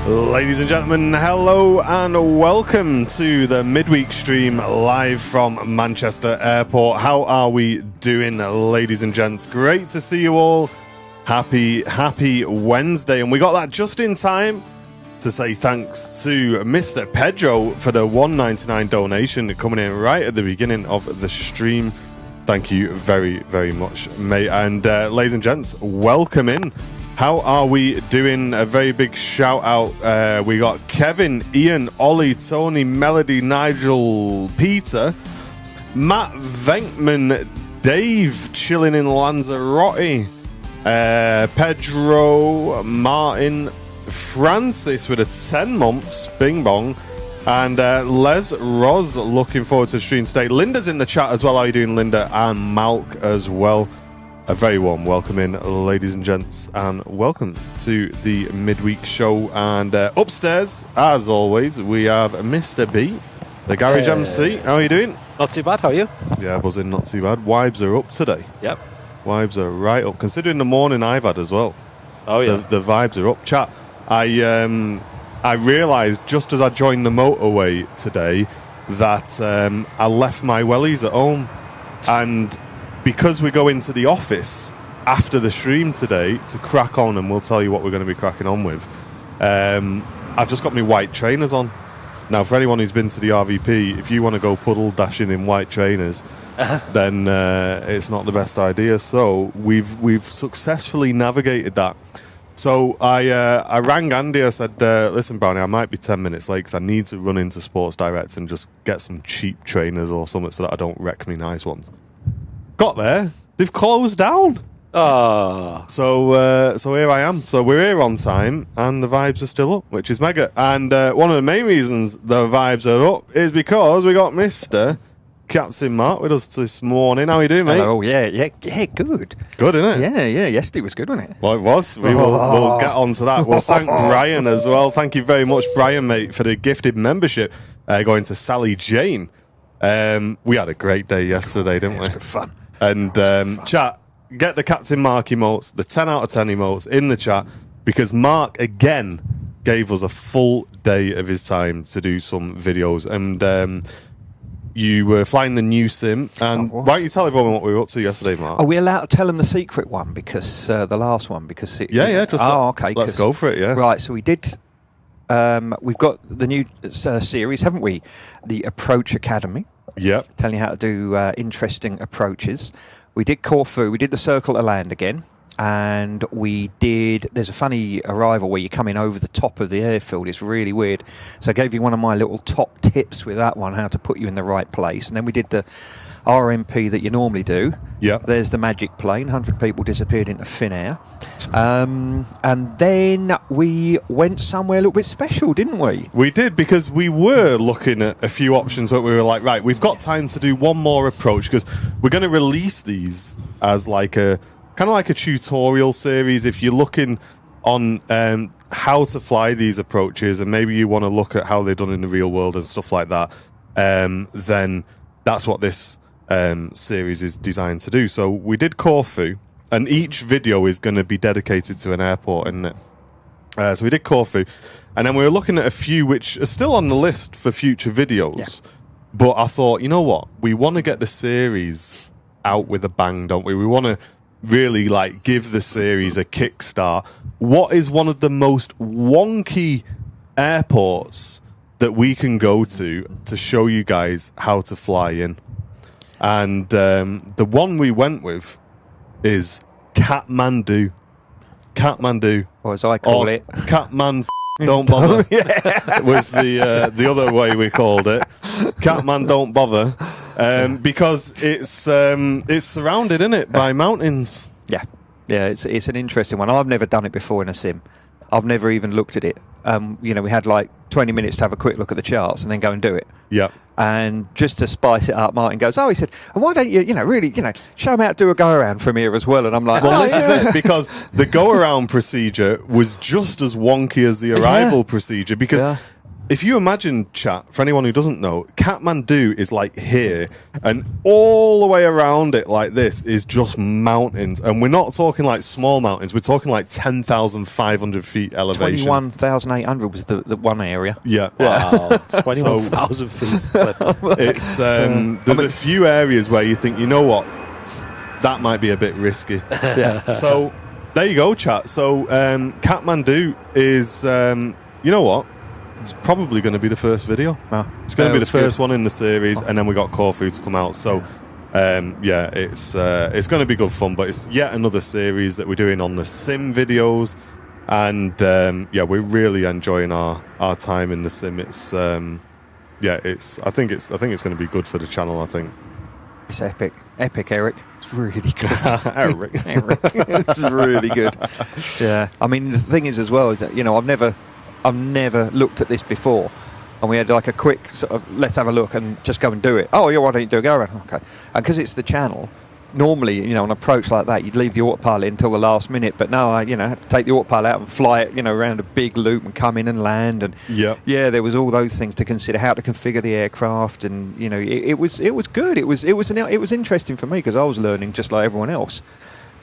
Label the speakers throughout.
Speaker 1: Ladies and gentlemen, hello and welcome to the midweek stream live from Manchester Airport. How are we doing, ladies and gents? Great to see you all. Happy Wednesday. And we got that just in time to say thanks to Mr. Pedro for the $1.99 donation coming in right at the beginning of the stream. Thank you very, very much, mate. And ladies and gents, welcome in. How are we doing? A very big shout out. We got Kevin, Ian, Ollie, Tony, Melody, Nigel, Peter, Matt Venkman, Dave chilling in Lanzarote, Pedro, Martin, Francis with a 10 months, bing bong, and Les Roz looking forward to the stream today. Linda's in the chat as well. How are you doing, Linda? And Malk as well. A very warm welcome in, ladies and gents, and welcome to the midweek show. And upstairs, as always, we have Mr. B, the Garage MC. How are you doing?
Speaker 2: Not too bad, how are you?
Speaker 1: Yeah, buzzing, not too bad. Vibes are up today.
Speaker 2: Yep.
Speaker 1: Vibes are right up, considering the morning I've had as well.
Speaker 2: Oh, yeah.
Speaker 1: The vibes are up. Chat, I realised just as I joined the motorway today that I left my wellies at home. And because we go into the office after the stream today to crack on, and we'll tell you what we're going to be cracking on with, I've just got my white trainers on. Now, for anyone who's been to the RVP, if you want to go puddle dashing in white trainers, then it's not the best idea. So we've successfully navigated that. So I rang Andy. I said, listen, Brownie, I might be 10 minutes late because I need to run into Sports Direct and just get some cheap trainers or something so that I don't wreck me nice ones. Got there, they've closed down. So here I am. So we're here on time, and the vibes are still up, which is mega. And one of the main reasons the vibes are up is because we got Mr. Captain Mark with us this morning. How are you doing, mate?
Speaker 3: Oh, yeah, good.
Speaker 1: Good, isn't it?
Speaker 3: Yeah. Yesterday was good, wasn't it?
Speaker 1: Well, it was. We'll get on to that. Well, thank Brian as well. Thank you very much, Brian, mate, for the gifted membership going to Sally Jane. We had a great day yesterday, didn't we?
Speaker 3: It was good fun.
Speaker 1: And chat, get the Captain Mark emotes, the 10 out of 10 emotes in the chat, because Mark again gave us a full day of his time to do some videos. And you were flying the new sim. And why don't you tell everyone what we were up to yesterday, Mark?
Speaker 3: Are we allowed to tell them the secret one? Because the last one, because it...
Speaker 1: Yeah, just
Speaker 3: okay.
Speaker 1: Let's go for it, yeah.
Speaker 3: Right, so we did... we've got the new series, haven't we? The Approach Academy.
Speaker 1: Yep.
Speaker 3: Telling you how to do interesting approaches. We did Corfu, we did the Circle to Land again, and there's a funny arrival where you're coming over the top of the airfield. It's really weird. So I gave you one of my little top tips with that one, how to put you in the right place. And then we did the RMP that you normally do.
Speaker 1: Yep.
Speaker 3: There's the magic plane. 100 people disappeared into thin air. And then we went somewhere a little bit special, didn't we?
Speaker 1: We did, because we were looking at a few options, but we were like, right, we've got time to do one more approach, because we're going to release these as like a kind of like a tutorial series. If you're looking on how to fly these approaches, and maybe you want to look at how they're done in the real world and stuff like that, then that's what this series is designed to do. So we did Corfu, and each video is going to be dedicated to an airport, isn't it? So we did Corfu, and then we were looking at a few which are still on the list for future videos. Yeah. But I thought, you know what? We want to get the series out with a bang, don't we? We want to really like give the series a kickstart. What is one of the most wonky airports that we can go to show you guys how to fly in? And the one we went with is Kathmandu.
Speaker 3: Or as I call it,
Speaker 1: Catman don't bother. Was the other way we called it. Catman don't bother. Because it's surrounded, isn't it, by mountains.
Speaker 3: Yeah, it's an interesting one. I've never done it before in a sim. I've never even looked at it. We had like 20 minutes to have a quick look at the charts and then go and do it.
Speaker 1: Yeah.
Speaker 3: And just to spice it up, Martin goes, he said, and why don't you, really, show them how to do a go-around from here as well? And I'm like,
Speaker 1: well, this is it, because the go-around procedure was just as wonky as the arrival procedure, because if you imagine, chat, for anyone who doesn't know, Kathmandu is like here, and all the way around it like this is just mountains. And we're not talking like small mountains, we're talking like 10,500 feet elevation.
Speaker 3: 21,800 was the one area.
Speaker 1: Yeah.
Speaker 2: Wow. 21,000 feet.
Speaker 1: It's there's a few areas where you think, you know what, that might be a bit risky.
Speaker 3: Yeah.
Speaker 1: So there you go, chat. So Kathmandu is, you know what? It's probably going to be the first video.
Speaker 3: Oh,
Speaker 1: it's going to be the first one in the series, and then we got Corfu to come out. So, it's going to be good fun. But it's yet another series that we're doing on the sim videos, and we're really enjoying our time in the sim. It's I think it's going to be good for the channel. I think
Speaker 3: it's epic, Eric. It's really good.
Speaker 1: Eric,
Speaker 3: it's really good. Yeah, I mean the thing is as well is that I've never looked at this before, and we had like a quick sort of let's have a look and just go and do it. Oh yeah, why don't you do it? Go around. Okay, and because it's the channel. Normally, an approach like that, you'd leave the autopilot until the last minute. But no, I had to take the autopilot out and fly it, around a big loop and come in and land. And there was all those things to consider, how to configure the aircraft, and it was good. It was interesting for me because I was learning just like everyone else.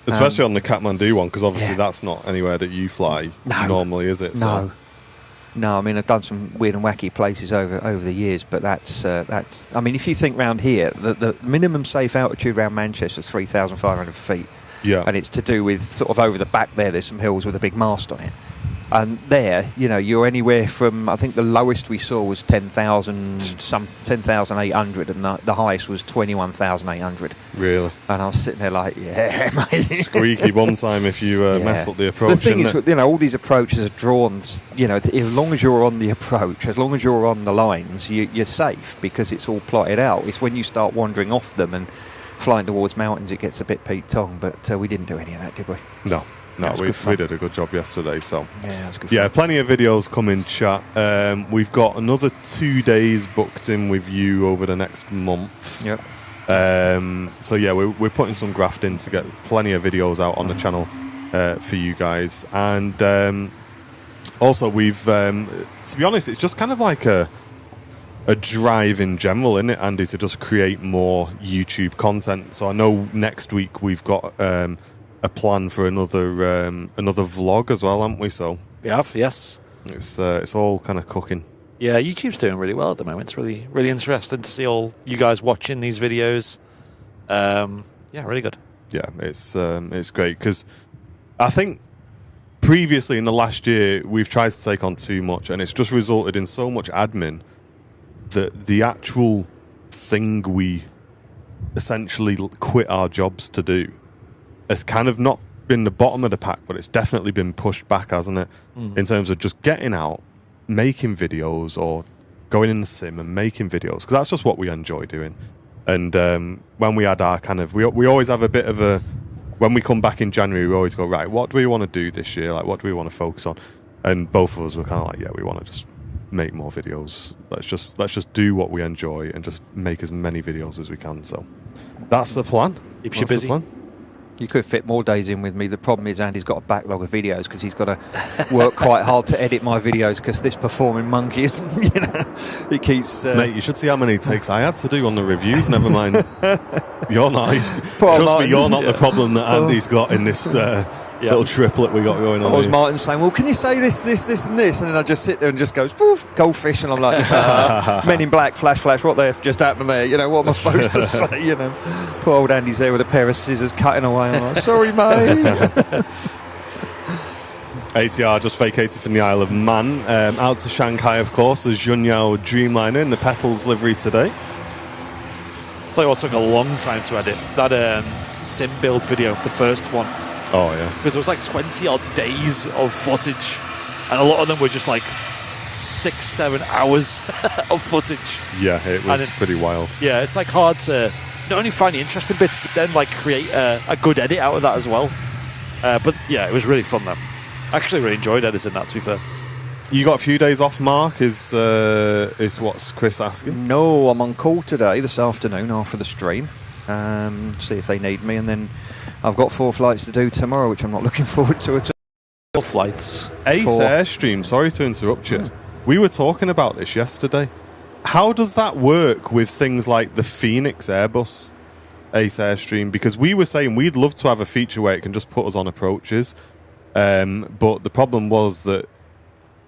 Speaker 1: Especially on the Kathmandu one, because obviously that's not anywhere that you fly normally, is it?
Speaker 3: No, I mean I've done some weird and wacky places over the years, but that's. I mean, if you think round here, the minimum safe altitude around Manchester is 3,500 feet.
Speaker 1: Yeah,
Speaker 3: and it's to do with sort of over the back there. There's some hills with a big mast on it, and there, you're anywhere from I think the lowest we saw was 10,800, and the highest was 21,800.
Speaker 1: Really?
Speaker 3: And I was sitting there like, yeah, mate.
Speaker 1: Squeaky one time if you mess up the approach.
Speaker 3: The thing is, all these approaches are drawn. As long as you're on the approach, as long as you're on the lines, you're safe because it's all plotted out. It's when you start wandering off them and flying towards mountains, it gets a bit Pete Tong. But we didn't do any of that, did we?
Speaker 1: No, we did a good job yesterday. So
Speaker 3: that was good.
Speaker 1: Yeah, plenty of videos coming, chat. We've got another 2 days booked in with you over the next month.
Speaker 3: Yep.
Speaker 1: So yeah, we're putting some graft in to get plenty of videos out on the channel for you guys, and also we've to be honest, it's just kind of like a drive in general, isn't it, Andy, to just create more YouTube content. So I know next week we've got a plan for another vlog as well, haven't we? So
Speaker 2: we have, yes.
Speaker 1: It's all kind of cooking.
Speaker 2: Yeah, YouTube's doing really well at the moment. It's really, really interesting to see all you guys watching these videos. Really good.
Speaker 1: Yeah, it's great because I think previously in the last year we've tried to take on too much, and it's just resulted in so much admin that the actual thing we essentially quit our jobs to do has kind of not been the bottom of the pack, but it's definitely been pushed back, hasn't it? In terms of just getting out, making videos, or going in the sim and making videos, because that's just what we enjoy doing. And when we had our kind of, we always have a bit of a, when we come back in January, we always go, right, what do we want to do this year? Like, what do we want to focus on? And both of us were kind of like, yeah, we want to just make more videos. Let's just do what we enjoy and just make as many videos as we can. So that's the plan.
Speaker 2: Keeps you busy.
Speaker 3: You could fit more days in with me. The problem is Andy's got a backlog of videos because he's got to work quite hard to edit my videos because this performing monkey is, he keeps...
Speaker 1: Mate, you should see how many takes I had to do on the reviews. Never mind. You're not... Trust me, you're not the problem that Andy's got in this little triplet we got going on.
Speaker 3: I was Martin saying, well, can you say this, and this? And then I just sit there and just goes, poof, goldfish. And I'm like, Men in Black, flash, what the F just happened there? What am I supposed to say? Poor old Andy's there with a pair of scissors cutting away. I'm like, sorry, mate.
Speaker 1: ATR just vacated from the Isle of Man. Out to Shanghai, of course. There's Junyao Dreamliner in the Petals livery today.
Speaker 2: Tell you what took a long time to edit. That sim build video, the first one.
Speaker 1: Oh, yeah.
Speaker 2: Because there was like 20-odd days of footage, and a lot of them were just like 6-7 hours of footage.
Speaker 1: Yeah, it was pretty wild.
Speaker 2: Yeah, it's like hard to not only find the interesting bits, but then like create a good edit out of that as well. But yeah, it was really fun though. I actually really enjoyed editing that, to be fair.
Speaker 1: You got a few days off, Mark, is what's Chris asking?
Speaker 3: No, I'm on call today, this afternoon, after the stream. See if they need me, and then I've got 4 flights to do tomorrow, which I'm not looking forward to at all.
Speaker 2: 4 flights.
Speaker 1: Ace Airstream, sorry to interrupt you. we were talking about this yesterday. How does that work with things like the Phoenix Airbus Ace Airstream? Because we were saying we'd love to have a feature where it can just put us on approaches. But the problem was that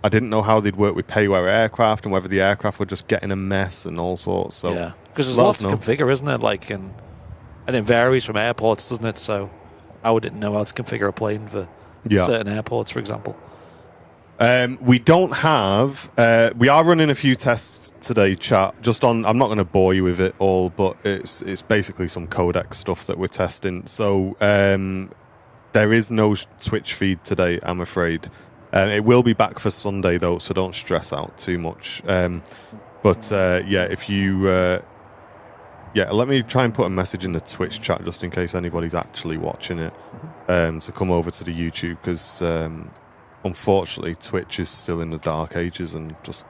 Speaker 1: I didn't know how they'd work with pay-where aircraft and whether the aircraft were just getting a mess and all sorts. So
Speaker 2: yeah, because there's lots to configure, isn't it? Like, and it varies from airports, doesn't it? So I wouldn't know how to configure a plane for certain airports, for example.
Speaker 1: We don't have. We are running a few tests today, chat. Just on. I'm not going to bore you with it all, but it's basically some codec stuff that we're testing. So there is no Twitch feed today, I'm afraid. It will be back for Sunday though, so don't stress out too much. If you, let me try and put a message in the Twitch chat just in case anybody's actually watching it. To come over to the YouTube because. Unfortunately, Twitch is still in the dark ages and just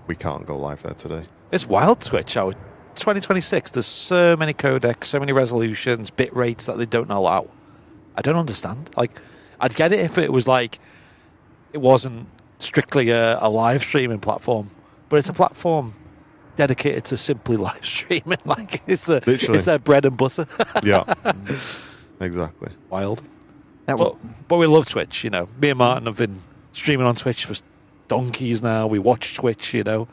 Speaker 1: we can't go live there today.
Speaker 2: It's wild, Twitch. 2026, there's so many codecs, so many resolutions, bit rates that they don't allow. I don't understand. Like, I'd get it if it was like, it wasn't strictly a live streaming platform, but it's a platform dedicated to simply live streaming. Like, it's their bread and butter.
Speaker 1: Yeah, exactly.
Speaker 2: Wild. But we love Twitch, you know. Me and Martin have been streaming on Twitch for donkeys now. We watch Twitch, you know.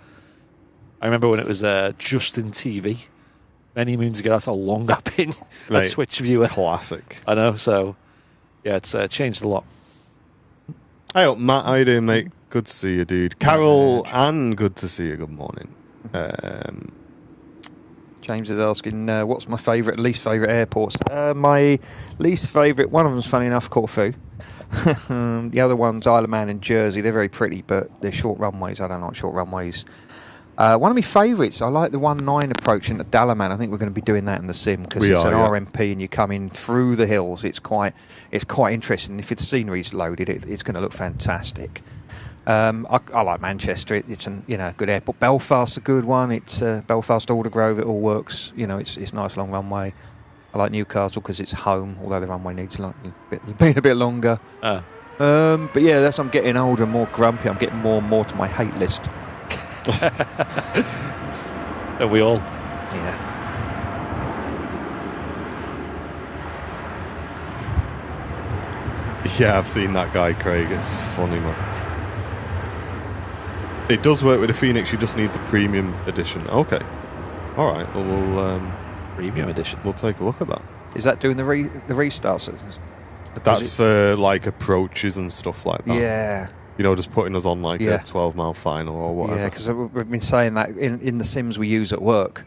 Speaker 2: I remember when it was Justin TV many moons ago. That's how long I've been a Twitch viewer.
Speaker 1: Classic.
Speaker 2: I know, so yeah, it's changed a lot.
Speaker 1: Hey up, Matt. How you doing, mate? Good to see you, dude. Carol, and good to see you. Good morning.
Speaker 3: James is asking, what's my least favourite airports? My least favourite, one of them's funny enough, Corfu. The other one's Isle of Man and Jersey. They're very pretty, but they're short runways. I don't like short runways. One of my favourites, I like the 1-9 approach into Dalaman. I think we're going to be doing that in the sim because it's an RMP and you come in through the hills. It's quite interesting. If the scenery's loaded, it's going to look fantastic. I like Manchester. It's a good airport. Belfast's a good one. It's Belfast Aldergrove. It all works. You know, it's nice long runway. I like Newcastle because it's home, although the runway needs being a bit longer. But yeah, I'm getting older and more grumpy. I'm getting more and more to my hate list.
Speaker 2: Are we all?
Speaker 3: Yeah.
Speaker 1: Yeah, I've seen that guy, Craig. It's funny, man. It does work with the Phoenix. You just need the premium edition. Okay. All right. Well, we'll
Speaker 2: premium edition.
Speaker 1: We'll take a look at that.
Speaker 3: Is that doing the restarts?
Speaker 1: That's for like approaches and stuff like that.
Speaker 3: Yeah.
Speaker 1: You know, just putting us on like a 12-mile final or whatever.
Speaker 3: Yeah, because we've been saying that in the sims we use at work.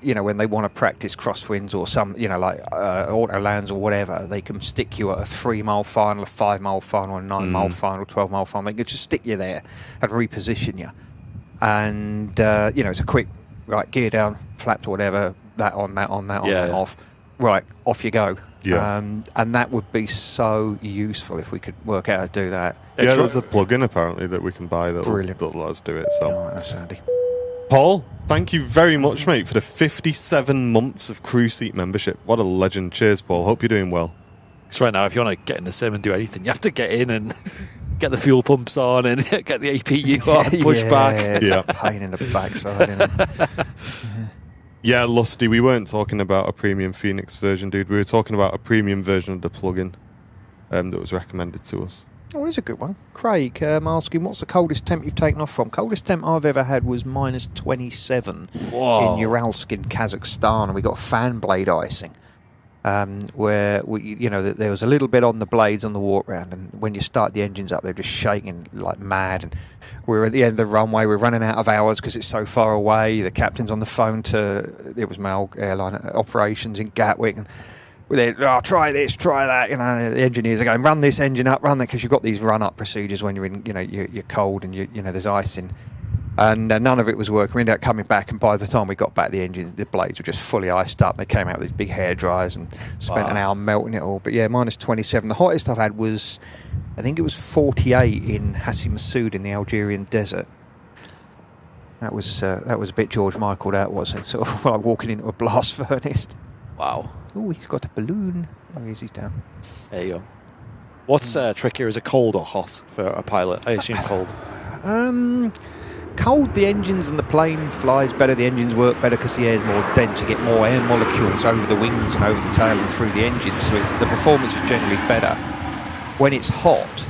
Speaker 3: You know, when they want to practice crosswinds or some, you know, like auto lands or whatever, they can stick you at a 3-mile final, a 5-mile final, a 9-mile final, 12-mile final. They can just stick you there and reposition you. And, you know, it's a quick, right, gear down, flaps or whatever, that on, off. Right, off you go.
Speaker 1: Yeah.
Speaker 3: And that would be so useful if we could work out how to do that.
Speaker 1: Yeah, there's a plugin apparently that we can buy that'll let us do it. So.
Speaker 3: Oh, that's handy.
Speaker 1: Paul, thank you very much, mate, for the 57 months of Crew Seat membership. What a legend. Cheers, Paul. Hope you're doing well.
Speaker 2: Because right now, if you want to get in the sim and do anything, you have to get in and get the fuel pumps on and get the APU on, push back.
Speaker 3: Yeah, pain in the backside, isn't it?
Speaker 1: Yeah, Lusty, we weren't talking about a premium Phoenix version, dude. We were talking about a premium version of the plugin that was recommended to us.
Speaker 3: Oh, it's a good one. Craig asking, what's the coldest temp you've taken off from? Coldest temp I've ever had was minus 27 in Uralsk in Kazakhstan, and we got fan blade icing. Where there was a little bit on the blades on the walk round, and when you start the engines up, they're just shaking like mad. And we were at the end of the runway, we're running out of hours because it's so far away. The captain's on the phone it was my old airline operations in Gatwick, and we're there, try this, try that. You know, the engineers are going, run this engine up, run that, because you've got these run-up procedures when you're in, you're cold and there's icing. And none of it was working. We ended up coming back, and by the time we got back, the blades were just fully iced up. They came out with these big hair dryers and spent an hour melting it all. But yeah, minus 27. The hottest I've had was, I think it was 48 in Hassi Massoud in the Algerian desert. That was a bit George Michael, that was. Sort of like walking into a blast furnace.
Speaker 2: Wow.
Speaker 3: Oh, he's got a balloon. Oh, he's down.
Speaker 2: There you go. What's trickier? Is it cold or hot for a pilot? I assume cold.
Speaker 3: Cold, the engines and the plane flies better, the engines work better because the air is more dense, you get more air molecules over the wings and over the tail and through the engine, so the performance is generally better. When it's hot,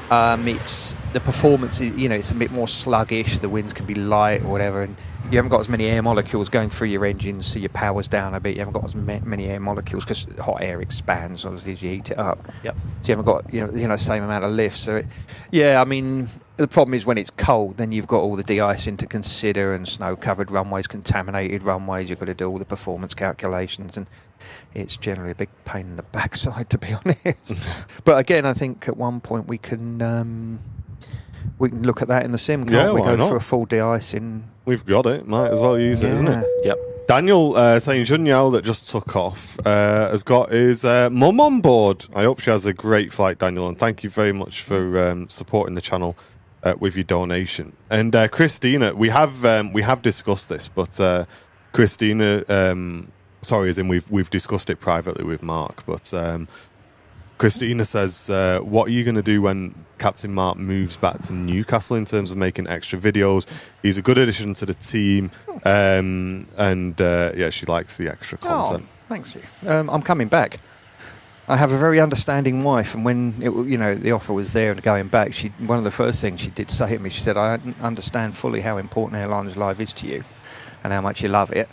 Speaker 3: it's the performance is, it's a bit more sluggish, the winds can be light or whatever, and you haven't got as many air molecules going through your engines, so your power's down a bit. You haven't got as many air molecules because hot air expands obviously as you heat it up.
Speaker 2: Yep.
Speaker 3: So you haven't got the same amount of lift. So the problem is when it's cold, then you've got all the de-icing to consider and snow-covered runways, contaminated runways. You've got to do all the performance calculations, and it's generally a big pain in the backside, to be honest. But again, I think at one point we can look at that in the sim. Can't we go for a full de-icing?
Speaker 1: We've got it. Might as well use it, isn't it?
Speaker 2: Yep.
Speaker 1: Daniel saying Junyao that just took off has got his mum on board. I hope she has a great flight, Daniel, and thank you very much for supporting the channel with your donation. And Christina, we have discussed this, but Christina, as in we've discussed it privately with Mark, but Christina says, what are you going to do when Captain Mark moves back to Newcastle in terms of making extra videos? He's a good addition to the team, and she likes the extra content.
Speaker 3: Oh, thanks. I'm coming back. I have a very understanding wife, and when the offer was there and going back, one of the first things she did say to me, she said, I understand fully how important Airlines Live is to you and how much you love it.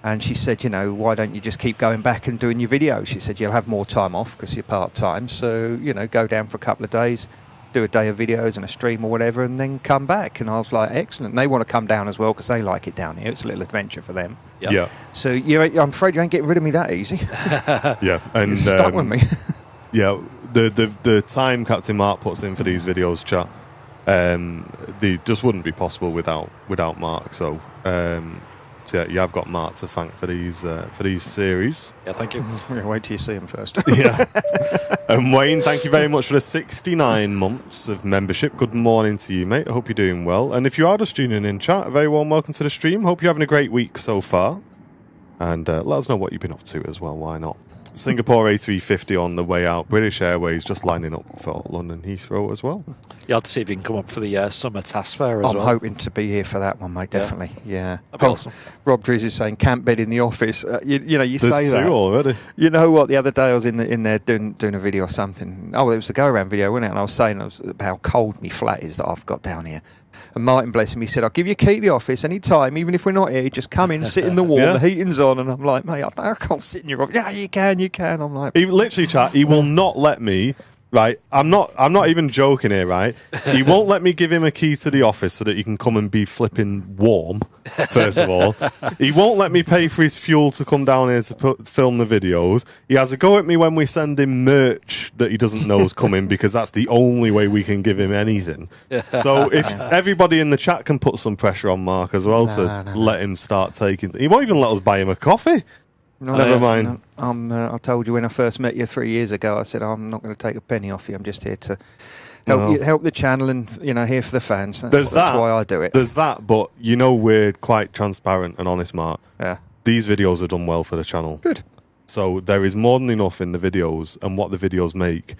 Speaker 3: And she said, why don't you just keep going back and doing your videos? She said, you'll have more time off because you're part-time. So, go down for a couple of days, do a day of videos and a stream or whatever, and then come back. And I was like, excellent. And they want to come down as well because they like it down here. It's a little adventure for them.
Speaker 2: Yep.
Speaker 1: Yeah.
Speaker 3: So I'm afraid you ain't getting rid of me that easy.
Speaker 1: Yeah. And
Speaker 3: you're stuck with me.
Speaker 1: Yeah. The time Captain Mark puts in for these videos, chat, they just wouldn't be possible without Mark. So, yeah, I've got Mark to thank for these series.
Speaker 2: Yeah, thank you.
Speaker 3: Wait till you see him first.
Speaker 1: Yeah. And Wayne, thank you very much for the 69 months of membership. Good morning to you, mate. I hope you're doing well. And if you are just tuning in, chat, a very warm welcome to the stream. Hope you're having a great week so far. And let us know what you've been up to as well. Why not? Singapore A350 on the way out. British Airways just lining up for London Heathrow as well.
Speaker 2: You'll have to see if you can come up for the summer task fair as well.
Speaker 3: I'm hoping to be here for that one, mate, definitely. Yeah.
Speaker 2: That'd be awesome.
Speaker 3: Rob Drizz is saying camp bed in the office. You
Speaker 1: There's
Speaker 3: say that.
Speaker 1: two already.
Speaker 3: You know what? The other day I was in there doing a video or something. Oh, it was a go-around video, wasn't it? And I was saying about how cold my flat is that I've got down here. And Martin, bless him, he said, I'll give you a key to the office any time, even if we're not here, just come in, sit in the warm, the heating's on. And I'm like, mate, I can't sit in your office. Yeah, you can. I'm like...
Speaker 1: He literally, chat, he will not let me, right? I'm not even joking here, right? He won't let me give him a key to the office so that he can come and be flipping warm, first of all. He won't let me pay for his fuel to come down here to film the videos. He has a go at me when we send him merch that he doesn't know is coming because that's the only way we can give him anything. So if everybody in the chat can put some pressure on Mark as well let him start taking... He won't even let us buy him a coffee.
Speaker 3: No,
Speaker 1: Never mind.
Speaker 3: No, I told you when I first met you 3 years ago, I said, I'm not going to take a penny off you. I'm just here to help the channel and, here for the fans. That's why I do it.
Speaker 1: There's that, but we're quite transparent and honest, Mark.
Speaker 3: Yeah.
Speaker 1: These videos are done well for the channel.
Speaker 3: Good.
Speaker 1: So there is more than enough in the videos and what the videos make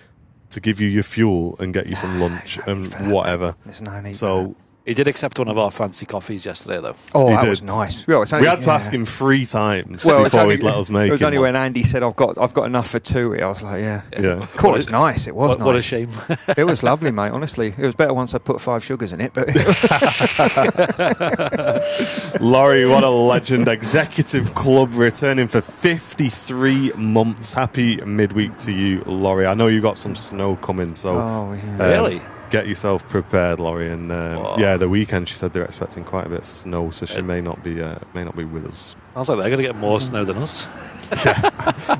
Speaker 1: to give you your fuel and get you some lunch and whatever.
Speaker 3: There's no need
Speaker 1: so
Speaker 2: He did accept one of our fancy coffees yesterday, though.
Speaker 3: Oh,
Speaker 1: He
Speaker 3: that
Speaker 1: did.
Speaker 3: was nice. Well,
Speaker 1: we had to ask him 3 times before he'd let us make it.
Speaker 3: It was only when Andy said, I've got enough for 2. I was like, yeah. Cool, it's nice. It was nice.
Speaker 2: What a shame.
Speaker 3: It was lovely, mate, honestly. It was better once I put 5 sugars in it. But
Speaker 1: Laurie, what a legend. Executive Club returning for 53 months. Happy midweek to you, Laurie. I know you got some snow coming, so...
Speaker 2: Really?
Speaker 1: Get yourself prepared, Laurie. And the weekend, she said they're expecting quite a bit of snow, so she may not be with us.
Speaker 2: Sounds like they're going to get more snow than us.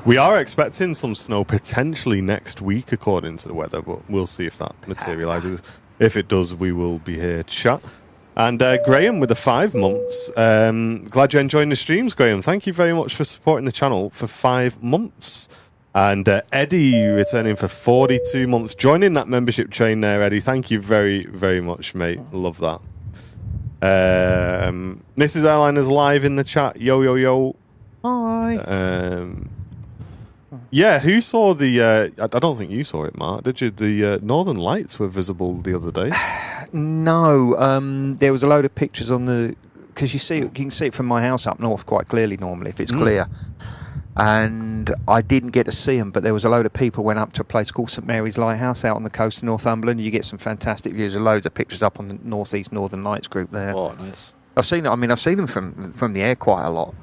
Speaker 1: We are expecting some snow potentially next week, according to the weather, but we'll see if that materialises. If it does, we will be here to chat. And Graham with the 5 months. Glad you're enjoying the streams, Graham. Thank you very much for supporting the channel for 5 months. And Eddie returning for 42 months. Joining that membership train there, Eddie. Thank you very, very much, mate. Love that. Mrs. Airline is live in the chat. Yo, yo, yo.
Speaker 3: Hi.
Speaker 1: Yeah, who saw the... I don't think you saw it, Mark, did you? The Northern Lights were visible the other day.
Speaker 3: No, there was a load of pictures on the... Because you can see it from my house up north quite clearly normally if it's clear. And I didn't get to see them, but there was a load of people went up to a place called St Mary's Lighthouse out on the coast of Northumberland. You get some fantastic views. There's loads of pictures up on the Northeast Northern Lights group there.
Speaker 2: Oh, nice.
Speaker 3: I've seen them from the air quite a lot.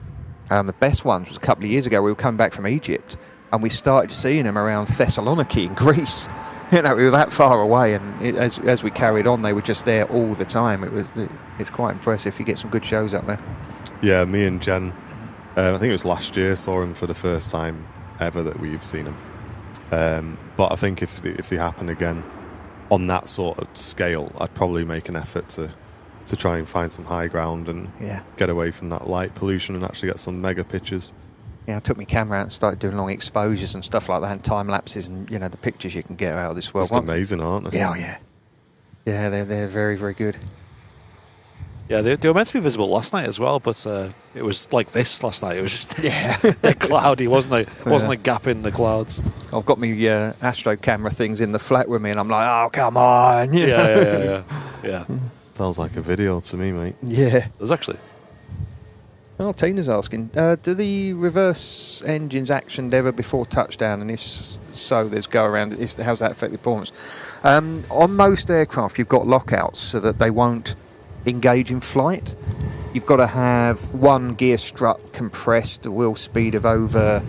Speaker 3: The best ones was a couple of years ago. We were coming back from Egypt, and we started seeing them around Thessaloniki in Greece. We were that far away, and as we carried on, they were just there all the time. It's quite impressive. You get some good shows up there.
Speaker 1: Yeah, me and Jen, I think it was last year, saw them for the first time ever that we've seen them. But I think if they happen again on that sort of scale, I'd probably make an effort to try and find some high ground and get away from that light pollution and actually get some mega pictures.
Speaker 3: Yeah, I took my camera out and started doing long exposures and stuff like that, and time lapses, and the pictures you can get out of this world.
Speaker 1: It's amazing, aren't they?
Speaker 3: Yeah, yeah, they're very, very good.
Speaker 2: Yeah, they were meant to be visible last night as well, but it was like this last night. It was just they're cloudy, wasn't it? It wasn't a gap in the clouds.
Speaker 3: I've got my Astro camera things in the flat with me, and I'm like, oh, come on.
Speaker 2: Yeah.
Speaker 1: Sounds like a video to me, mate.
Speaker 3: Yeah.
Speaker 2: There's actually.
Speaker 3: Oh, Tina's asking, do the reverse engines actioned ever before touchdown? And if so, there's go around. How's that affect the performance? On most aircraft, you've got lockouts so that they won't engage in flight. You've got to have one gear strut compressed, a wheel speed of over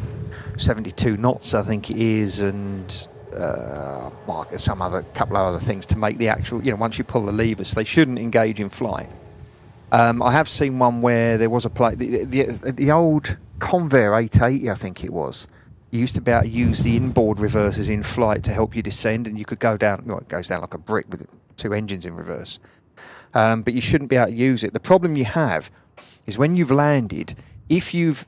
Speaker 3: 72 knots, I think it is, and some couple of other things to make the actual, once you pull the levers, they shouldn't engage in flight. I have seen one where there was a plane, the old Convair 880, I think it was. You used to be able to use the inboard reversers in flight to help you descend, and you could go down, it goes down like a brick with two engines in reverse. But you shouldn't be able to use it. The problem you have is when you've landed, if you've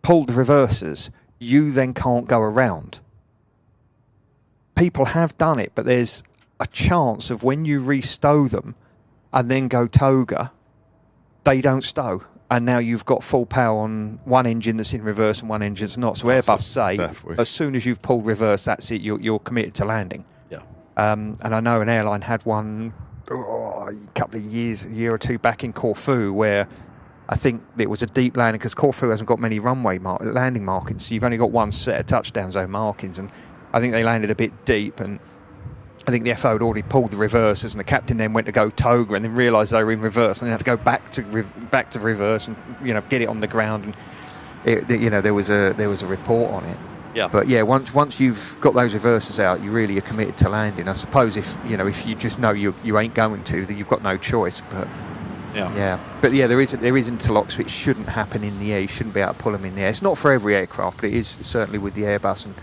Speaker 3: pulled the reversers, you then can't go around. People have done it, but there's a chance of when you restow them and then go toga, they don't stow, and now you've got full power on one engine that's in reverse and one engine that's not. So Airbus say, as soon as you've pulled reverse, that's it, you're committed to landing.
Speaker 2: Yeah.
Speaker 3: And I know an airline had one a couple of years, a year or two back in Corfu, where I think it was a deep landing, because Corfu hasn't got many runway landing markings, so you've only got one set of touchdown zone markings, and I think they landed a bit deep, and I think the FO had already pulled the reversers, and the captain then went to go toga and then realised they were in reverse, and then had to go back to reverse and get it on the ground, and there was a report on it.
Speaker 2: Yeah.
Speaker 3: But yeah, once you've got those reversers out, you really are committed to landing. I suppose if you just know you ain't going to, then you've got no choice. But but there is interlocks which shouldn't happen in the air. You shouldn't be able to pull them in the air. It's not for every aircraft, but it is certainly with the Airbus, and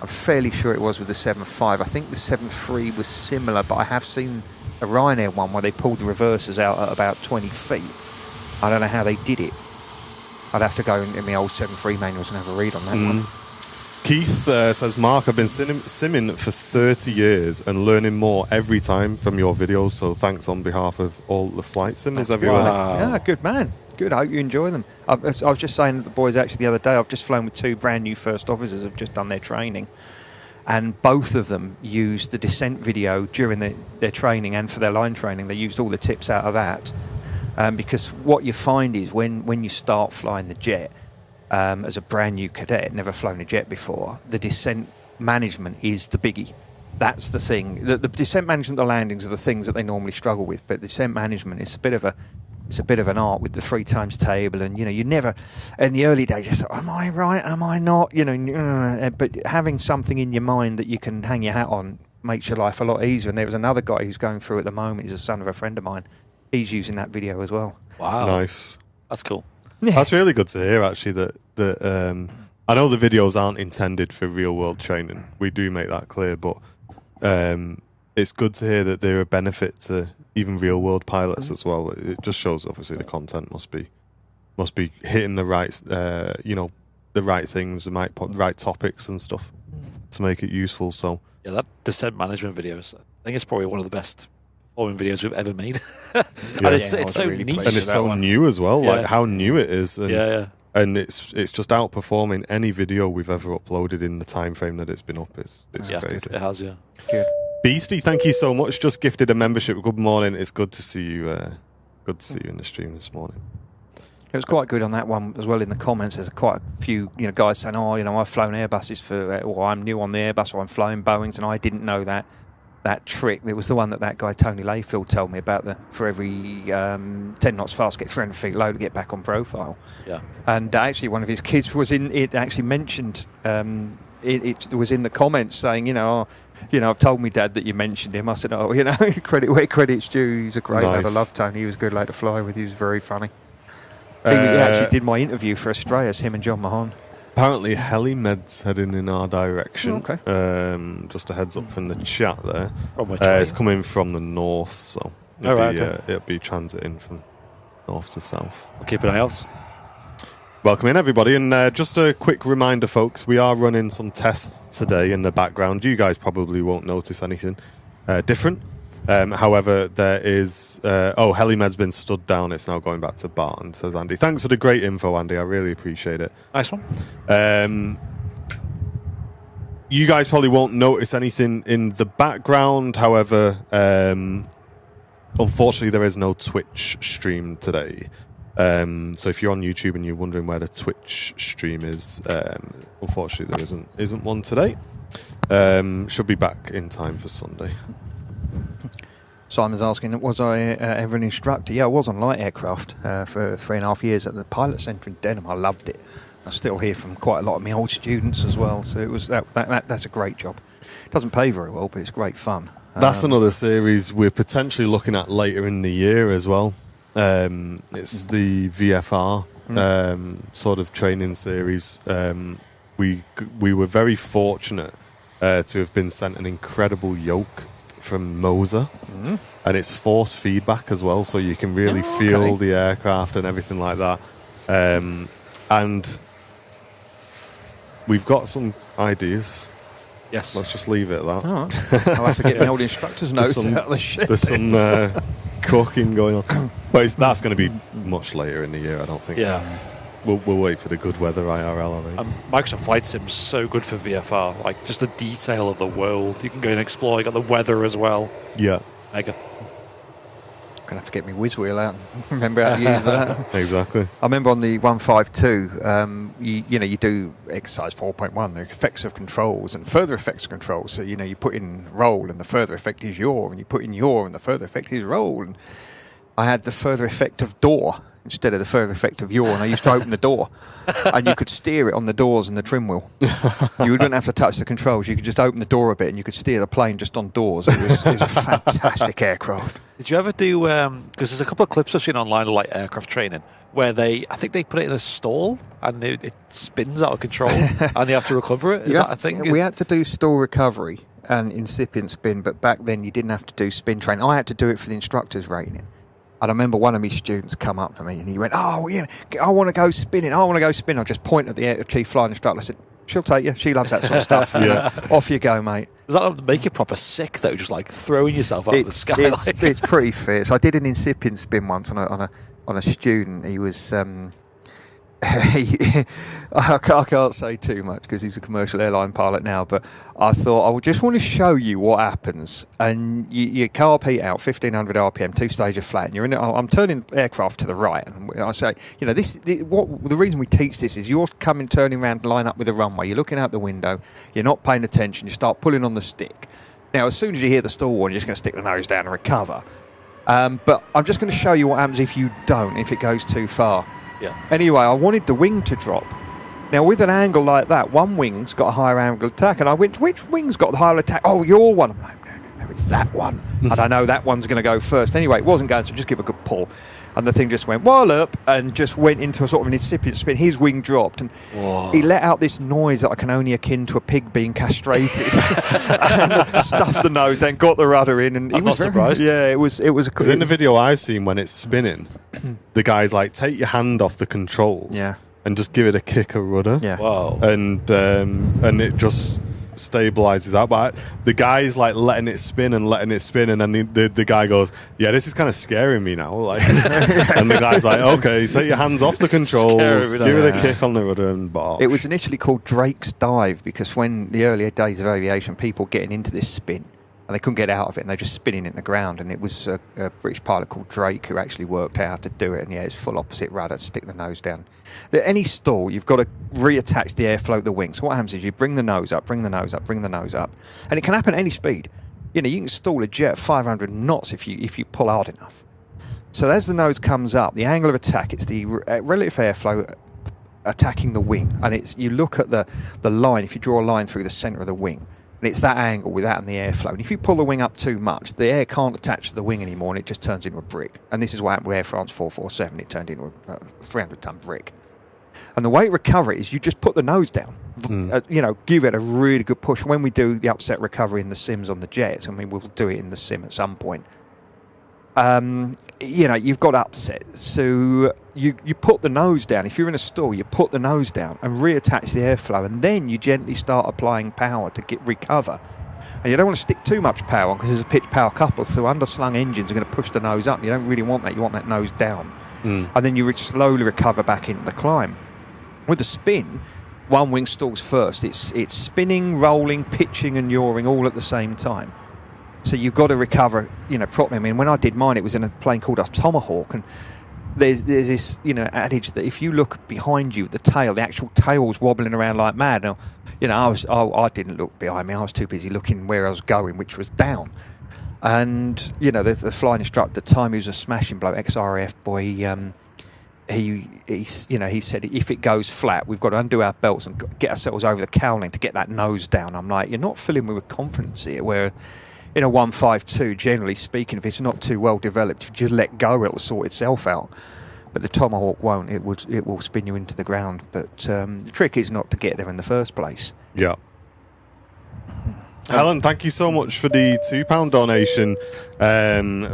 Speaker 3: I'm fairly sure it was with the 7.5. I think the 7.3 was similar, but I have seen a Ryanair one where they pulled the reversers out at about 20 feet. I don't know how they did it. I'd have to go in my old 7.3 manuals and have a read on that one.
Speaker 1: Keith says, Mark, I've been simming for 30 years and learning more every time from your videos, so thanks on behalf of all the flight simmers everywhere.
Speaker 2: Wow.
Speaker 3: Yeah, good man. Good, I hope you enjoy them. I was just saying to the boys actually the other day, I've just flown with two brand new first officers who've just done their training, and both of them used the descent video during their training and for their line training. They used all the tips out of that, because what you find is when you start flying the jet, as a brand new cadet, never flown a jet before, the descent management is the biggie. That's the thing. The descent management, the landings are the things that they normally struggle with, but descent management is a bit of an art with the 3 times table, and you never, in the early days, you say, am I right, am I not, but having something in your mind that you can hang your hat on makes your life a lot easier. And there was another guy who's going through at the moment, he's a son of a friend of mine, he's using that video as well.
Speaker 2: Wow.
Speaker 1: Nice.
Speaker 2: That's cool.
Speaker 3: Yeah.
Speaker 1: That's really good to hear, actually, that I know the videos aren't intended for real world training, we do make that clear, but it's good to hear that they're a benefit to even real world pilots as well. It just shows obviously the content must be hitting the right the right things, the right topics and stuff to make it useful. So
Speaker 2: yeah, that descent management videos, I think it's probably one of the best performing videos we've ever made. And it's so
Speaker 3: really
Speaker 2: niche,
Speaker 1: and it's so new as well, like how new it is. And and it's just outperforming any video we've ever uploaded in the time frame that it's been up. It's crazy.
Speaker 2: It has, yeah.
Speaker 3: Good.
Speaker 1: Beastie, thank you so much. Just gifted a membership. Good morning. It's good to see you. Good to see you in the stream this morning.
Speaker 3: It was quite good on that one as well. In the comments, there's quite a few guys saying, "Oh, I've flown Airbuses or I'm new on the Airbus, or I'm flying Boeings, and I didn't know that trick." It was the one that guy Tony Layfield told me about. For every 10 knots fast, get 300 feet low to get back on profile.
Speaker 2: Yeah.
Speaker 3: And actually, one of his kids was in it. Actually mentioned it was in the comments saying, I've told me dad that you mentioned him. I said, oh, credit where credit's due. He's a great lad. I love Tony. He was a good lad to fly with. He was very funny. He actually did my interview for Australia, him and John Mahon.
Speaker 1: Apparently, Helimed's heading in our direction.
Speaker 3: Oh, okay.
Speaker 1: Just a heads up from the chat there.
Speaker 2: It's
Speaker 1: coming from the north, so it'll be transiting from north to south.
Speaker 2: We'll keep an eye out.
Speaker 1: Welcome in, everybody. And just a quick reminder, folks, we are running some tests today in the background. You guys probably won't notice anything different. However, there is... Helimed's been stood down. It's now going back to Barton, says Andy. Thanks for the great info, Andy. I really appreciate it.
Speaker 2: Nice one.
Speaker 1: You guys probably won't notice anything in the background. However, unfortunately, there is no Twitch stream today. So if you're on YouTube and you're wondering where the Twitch stream is, unfortunately, there isn't one today. Should be back in time for Sunday.
Speaker 3: Simon's asking, was I ever an instructor? Yeah, I was on light aircraft for 3.5 years at the Pilot Centre in Denham. I loved it. I still hear from quite a lot of my old students as well. So it was that's a great job. It doesn't pay very well, but it's great fun.
Speaker 1: That's another series we're potentially looking at later in the year as well. It's the VFR sort of training series. We were very fortunate to have been sent an incredible yoke from Moser, and it's force feedback as well, so you can really feel the aircraft and everything like that. And we've got some ideas.
Speaker 2: Yes.
Speaker 1: Let's just leave it at that.
Speaker 3: All right. I'll have to get my old instructor's notes out of the shit.
Speaker 1: There's some cooking going on. But that's going to be much later in the year, I don't think.
Speaker 2: Yeah.
Speaker 1: We'll wait for the good weather IRL, I think.
Speaker 2: Microsoft Flight Sim's so good for VFR. Like, just the detail of the world. You can go and explore. You got the weather as well.
Speaker 1: Yeah.
Speaker 2: Mega.
Speaker 3: Going to have to get my whiz wheel out and remember how to use that.
Speaker 1: Exactly.
Speaker 3: I remember on the 152, you do exercise 4.1, the effects of controls and further effects of controls. So, you put in roll and the further effect is yaw, and you put in yaw and the further effect is roll. And I had the further effect of door instead of the further effect of yaw, and I used to open the door, and you could steer it on the doors and the trim wheel. You wouldn't have to touch the controls. You could just open the door a bit, and you could steer the plane just on doors. It was a fantastic aircraft.
Speaker 2: Did you ever do? Because there's a couple of clips I've seen online of like aircraft training where I think they put it in a stall and it spins out of control, and they have to recover it. Is that a thing?
Speaker 3: We had to do stall recovery and incipient spin, but back then you didn't have to do spin training. I had to do it for the instructor's rating. And I remember one of my students come up to me and he went, I want to go spinning. I just point at the chief flying instructor. I said, she'll take you. She loves that sort of stuff.
Speaker 1: Yeah.
Speaker 3: Off you go, mate.
Speaker 2: Does that make you proper sick, though, just like throwing yourself out of the sky?
Speaker 3: It's pretty fierce. I did an incipient spin once on a student. He was... I can't say too much because he's a commercial airline pilot now, but I thought I would just want to show you what happens. And you carb heat out 1500 RPM, two-stage of flat, and you're in it. I'm turning aircraft to the right, and I say, the reason we teach this is you're turning around, line up with the runway. You're looking out the window. You're not paying attention. You start pulling on the stick. Now, as soon as you hear the stall warning, you're just going to stick the nose down and recover. But I'm just going to show you what happens if you don't, if it goes too far.
Speaker 2: Yeah.
Speaker 3: Anyway, I wanted the wing to drop. Now, with an angle like that, one wing's got a higher angle attack, and I went, which wing's got the higher attack? Oh, your one. I'm like, no, it's that one. And I know that one's going to go first. Anyway, it wasn't going, so just give a good pull. And the thing just went wallop and just went into a sort of an incipient spin. His wing dropped, and he let out this noise that I can only akin to a pig being castrated. And stuffed the nose, then got the rudder in, and
Speaker 2: I'm not surprised.
Speaker 3: Yeah, it was.
Speaker 1: Because in the video I've seen, when it's spinning, the guy's like, take your hand off the controls, and just give it a kick of rudder.
Speaker 3: Yeah.
Speaker 2: Wow.
Speaker 1: And it just stabilizes out. But the guy's like letting it spin, and then the guy goes, "Yeah, this is kind of scaring me now." Like, and the guy's like, "Okay, take your hands off the controls, give it a kick on the rudder, and bosh."
Speaker 3: It was initially called Drake's Dive because when the earlier days of aviation, people getting into this spin. And they couldn't get out of it, and they're just spinning in the ground. And it was a British pilot called Drake who actually worked out how to do it. And yeah, it's full opposite rudder, stick the nose down. At any stall, you've got to reattach the airflow at the wing. So what happens is you bring the nose up, bring the nose up, bring the nose up, and it can happen at any speed. You know, you can stall a jet at 500 knots if you pull hard enough. So as the nose comes up, the angle of attack, it's the relative airflow attacking the wing, and it's you look at the line. If you draw a line through the centre of the wing. And it's that angle with that and the airflow. And if you pull the wing up too much, the air can't attach to the wing anymore, and it just turns into a brick. And this is what happened with Air France 447. It turned into a 300-ton brick. And the way to recover it is you just put the nose down. Give it a really good push. When we do the upset recovery in the sims on the jets, I mean, we'll do it in the sim at some point. You've got upset. So you put the nose down. If you're in a stall, you put the nose down and reattach the airflow, and then you gently start applying power to recover. And you don't want to stick too much power on because there's a pitch power couple, so underslung engines are going to push the nose up. You don't really want that. You want that nose down. And then you slowly recover back into the climb. With the spin, one wing stalls first. It's spinning, rolling, pitching and yawing all at the same time. So you've got to recover, properly. I mean, when I did mine, it was in a plane called a Tomahawk, and there's this, adage that if you look behind you, the tail, the actual tail's wobbling around like mad. Now, I didn't look behind me. I was too busy looking where I was going, which was down. And the flying instructor at the time, he was a smashing bloke, ex-RAF boy. He said if it goes flat, we've got to undo our belts and get ourselves over the cowling to get that nose down. I'm like, you're not filling me with confidence here, where. In a 152, generally speaking, if it's not too well developed, if you just let go, it'll sort itself out. But the Tomahawk won't. It will spin you into the ground. But the trick is not to get there in the first place.
Speaker 1: Yeah. Helen, thank you so much for the £2 donation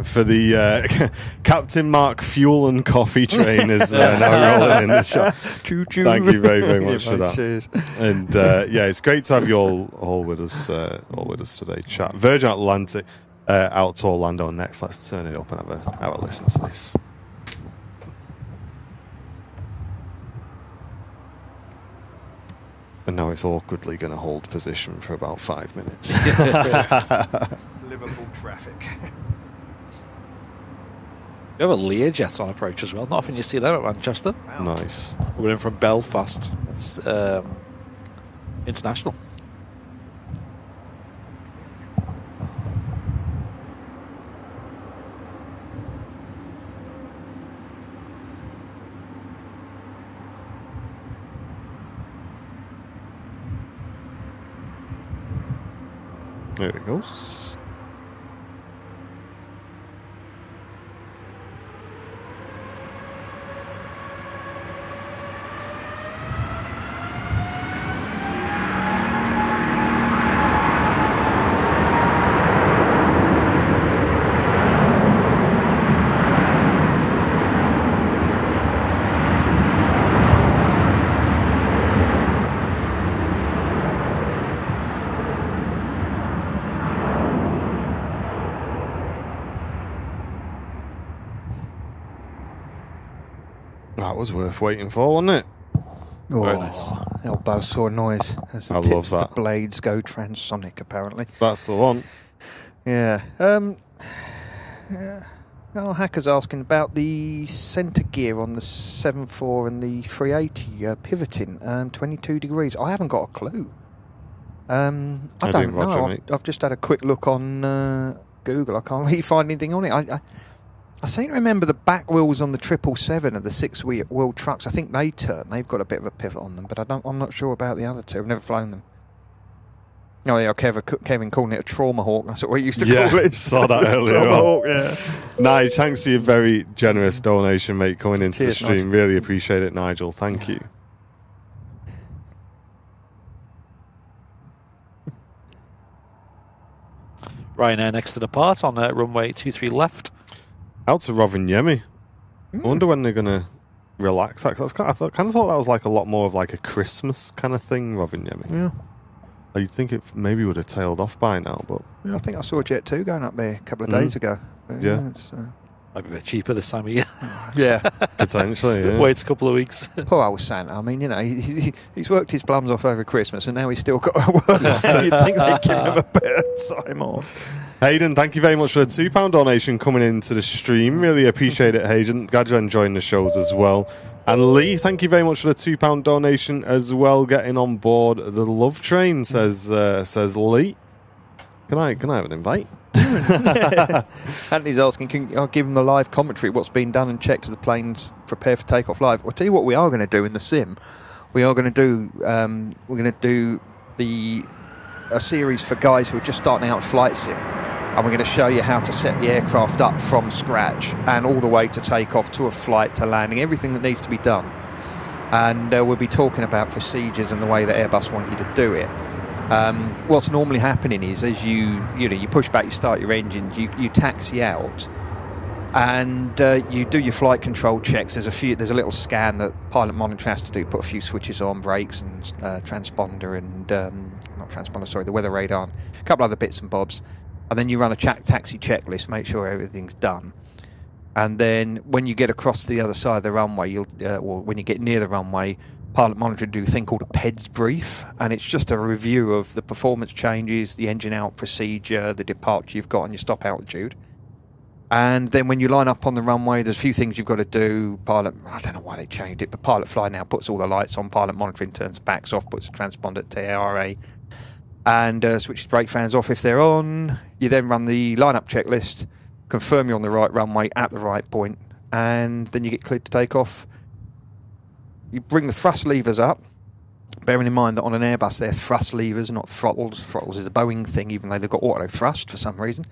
Speaker 1: for the Captain Mark fuel and coffee train is now rolling in the shop.
Speaker 3: Choo choo.
Speaker 1: Thank you very, very much for that.
Speaker 3: Cheers.
Speaker 1: And it's great to have you all with us today. Chat Virgin Atlantic out to Orlando next. Let's turn it up and have a listen to this. And now it's awkwardly going to hold position for about 5 minutes.
Speaker 3: Liverpool traffic.
Speaker 2: We have a Learjet on approach as well. Not often you see that at Manchester.
Speaker 1: Wow. Nice.
Speaker 2: We're in from Belfast. It's international.
Speaker 1: There it goes. That was worth waiting for, wasn't it?
Speaker 3: Oh,
Speaker 2: very nice.
Speaker 3: Little buzzsaw noise as the
Speaker 1: I love that.
Speaker 3: The blades go transonic, apparently.
Speaker 1: That's the one.
Speaker 3: Yeah. Oh, Hacker's asking about the centre gear on the 7.4 and the 380 pivoting, 22 degrees. I haven't got a clue. I don't know. I've just had a quick look on Google. I can't really find anything on it. I seem to remember the back wheels on the 777 of the 6-wheel trucks. I think they turn. They've got a bit of a pivot on them, but I'm not sure about the other two. I've never flown them. Oh yeah, Kevin calling it a trauma hawk. That's what we used to call it.
Speaker 1: Saw that earlier.
Speaker 3: Hawk, yeah.
Speaker 1: Nigel, thanks for your very generous donation, mate, coming into
Speaker 3: Cheers,
Speaker 1: the stream.
Speaker 3: Nigel.
Speaker 1: Really appreciate it, Nigel. Thank you.
Speaker 2: Ryanair next to depart on runway 23 left.
Speaker 1: Out to Rovaniemi. I wonder when they're going to relax. I kind of thought that was like a lot more of like a Christmas kind of thing, Rovaniemi.
Speaker 3: Yeah.
Speaker 1: You'd think it maybe would have tailed off by now, but
Speaker 3: Yeah, I think I saw Jet 2 going up there a couple of days ago. But
Speaker 1: Yeah.
Speaker 3: it's,
Speaker 2: Might be a bit cheaper this time of year.
Speaker 3: yeah.
Speaker 1: potentially, yeah.
Speaker 2: Wait a couple of weeks.
Speaker 3: Poor old Santa. I mean, he's worked his plums off over Christmas, and now he's still got to work. So you'd think they'd give him a bit of time off.
Speaker 1: Hayden, thank you very much for the £2 donation coming into the stream. Really appreciate it, Hayden. Glad you're enjoying the shows as well. And Lee, thank you very much for the £2 donation as well. Getting on board the love train, says Lee. Can I have an invite?
Speaker 3: Anthony's asking, I'll give him the live commentary, what's been done and checked as the planes prepare for takeoff live. I'll tell you what we are going to do in the sim. We are going to do a series for guys who are just starting out flight sim, and we're going to show you how to set the aircraft up from scratch and all the way to takeoff, to a flight, to landing, everything that needs to be done. And we'll be talking about procedures and the way that Airbus want you to do it. What's normally happening is, as you push back, you start your engines, you taxi out, and you do your flight control checks. There's a little scan that pilot monitor has to do, put a few switches on, brakes and transponder and not transponder, sorry, the weather radar, a couple other bits and bobs, and then you run a taxi checklist, make sure everything's done. And then when you get across the other side of the runway, when you get near the runway, pilot monitor do a thing called a PEDS brief, and it's just a review of the performance changes, the engine out procedure, the departure you've got on your stop altitude. And then when you line up on the runway, there's a few things you've got to do. Pilot, I don't know why they changed it, but Pilot Fly now puts all the lights on, pilot monitoring turns backs off, puts a transponder to ARA, and switches brake fans off if they're on. You then run the lineup checklist, confirm you're on the right runway at the right point, and then you get cleared to take off. You bring the thrust levers up, bearing in mind that on an Airbus they're thrust levers, not throttles. Throttles is a Boeing thing, even though they've got auto thrust for some reason.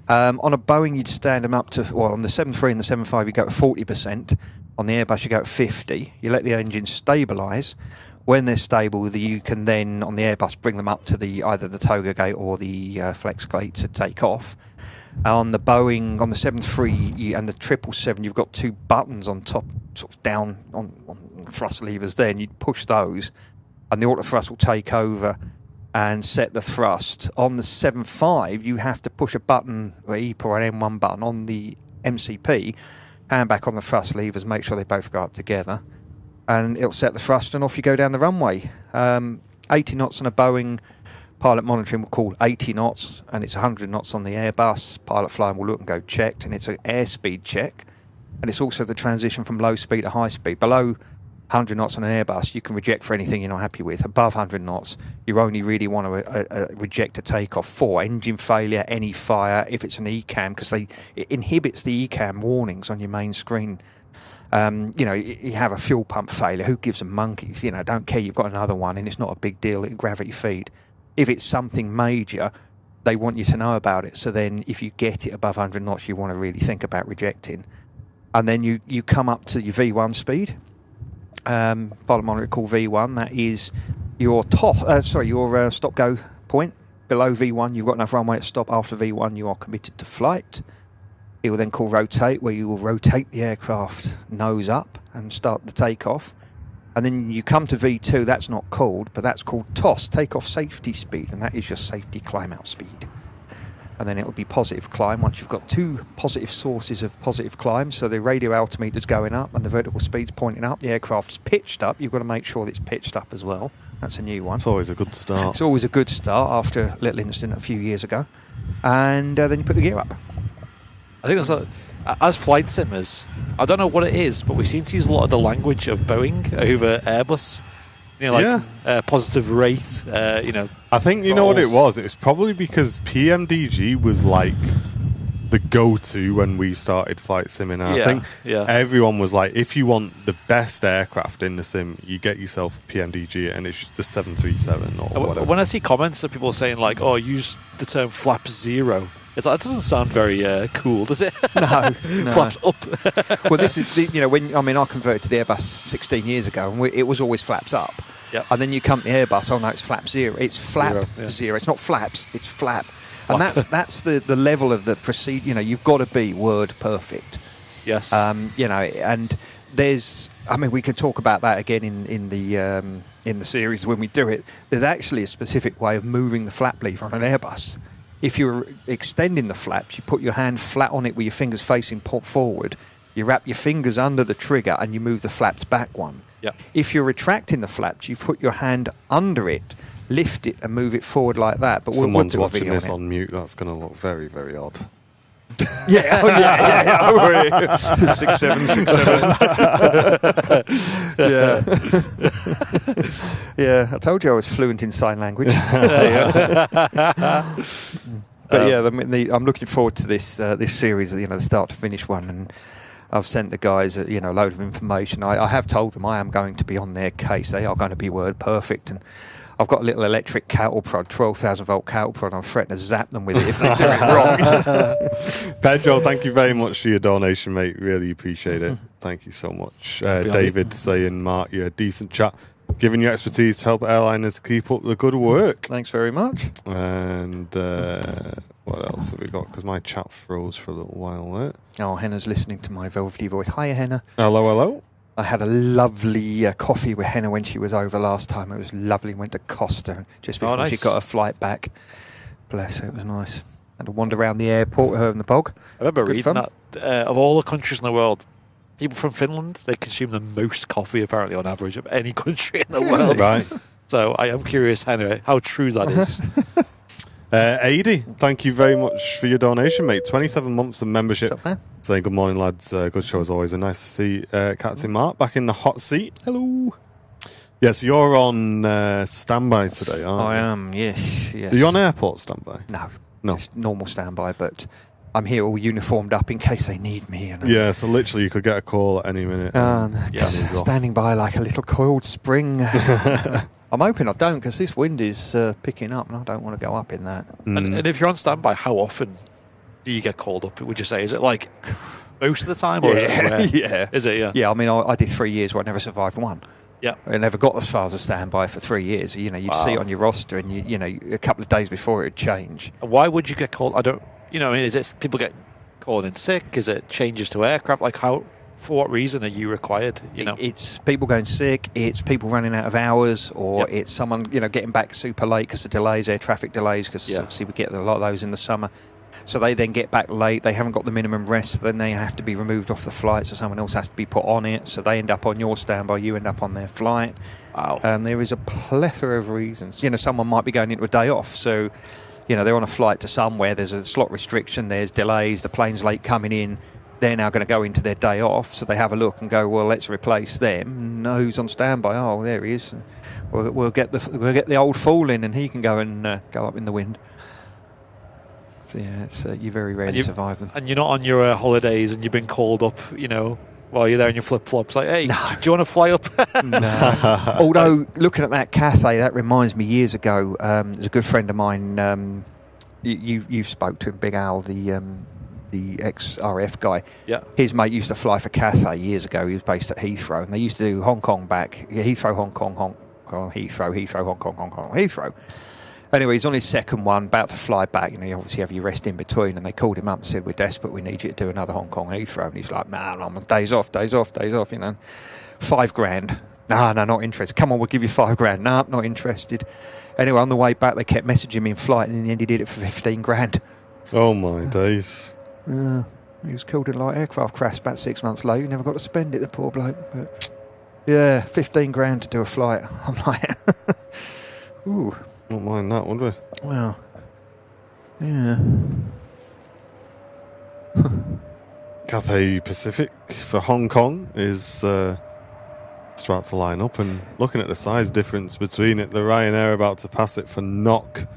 Speaker 3: On a Boeing, you'd stand them up to, on the 737 and the 757 you go to 40%. On the Airbus, you go to 50%. You let the engine stabilise. When they're stable, you can then, on the Airbus, bring them up to either the toga gate or the flex gate to take off. On the Boeing, on the 737 and the 777, you've got two buttons on top, sort of down on thrust levers there, and you push those, and the auto thrust will take over and set the thrust. On the 75, you have to push a button, an EPA or an M1 button on the MCP, hand back on the thrust levers, make sure they both go up together, and it'll set the thrust, and off you go down the runway. 80 knots on a Boeing, pilot monitoring will call 80 knots, and it's 100 knots on the Airbus. Pilot flying will look and go checked, and it's an airspeed check, and it's also the transition from low speed to high speed. Below 100 knots on an Airbus, you can reject for anything you're not happy with. Above 100 knots, you only really want to reject a takeoff for engine failure, any fire, if it's an ECAM, because it inhibits the ECAM warnings on your main screen. You have a fuel pump failure, who gives them monkeys? Don't care, you've got another one, and it's not a big deal, it's gravity feed. If it's something major, they want you to know about it. So then if you get it above 100 knots, you want to really think about rejecting. And then you come up to your V1 speed. Pilot monitor call V1. That is your stop go point. Below V1, you've got enough runway to stop. After V1, you are committed to flight. It will then call rotate, where you will rotate the aircraft nose up and start the takeoff. And then you come to V2, that's not called, but that's called TOS, takeoff safety speed, and that is your safety climb out speed. And then it'll be positive climb once you've got two positive sources of positive climb. So the radio altimeter's going up and the vertical speed's pointing up. The aircraft's pitched up. You've got to make sure that it's pitched up as well. That's a new one.
Speaker 1: It's always a good start.
Speaker 3: It's always a good start after a little incident a few years ago. And then you put the gear up.
Speaker 2: I think that's as flight simmers, I don't know what it is, but we seem to use a lot of the language of Boeing over Airbus. Positive rate,
Speaker 1: I think you know what it was. It's probably because PMDG was like the go-to when we started flight simming. And I think everyone was like, if you want the best aircraft in the sim, you get yourself PMDG, and it's the 737 or whatever.
Speaker 2: When I see comments of people saying like, "Oh, use the term flap zero," it's like, that doesn't sound very cool, does it?
Speaker 3: No.
Speaker 2: Flaps up.
Speaker 3: Well, this is I converted to the Airbus 16 years ago, and it was always flaps up.
Speaker 2: Yep.
Speaker 3: And then you come to the Airbus, oh no, it's flap zero. It's flap zero. It's not flaps, it's flap. And that's the level of the procedure. You've got to be word perfect.
Speaker 2: Yes.
Speaker 3: And there's, we can talk about that again in the in the series when we do it, there's actually a specific way of moving the flap lever on an Airbus. If you're extending the flaps, you put your hand flat on it with your fingers facing forward, you wrap your fingers under the trigger and you move the flaps back one.
Speaker 2: Yep.
Speaker 3: If you're retracting the flaps, you put your hand under it, lift it and move it forward like that. But
Speaker 1: Someone's
Speaker 3: we'll do a
Speaker 1: watching
Speaker 3: video
Speaker 1: this
Speaker 3: on
Speaker 1: on mute. That's going to look very, very odd.
Speaker 3: Yeah, oh, yeah. 6, 7, 6, 7. Yeah. Yeah, I told you I was fluent in sign language. But yeah, I'm looking forward to this series, the start to finish one, and I've sent the guys a load of information. I have told them I am going to be on their case. They are going to be word perfect, and I've got a little electric cattle prod, 12,000 volt cattle prod. I'm threatening to zap them with it if they do it wrong.
Speaker 1: Pedro, thank you very much for your donation, mate. Really appreciate it. Thank you so much. David saying, Mark, you're a decent chat. Giving your expertise to help airliners keep up the good work.
Speaker 3: Thanks very much.
Speaker 1: And what else have we got? Because my chat froze for a little while there.
Speaker 3: Oh, Henna's listening to my velvety voice. Hiya, Henna.
Speaker 1: Hello, hello.
Speaker 3: I had a lovely coffee with Henna when she was over last time. It was lovely. Went to Costa just before she got her flight back. Bless her, it was nice. Had to wander around the airport with her in the bog.
Speaker 2: I remember reading that of all the countries in the world, people from Finland, they consume the most coffee apparently on average of any country in the world.
Speaker 1: Right.
Speaker 2: So I am curious, Henry, how true that is.
Speaker 1: Adi, thank you very much for your donation, mate. 27 months of membership.
Speaker 3: What's up, man?
Speaker 1: Saying good morning, lads. Good show as always. And nice to see Captain Mark back in the hot seat.
Speaker 3: Hello.
Speaker 1: Yeah, so you're on standby today, aren't you?
Speaker 3: I am, yes.
Speaker 1: Are you on airport standby?
Speaker 3: No. Just normal standby, but I'm here all uniformed up in case they need me.
Speaker 1: Yeah, so literally you could get a call at any minute.
Speaker 3: Standing by like a little coiled spring. I'm hoping I don't, because this wind is picking up and I don't want to go up in that.
Speaker 2: And if you're on standby, how often do you get called up, would you say? Is it like most of the time? Or is it rare?
Speaker 3: Yeah.
Speaker 2: Is it, yeah?
Speaker 3: Yeah, I mean, I did 3 years where I never survived one.
Speaker 2: Yeah.
Speaker 3: I never got as far as a standby for 3 years. You'd see it on your roster and, a couple of days before it would change.
Speaker 2: And why would you get called? I don't, is it people get called in sick? Is it changes to aircraft? Like how, for what reason are you required?
Speaker 3: It's people going sick, it's people running out of hours, or it's someone, getting back super late because of delays, air traffic delays, because obviously we get a lot of those in the summer. So they then get back late, they haven't got the minimum rest, then they have to be removed off the flight, so someone else has to be put on it, so they end up on your standby, you end up on their flight.
Speaker 2: Wow.
Speaker 3: And there is a plethora of reasons. Someone might be going into a day off, so they're on a flight to somewhere, there's a slot restriction, there's delays, the plane's late coming in, they're now going to go into their day off, so they have a look and go, well, let's replace them. No, who's on standby? Oh, there he is. We'll get the old fool in, and he can go and go up in the wind. So yeah, it's you very rarely survive them.
Speaker 2: And you're not on your holidays, and you've been called up, while you're there in your flip flops. Like, hey, do you want to fly up?
Speaker 3: No. Although looking at that Cathay, that reminds me years ago. There's a good friend of mine. You spoke to him, Big Al, the ex-RF guy.
Speaker 2: Yeah.
Speaker 3: His mate used to fly for Cathay years ago. He was based at Heathrow, and they used to do Hong Kong back. Heathrow, Hong Kong, Heathrow, Hong Kong, Heathrow. Anyway, he's on his second one, about to fly back. You obviously have your rest in between, and they called him up and said, we're desperate, we need you to do another Hong Kong Heathrow. And he's like, man, I'm on days off, $5,000. No, not interested. Come on, we'll give you $5,000. No, not interested. Anyway, on the way back, they kept messaging me in flight, and in the end he did it for $15,000.
Speaker 1: Oh my days.
Speaker 3: He was killed in a light aircraft crash about 6 months later. He never got to spend it, the poor bloke. But yeah, $15,000 to do a flight. I'm like, ooh.
Speaker 1: Not mind that, would we?
Speaker 3: Well, yeah.
Speaker 1: Cathay Pacific for Hong Kong is start to line up, and looking at the size difference between it, the Ryanair about to pass it for knock.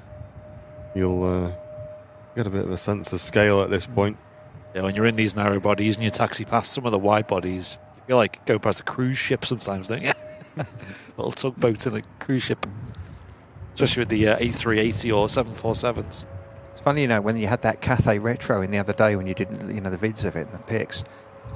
Speaker 1: You'll get a bit of a sense of scale at this point.
Speaker 2: Yeah, when you're in these narrow bodies and you taxi past some of the wide bodies, you feel like going past a cruise ship sometimes, don't you? Little tugboat in a cruise ship. Especially with the A380 or 747s.
Speaker 3: It's funny, when you had that Cathay Retro in the other day when you did, the vids of it and the pics.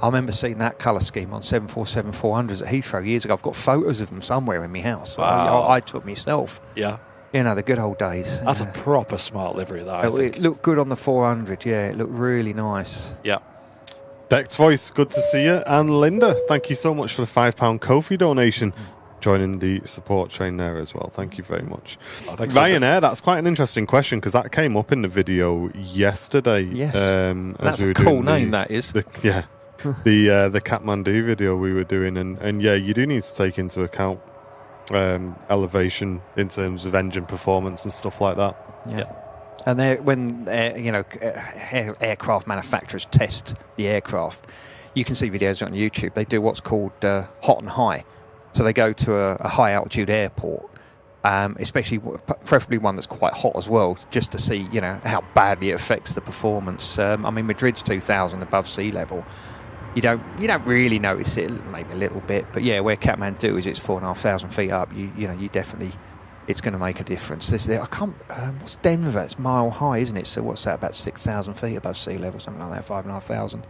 Speaker 3: I remember seeing that colour scheme on 747-400s at Heathrow years ago. I've got photos of them somewhere in my house.
Speaker 2: Wow.
Speaker 3: I took myself.
Speaker 2: Yeah.
Speaker 3: The good old days.
Speaker 2: That's a proper smart livery, that, I think.
Speaker 3: It looked good on the 400, yeah. It looked really nice.
Speaker 2: Yeah.
Speaker 1: Decked Voice, good to see you. And Linda, thank you so much for the £5 Ko-fi donation. joining the support train there as well. Thank you very much.
Speaker 2: Oh, thanks.
Speaker 1: Ryanair, that's quite an interesting question because that came up in the video yesterday.
Speaker 3: Yes.
Speaker 1: As
Speaker 3: That's
Speaker 1: we were
Speaker 3: a cool
Speaker 1: doing
Speaker 3: name, that is.
Speaker 1: the Kathmandu video we were doing, and yeah, you do need to take into account elevation in terms of engine performance and stuff like that.
Speaker 3: Yeah. And when aircraft manufacturers test the aircraft, you can see videos on YouTube. They do what's called hot and high. So they go to a high altitude airport, especially preferably one that's quite hot as well, just to see how badly it affects the performance. I mean, Madrid's 2,000 above sea level. You don't really notice it, maybe a little bit, but yeah, where Kathmandu is, it's 4,500 feet up. You definitely. It's going to make a difference. I can't. What's Denver? It's mile high, isn't it? So what's that? About 6,000 feet above sea level, something like that. 5,500.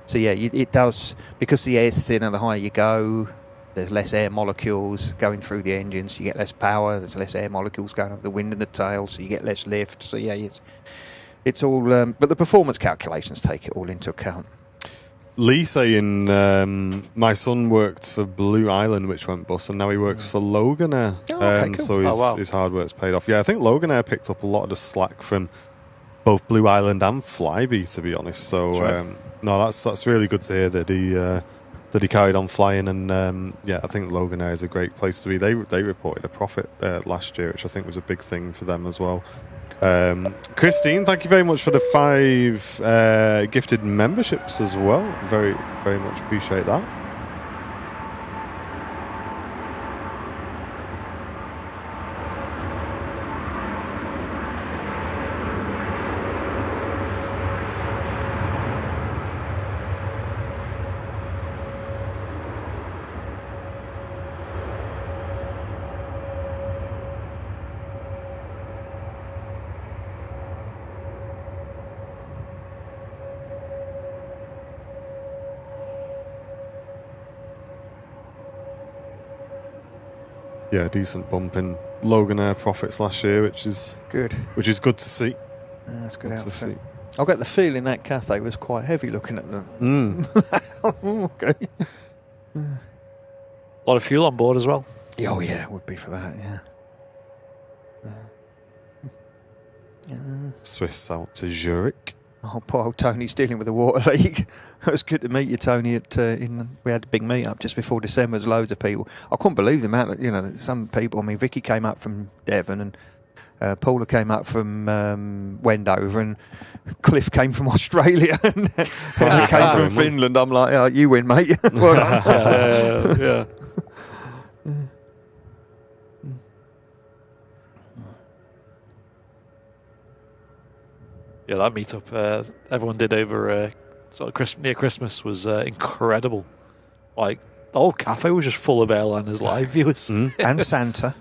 Speaker 3: So yeah, it does, because the air's thinner. The higher you go, there's less air molecules going through the engines. You get less power. There's less air molecules going over the wind and the tail, so you get less lift. So yeah, it's all. But the performance calculations take it all into account.
Speaker 1: Lee saying, my son worked for Blue Island, which went bust, and now he works for Loganair.
Speaker 3: Okay, cool.
Speaker 1: So his hard work's paid off. Yeah, I think Loganair picked up a lot of the slack from both Blue Island and Flybe, to be honest. So no, that's really good to hear that he carried on flying. And yeah, I think Loganair is a great place to be. They reported a profit last year, which I think was a big thing for them as well. Christine, thank you very much for the 5 gifted memberships as well. Very, very much appreciate that. Yeah, decent bump in Loganair profits last year, which is
Speaker 3: good.
Speaker 1: Which is good to see.
Speaker 3: That's good outfit. I get the feeling that Cathay was quite heavy looking at them. Okay.
Speaker 2: A lot of fuel on board as well.
Speaker 3: Oh yeah, it would be for that. Yeah.
Speaker 1: Swiss out to Zurich.
Speaker 3: Oh, poor old Tony's dealing with a water leak. It was good to meet you, Tony. We had a big meet up just before December. There's loads of people. I couldn't believe the amount that some people. I mean, Vicky came up from Devon, and Paula came up from Wendover, and Cliff came from Australia, and Henry came from Finland. I'm like, oh, you win, mate.
Speaker 2: Yeah. Yeah, that meetup everyone did over sort of near Christmas was incredible. Like, the whole cafe was just full of airliners live viewers.
Speaker 3: And Santa.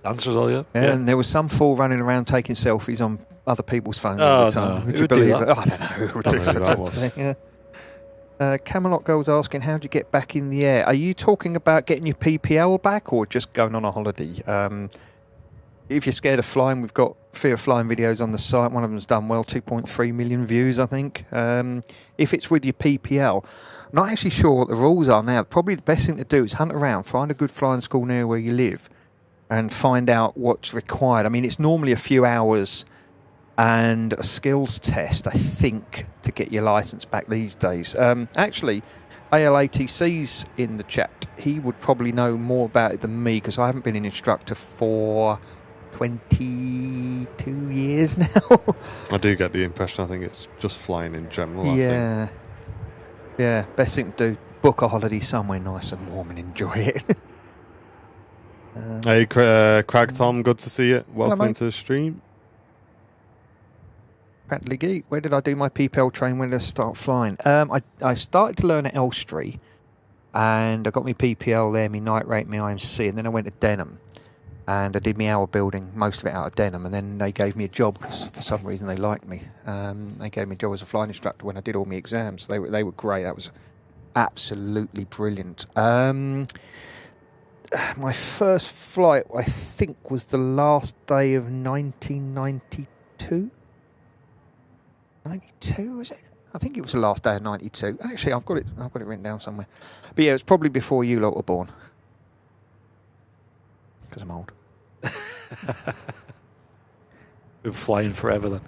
Speaker 2: Santa as well, yeah.
Speaker 3: And there was some fool running around taking selfies on other people's phones all the time.
Speaker 2: No.
Speaker 3: Would you believe it? I don't know.
Speaker 1: Who would do that was.
Speaker 3: Yeah. Camelot Girl's asking, how do you get back in the air? Are you talking about getting your PPL back or just going on a holiday? If you're scared of flying, we've got Fear of Flying videos on the site. One of them's done well, 2.3 million views, I think. If it's with your PPL, I'm not actually sure what the rules are now. Probably the best thing to do is hunt around, find a good flying school near where you live, and find out what's required. I mean, it's normally a few hours and a skills test, I think, to get your licence back these days. Actually, ALATC's in the chat. He would probably know more about it than me because I haven't been an instructor for 22 years now.
Speaker 1: I do get the impression, I think it's just flying in general. I think.
Speaker 3: Yeah, best thing to do, book a holiday somewhere nice and warm and enjoy it.
Speaker 1: Hey, Craig Tom, good to see you. Welcome
Speaker 3: hello,
Speaker 1: to the stream.
Speaker 3: Bradley Geek, where did I do my PPL train? When did I start flying? I started to learn at Elstree, and I got my PPL there, my night rate, my IMC, and then I went to Denham. And I did my hour building, most of it out of Denham, and then they gave me a job because for some reason they liked me. They gave me a job as a flying instructor when I did all my exams. They were great. That was absolutely brilliant. My first flight, I think, was the last day of 1992. 92, was it? I think it was the last day of 92. Actually, I've got it written down somewhere. But yeah, it was probably before you lot were born. Because I'm old.
Speaker 2: Been flying forever then.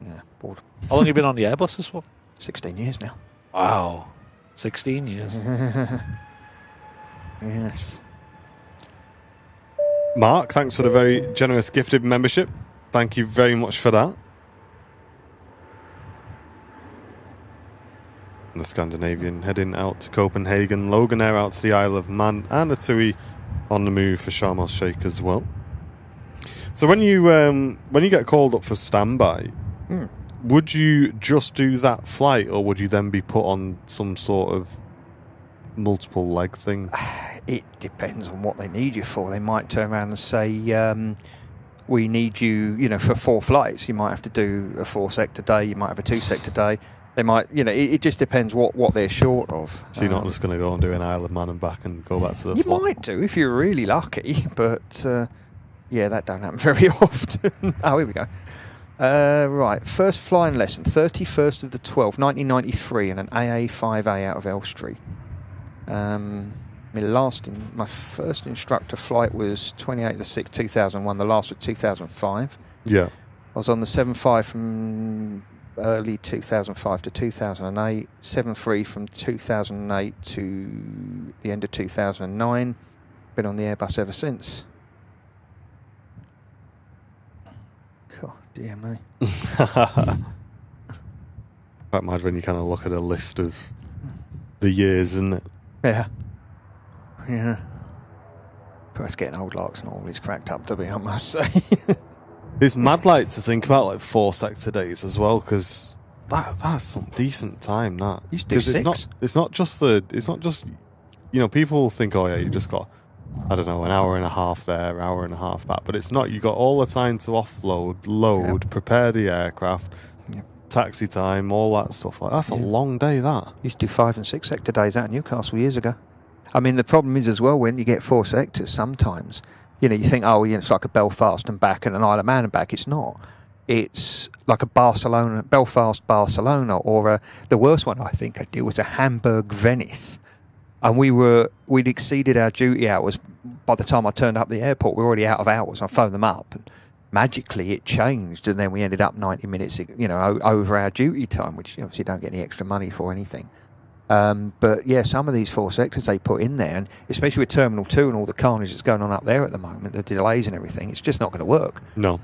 Speaker 3: Yeah, bored.
Speaker 2: How long have you been on the Airbuses for?
Speaker 3: 16 years now.
Speaker 2: Wow. 16 years.
Speaker 3: Yes.
Speaker 1: Mark, thanks for the very generous gifted membership. Thank you very much for that. And the Scandinavian heading out to Copenhagen, Logan Air out to the Isle of Man, and a TUI on the move for Sharm el Sheikh as well. So when you get called up for standby, would you just do that flight, or would you then be put on some sort of multiple leg thing?
Speaker 3: It depends on what they need you for. They might turn around and say, we need you, for 4 flights. You might have to do a 4-sector day. You might have a 2-sector day. They might, it just depends what they're short of.
Speaker 1: So you're not just going to go and do an Isle of Man and back and go back to the
Speaker 3: You
Speaker 1: flight?
Speaker 3: might do if you're really lucky, but that don't happen very often. Oh, here we go. Right, first flying lesson, 31st of the 12th, 1993, and an AA5A out of Elstree. My first instructor flight was 28th of the 6th, 2001. The last was 2005.
Speaker 1: Yeah.
Speaker 3: I was on the 7.5 from early 2005 to 2008, 7.3 from 2008 to the end of 2009. Been on the Airbus ever since. God, dear me.
Speaker 1: Quite mad when you kind of look at a list of the years, isn't it?
Speaker 3: Yeah. Yeah. But it's getting old, Lark's not all he's cracked up to be, I must say.
Speaker 1: It's mad like to think about like 4-sector days as well, because that's some decent time. That
Speaker 3: You used to do 6.
Speaker 1: It's not just people think, oh yeah, you just got, I don't know, an hour and a half there, hour and a half back, but it's not. You got all the time to offload, load, prepare the aircraft, taxi time, all that stuff. Like that's a long day. That
Speaker 3: Used to do 5 and 6 sector days out in Newcastle years ago. I mean, the problem is as well when you get 4 sectors, sometimes you think, it's like a Belfast and back and an Isle of Man and back. It's not. It's like a Belfast, Barcelona, or the worst one I think I did was a Hamburg, Venice. And we'd exceeded our duty hours. By the time I turned up at the airport, we were already out of hours. I phoned them up, and magically it changed, and then we ended up 90 minutes, over our duty time, which obviously you don't get any extra money for anything. But yeah, some of these 4 sectors they put in there, and especially with Terminal 2 and all the carnage that's going on up there at the moment, the delays and everything, it's just not going to work.
Speaker 1: no.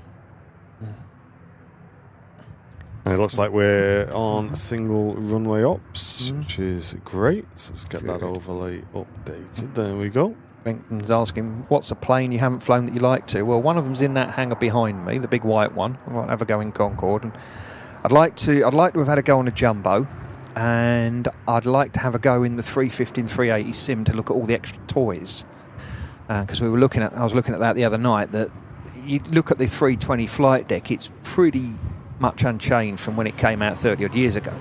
Speaker 1: And it looks like we're on single runway ops, which is great. So let's get that overlay updated. There we go.
Speaker 3: Brenton's asking, what's a plane you haven't flown that you like to? Well, one of them's in that hangar behind me, the big white one. I'd like to have a go in Concorde, and I'd like to have had a go on a jumbo, and I'd like to have a go in the 350 and 380 sim to look at all the extra toys. Because I was looking at that the other night. That you look at the 320 flight deck, it's pretty much unchanged from when it came out 30 odd years ago.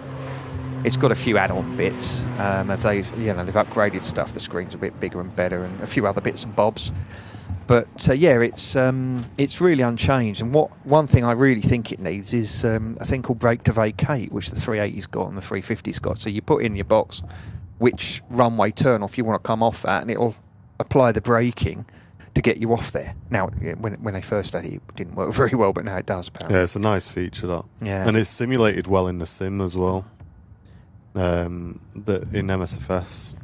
Speaker 3: It's got a few add-on bits. They've upgraded stuff. The screen's a bit bigger and better, and a few other bits and bobs. But it's really unchanged. And one thing I really think it needs is a thing called brake to vacate, which the 380's got and the 350's got. So you put in your box which runway turn off you want to come off at, and it'll apply the braking to get you off there. Now, when they first had it didn't work very well, but now it does. Apparently.
Speaker 1: Yeah, it's a nice feature, that.
Speaker 3: Yeah.
Speaker 1: And it's simulated well in the sim as well. In MSFS.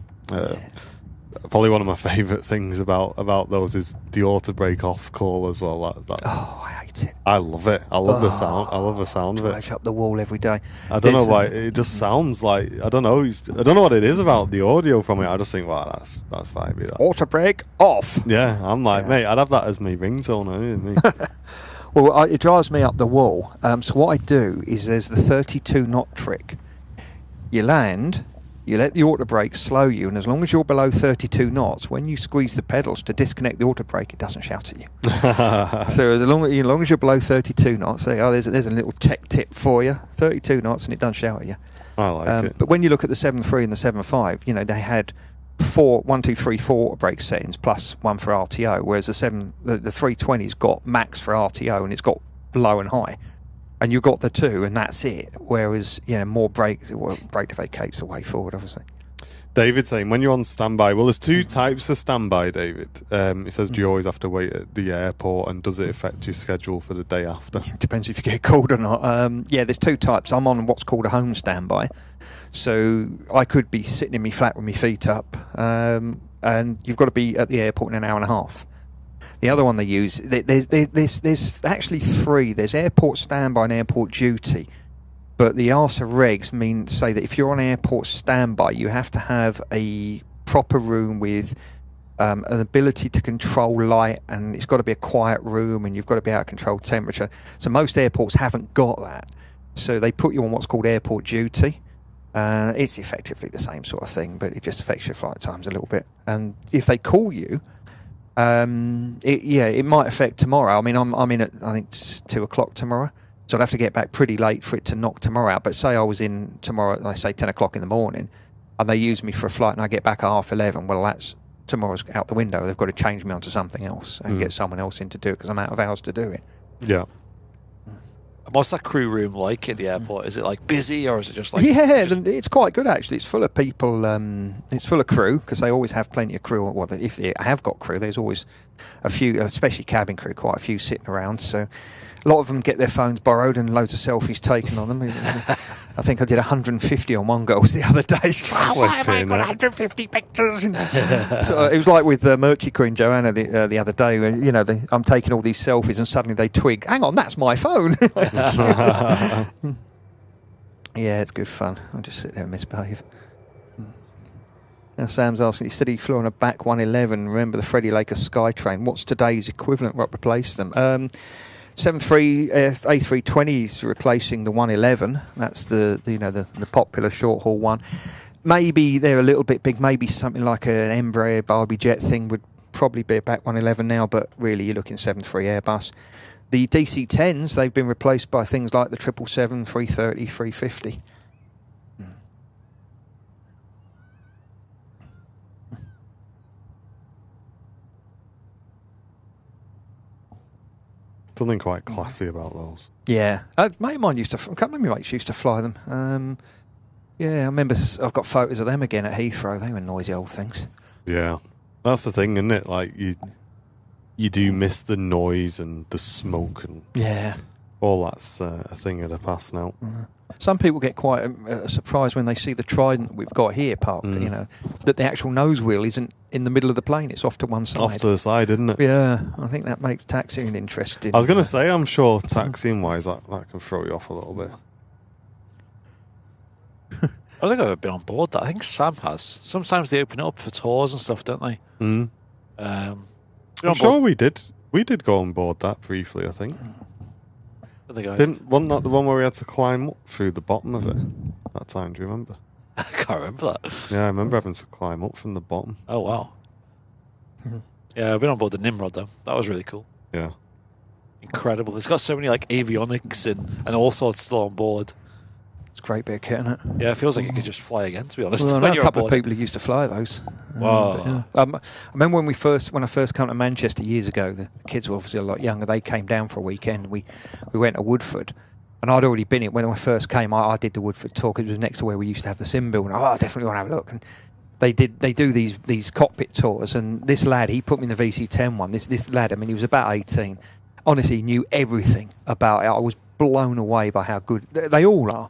Speaker 1: Probably one of my favourite things about those is the auto brake off call as well.
Speaker 3: I hate it.
Speaker 1: I love it. I love the sound. I love the sound of it.
Speaker 3: Drives up the wall every day.
Speaker 1: I don't know why it just sounds like I don't know what it is about the audio from it. I just think, wow, that's vibey. That.
Speaker 3: Auto brake off.
Speaker 1: Yeah, I'm like, mate, I'd have that as my ringtone.
Speaker 3: Well, it drives me up the wall. So what I do is there's the 32 knot trick. You land, you let the auto brake slow you, and as long as you're below 32 knots, when you squeeze the pedals to disconnect the auto brake, it doesn't shout at you. So as long as you're below 32 knots, there's a little tech tip for you. 32 knots, and it doesn't shout at you.
Speaker 1: I like it.
Speaker 3: But when you look at the 7.3 and the 7.5, they had 1, 2, 3, 4 auto brake settings plus one for RTO, whereas the 320's got max for RTO and it's got low and high. And you got the 2, and that's it. Whereas, more brake to vacate's the way forward, obviously.
Speaker 1: David saying, when you're on standby, well, there's two types of standby, David. He says, do you always have to wait at the airport, and does it affect your schedule for the day after?
Speaker 3: It depends if you get called or not. There's two types. I'm on what's called a home standby. So I could be sitting in my flat with my feet up, and you've got to be at the airport in an hour and a half. The other one they use, there's actually three. There's airport standby and airport duty. But the ARSA regs say that if you're on airport standby, you have to have a proper room with an ability to control light, and it's got to be a quiet room, and you've got to be able to control temperature. So most airports haven't got that. So they put you on what's called airport duty. It's effectively the same sort of thing, but it just affects your flight times a little bit. And if they call you, it might affect tomorrow. I mean, I'm in at, I think it's 2:00 tomorrow. So I'd have to get back pretty late for it to knock tomorrow out. But say I was in tomorrow, let's say 10 o'clock in the morning, and they use me for a flight and I get back at 11:30, well, that's tomorrow's out the window. They've got to change me onto something else and get someone else in to do it because I'm out of hours to do it.
Speaker 1: Yeah.
Speaker 2: What's that crew room like at the airport? Is it like busy, or is it just like...
Speaker 3: Yeah, it's quite good actually. It's full of people. It's full of crew because they always have plenty of crew. Well, if they have got crew, there's always a few, especially cabin crew, quite a few sitting around. So a lot of them get their phones borrowed and loads of selfies taken on them. I think I did 150 on one girl's the other day. Why have I got 150 pictures? So it was like with Merchie Queen Joanna the other day. When, I'm taking all these selfies and suddenly they twig. Hang on, that's my phone. Yeah, it's good fun. I'll just sit there and misbehave. Now Sam's asking, he said he flew on a back 111. Remember the Freddie Laker Skytrain? What's today's equivalent? What replaced them? 73 A320 is replacing the 111. That's the popular short haul one. Maybe they're a little bit big. Maybe something like an Embraer Barbie jet thing would probably be a back 111 now. But really, you're looking 73 Airbus. The DC-10s, they've been replaced by things like the 777, 330, 350.
Speaker 1: Something quite classy about those.
Speaker 3: Yeah, a mate of mine used to. A couple of my mates used to fly them. Yeah, I remember. I've got photos of them again at Heathrow. They were noisy old things.
Speaker 1: Yeah, that's the thing, isn't it? Like you do miss the noise and the smoke and all that's a thing of the past now.
Speaker 3: Some people get quite surprised when they see the Trident that we've got here parked. That the actual nose wheel isn't in the middle of the plane; it's off to one side.
Speaker 1: Off to the side, isn't it?
Speaker 3: Yeah, I think that makes taxiing interesting.
Speaker 1: I was going to say, I'm sure taxiing wise that can throw you off a little bit.
Speaker 2: I don't think I've ever been on board that. I think Sam has. Sometimes they open it up for tours and stuff, don't they? I'm
Speaker 1: sure we did. We did go on board that briefly, I think. Wasn't that the one where we had to climb up through the bottom of it that time? Do you remember?
Speaker 2: I can't remember that.
Speaker 1: Yeah, I remember having to climb up from the bottom.
Speaker 2: Oh, wow. Yeah, I've been on board the Nimrod, though. That was really cool.
Speaker 1: Yeah.
Speaker 2: Incredible. It's got so many like avionics and all sorts still on board.
Speaker 3: It's a great bit of kit, isn't it?
Speaker 2: Yeah, it feels like it could just fly again, to be honest.
Speaker 3: Well, I know a couple of people who used to fly those.
Speaker 2: Wow.
Speaker 3: I remember when I first came to Manchester years ago, the kids were obviously a lot younger. They came down for a weekend. We went to Woodford, and I'd already been it when I first came. I did the Woodford tour because it was next to where we used to have the sim build. And I definitely want to have a look. And they do these cockpit tours, and this lad, he put me in the VC-10 one. This lad, I mean, he was about 18. Honestly, he knew everything about it. I was blown away by how good they all are.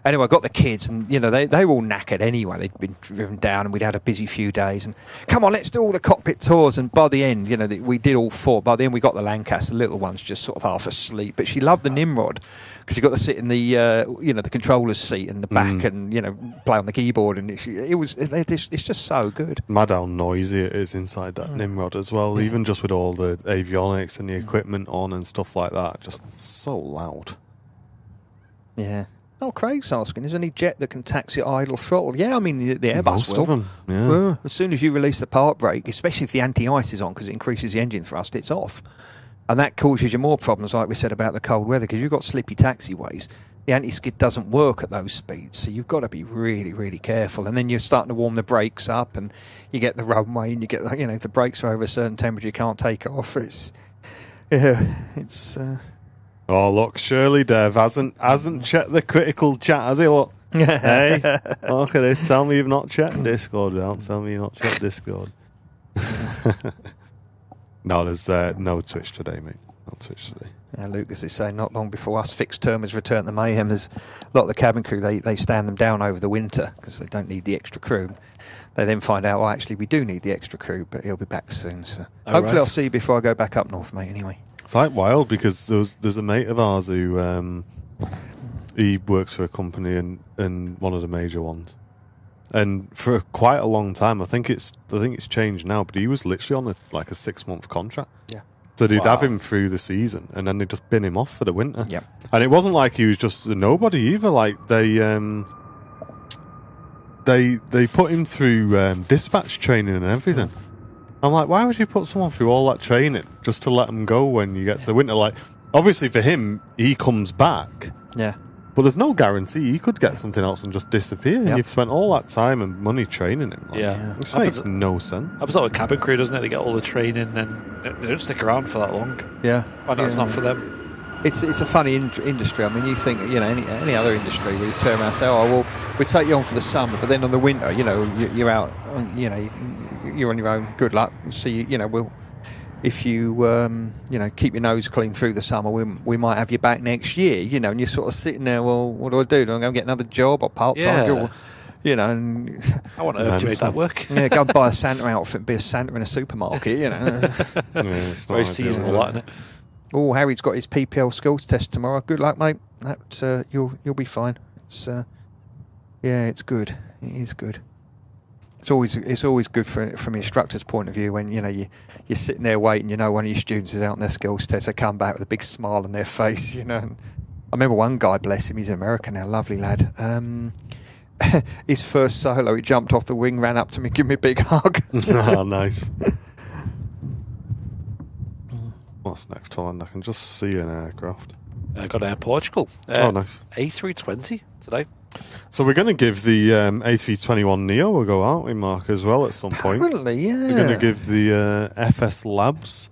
Speaker 3: Anyway, I got the kids, and they were all knackered anyway. They'd been driven down, and we'd had a busy few days. And come on, let's do all the cockpit tours. And by the end, we did all four. By the end, we got the Lancaster. The little one's just sort of half asleep, but she loved the Nimrod because you got to sit in the the controller's seat in the back and play on the keyboard. And it's just so good.
Speaker 1: Mad how noisy it is inside that Nimrod as well. Even just with all the avionics and the equipment on and stuff like that, just so loud.
Speaker 3: Yeah. Oh, Craig's asking, is there any jet that can taxi at idle throttle? Yeah, I mean, the Airbus
Speaker 1: Most
Speaker 3: will.
Speaker 1: of them, yeah.
Speaker 3: Well, as soon as you release the part brake, especially if the anti-ice is on because it increases the engine thrust, it's off. And that causes you more problems, like we said about the cold weather, because you've got slippy taxiways. The anti-skid doesn't work at those speeds, so you've got to be really, really careful. And then you're starting to warm the brakes up, and you get the runway, and you get, if the brakes are over a certain temperature, you can't take off.
Speaker 1: Oh, look, Shirley Dev hasn't checked the critical chat, has he? Look, Hey, look at this. Tell me you've not checked Discord. Don't tell me you've not checked Discord. No, there's no Twitch today, mate. No Twitch today.
Speaker 3: Lucas is saying not long before us fixed termers return to Mayhem, there's a lot of the cabin crew, they stand them down over the winter because they don't need the extra crew. They then find out, well, actually, we do need the extra crew, but he'll be back soon. So hopefully I'll see you before I go back up north, mate, anyway.
Speaker 1: It's like wild because there's a mate of ours who he works for a company and one of the major ones. And for quite a long time, I think it's changed now, but he was literally on a 6-month contract.
Speaker 3: Yeah.
Speaker 1: So they'd have him through the season, and then they'd just bin him off for the winter.
Speaker 3: Yeah.
Speaker 1: And it wasn't like he was just a nobody either. Like they put him through dispatch training and everything. I'm like, why would you put someone through all that training just to let them go when you get to the winter? Like, obviously for him, he comes back.
Speaker 3: Yeah.
Speaker 1: But there's no guarantee he could get something else and just disappear.
Speaker 3: Yep.
Speaker 1: You've spent all that time and money training him. Like,
Speaker 2: Yeah.
Speaker 1: This makes no sense.
Speaker 2: Happens a lot with cabin crew, doesn't it? They get all the training and they don't stick around for that long.
Speaker 3: Yeah.
Speaker 2: I know it's not for them.
Speaker 3: It's a funny industry. I mean, you think, any other industry where you turn around and say, oh, well, we'll take you on for the summer, but then on the winter, you're out, you're on your own. Good luck. So, we'll, if you, keep your nose clean through the summer, we might have you back next year, and you're sort of sitting there, well, what do I do? Do I go and get another job or part-time job? And
Speaker 2: I want to make that work.
Speaker 3: Yeah, go and buy a Santa outfit and be a Santa in a supermarket,
Speaker 1: It's
Speaker 2: very seasonal, isn't it?
Speaker 3: Oh, Harry's got his PPL skills test tomorrow. Good luck, mate. That you'll be fine. It's it's good. It is good. It's always good from an instructor's point of view when you're sitting there waiting. One of your students is out on their skills test. They come back with a big smile on their face. And I remember one guy, bless him, he's American now, lovely lad. His first solo, he jumped off the wing, ran up to me, give me a big hug.
Speaker 1: Oh, nice. What's next, Holland? I can just see an aircraft.
Speaker 2: I got Air Portugal.
Speaker 1: Nice.
Speaker 2: A320 today.
Speaker 1: So we're going to give the A321neo a go, aren't we, Mark, as well at some point?
Speaker 3: Apparently, yeah.
Speaker 1: We're going to give the FS Labs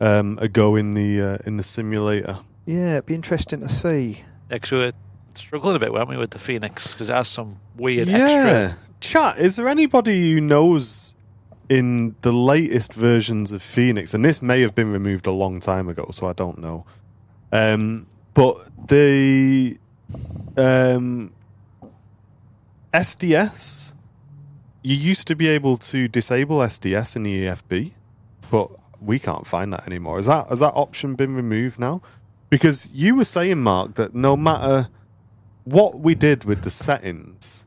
Speaker 1: a go in the simulator.
Speaker 3: Yeah, it'd be interesting to see.
Speaker 2: Actually, we were struggling a bit, weren't we, with the Phoenix because it has some weird
Speaker 1: Yeah.
Speaker 2: extra.
Speaker 1: Chat, is there anybody who knows in the latest versions of Phoenix, and this may have been removed a long time ago, so I don't know, but the SDS, you used to be able to disable SDS in the EFB, but we can't find that anymore. Has that option been removed now? Because you were saying, Mark, that no matter what we did with the settings,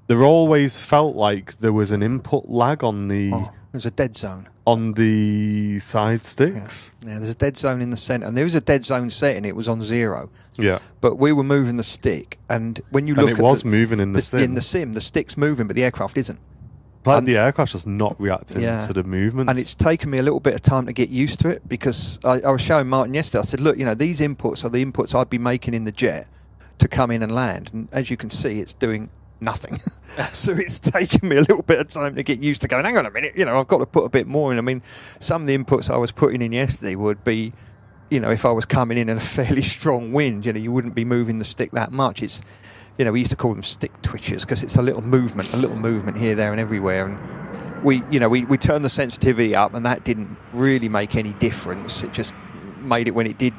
Speaker 1: there always felt like there was an input lag on the...
Speaker 3: Oh, there's a dead zone.
Speaker 1: On the side sticks?
Speaker 3: Yeah, there's a dead zone in the centre. And there was a dead zone setting. It was on 0.
Speaker 1: Yeah.
Speaker 3: But we were moving the stick. And when you look
Speaker 1: at it was moving in the sim.
Speaker 3: In the sim, the stick's moving, but the aircraft isn't.
Speaker 1: Like the aircraft just not reacting to the movements.
Speaker 3: And it's taken me a little bit of time to get used to it because I was showing Martin yesterday. I said, look, these inputs are the inputs I'd be making in the jet to come in and land. And as you can see, it's doing nothing. So it's taken me a little bit of time to get used to going, hang on a minute, I've got to put a bit more in. I mean, some of the inputs I was putting in yesterday would be, if I was coming in a fairly strong wind, you wouldn't be moving the stick that much. It's, we used to call them stick twitchers because it's a little movement here, there and everywhere. And we turned the sensitivity up and that didn't really make any difference. It just made it when it did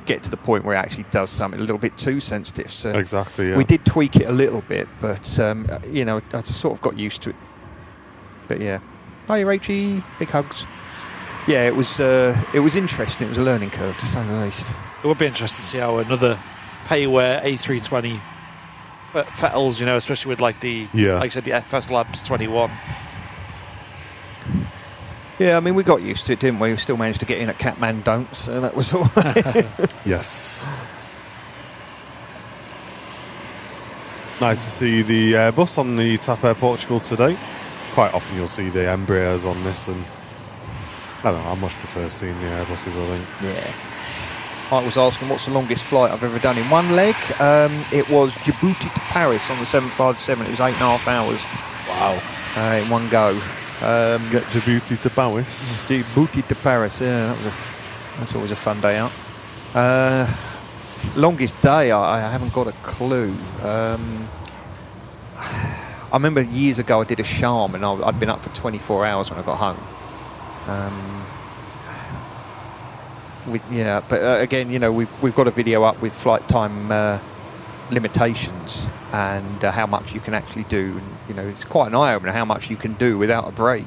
Speaker 3: get to the point where it actually does something a little bit too sensitive. So
Speaker 1: exactly, yeah.
Speaker 3: We did tweak it a little bit, but I just sort of got used to it. But yeah, hi Rachie, big hugs. Yeah, it was interesting. It was a learning curve to say the least.
Speaker 2: It would be interesting to see how another payware A320 fettles, especially with like I said, the FS Labs 21.
Speaker 3: Yeah, I mean, we got used to it, didn't we? We still managed to get in at Kathmandu, so that was all right.
Speaker 1: Yes. Nice to see the Airbus on the TAP Air Portugal today. Quite often you'll see the Embraers on this, and I don't know, I much prefer seeing the Airbuses, I think.
Speaker 3: Yeah. I was asking what's the longest flight I've ever done in one leg. It was Djibouti to Paris on the 757. It was 8.5 hours.
Speaker 2: Wow.
Speaker 3: In one go.
Speaker 1: Get Djibouti to Paris.
Speaker 3: Djibouti to Paris, yeah, that's always a fun day out. Longest day, I haven't got a clue. I remember years ago I did a Sham, and I'd been up for 24 hours when I got home. But again, we've got a video up with flight time limitations and how much you can actually do. And, it's quite an eye-opener how much you can do without a break.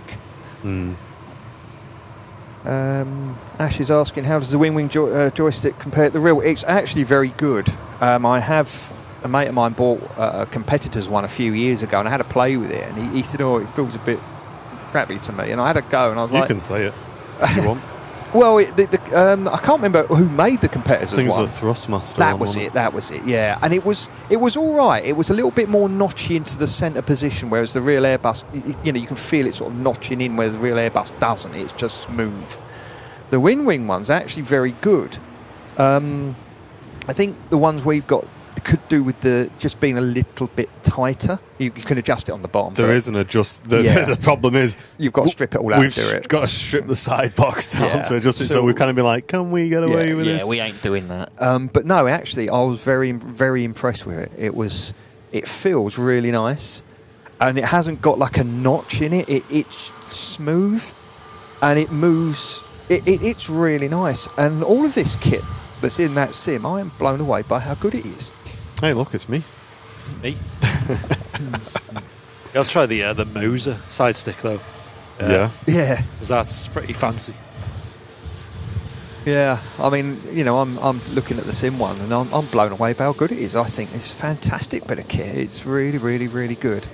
Speaker 3: Ash is asking, how does the wing joystick compare to the real? It's actually very good. I have a mate of mine bought a competitor's one a few years ago, and I had a play with it, and he said, it feels a bit crappy to me, and I had a go, and I was like...
Speaker 1: You can say it if you want.
Speaker 3: Well, I can't remember who made the competitor's one.
Speaker 1: I think it was a Thrustmaster.
Speaker 3: That was it, yeah. And it was all right. It was a little bit more notchy into the centre position, whereas the real Airbus, you can feel it sort of notching in where the real Airbus doesn't. It's just smooth. The Wing one's actually very good. I think the ones we've got could do with the just being a little bit tighter. You can adjust it on the bottom.
Speaker 1: There is an adjust. The problem is
Speaker 3: you've got to strip it all out.
Speaker 1: We've got to strip the side box down to adjust it. So we've kind of been like, can we get away with this?
Speaker 4: Yeah, we ain't doing that.
Speaker 3: But no, actually, I was very, very impressed with it. It feels really nice, and it hasn't got like a notch in it. It's smooth, and it moves. It's really nice. And all of this kit that's in that sim, I am blown away by how good it is.
Speaker 1: Hey, look, it's me.
Speaker 2: Me? Let's try the Moser side stick though.
Speaker 1: Yeah.
Speaker 2: Because that's pretty fancy.
Speaker 3: Yeah, I mean, I'm looking at the sim one, and I'm blown away by how good it is. I think it's a fantastic bit of kit. It's really, really, really good.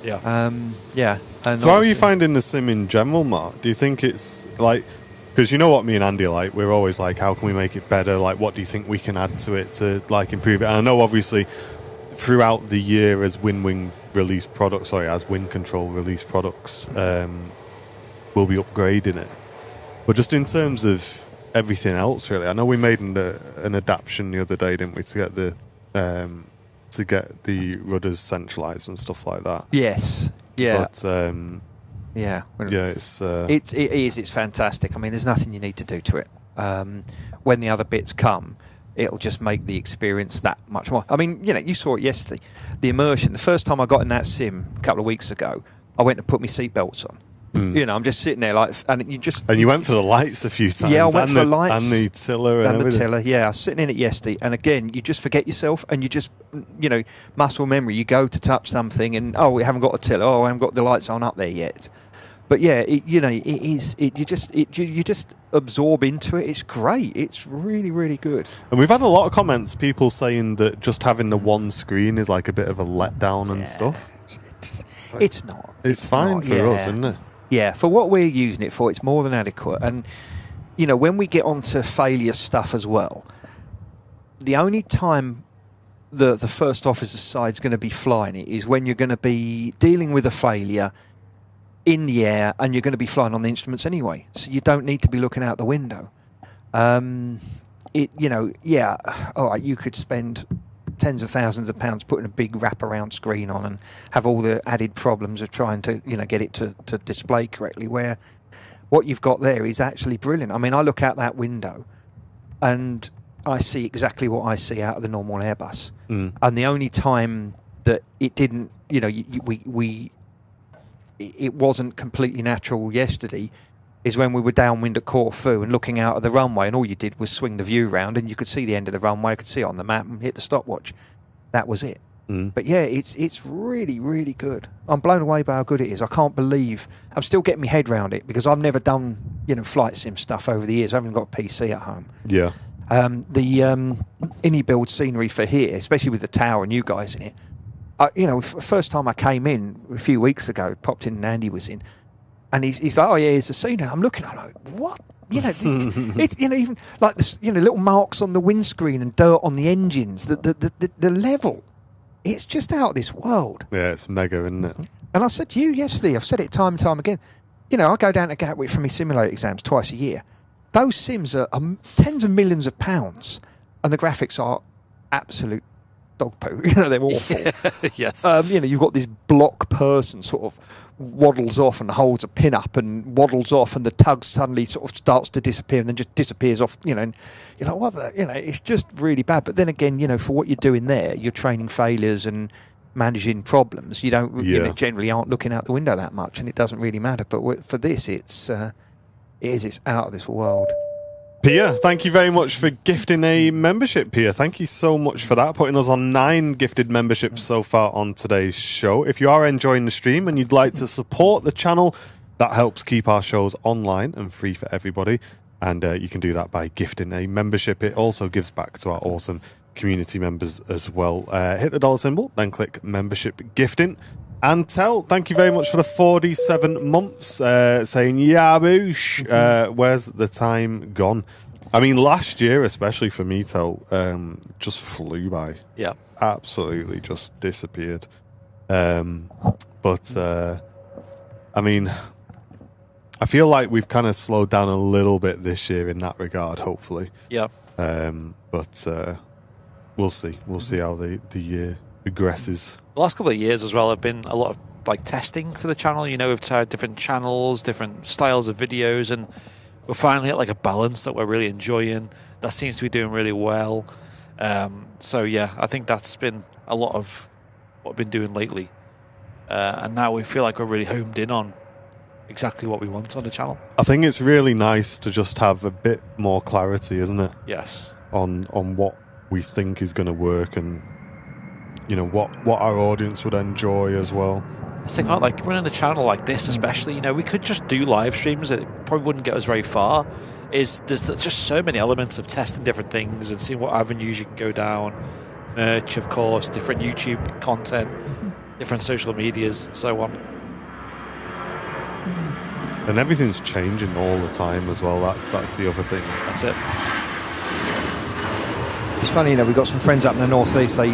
Speaker 2: Yeah.
Speaker 3: Yeah. And
Speaker 1: so how are you finding the sim in general, Mark? Do you think it's like... Because you know what me and Andy like, we're always like, how can we make it better? Like, what do you think we can add to it to like improve it? And I know obviously throughout the year as Wind Control release products, we'll be upgrading it. But just in terms of everything else, really, I know we made an adaptation the other day, didn't we, to get the rudders centralized and stuff like that.
Speaker 3: Yes. Yeah.
Speaker 1: But
Speaker 3: it's fantastic. I mean, there's nothing you need to do to it. When the other bits come, it'll just make the experience that much more. I mean, you saw it yesterday. The immersion. The first time I got in that sim a couple of weeks ago, I went to put my seatbelts on. I'm just sitting there and you
Speaker 1: went for the lights a few times.
Speaker 3: Yeah, I went for the lights
Speaker 1: and the tiller and
Speaker 3: the tiller. Yeah, I was sitting in it yesterday, and again, you just forget yourself, and you just, muscle memory. You go to touch something, and we haven't got a tiller. I haven't got the lights on up there yet. But yeah, you just absorb into it. It's great. It's really, really good.
Speaker 1: And we've had a lot of comments, people saying that just having the one screen is like a bit of a letdown and stuff.
Speaker 3: It's not.
Speaker 1: It's fine for us, isn't it?
Speaker 3: Yeah, for what we're using it for, it's more than adequate. And, when we get onto failure stuff as well, the only time the first officer's side's going to be flying it is when you're going to be dealing with a failure in the air, and you're going to be flying on the instruments anyway, so you don't need to be looking out the window. All right, you could spend tens of thousands of pounds putting a big wraparound screen on and have all the added problems of trying to get it to display correctly, where what you've got there is actually brilliant. I mean, I look out that window and I see exactly what I see out of the normal Airbus. And the only time that it didn't, it wasn't completely natural yesterday is when we were downwind at Corfu and looking out at the runway, and all you did was swing the view round and you could see the end of the runway, you could see it on the map and hit the stopwatch. That was it. But yeah, it's really, really good. I'm blown away by how good it is. I can't believe I'm still getting my head around it, because I've never done flight sim stuff over the years. I haven't got a PC at home.
Speaker 1: Yeah.
Speaker 3: The INI build scenery for here, especially with the tower and you guys in it, first time I came in a few weeks ago, popped in and Andy was in, and he's like, oh yeah, here's the scene. And I'm looking, I'm like, what? It's even like this, little marks on the windscreen and dirt on the engines. The level, it's just out of this world.
Speaker 1: Yeah, it's mega, isn't it?
Speaker 3: And I said to you yesterday, I've said it time and time again. I go down to Gatwick for my simulator exams twice a year. Those sims are tens of millions of pounds, and the graphics are absolute dog poo. They're awful.
Speaker 2: Yes.
Speaker 3: You've got this block person sort of waddles off and holds a pin up and waddles off, and the tug suddenly sort of starts to disappear and then just disappears off. And you're like, what the? It's just really bad. But then again, for what you're doing there, you're training failures and managing problems, you don't generally aren't looking out the window that much, and it doesn't really matter. But for this, it's out of this world.
Speaker 1: Pia, thank you very much for gifting a membership, Pia. Thank you so much for that, putting us on 9 gifted memberships so far on today's show. If you are enjoying the stream and you'd like to support the channel, that helps keep our shows online and free for everybody. And you can do that by gifting a membership. It also gives back to our awesome community members as well. Hit the dollar symbol, then click membership gifting. And thank you very much for the 47 months saying, yeah, boosh. Where's the time gone? I mean, last year, especially for me, just flew by.
Speaker 2: Yeah.
Speaker 1: Absolutely just disappeared. I mean, I feel like we've kind of slowed down a little bit this year in that regard, hopefully.
Speaker 2: Yeah.
Speaker 1: We'll see. We'll see how the year progresses.
Speaker 2: The last couple of years as well have been a lot of like testing for the channel. You know, we've tried different channels, different styles of videos, and we're finally at like a balance that we're really enjoying. That seems to be doing really well. So yeah, I think that's been a lot of what we've been doing lately. And now we feel like we're really homed in on exactly what we want on the channel.
Speaker 1: I think it's really nice to just have a bit more clarity, isn't it?
Speaker 2: Yes.
Speaker 1: On what we think is going to work, and you know what our audience would enjoy as well.
Speaker 2: I think like running a channel like this, especially, you know, we could just do live streams. It probably wouldn't get us very far. There's just so many elements of testing different things and seeing what avenues you can go down. Merch, of course, different YouTube content, different social medias, and so on.
Speaker 1: And everything's changing all the time as well. That's the other thing.
Speaker 2: That's it.
Speaker 3: It's funny, you know, we've got some friends up in the northeast. They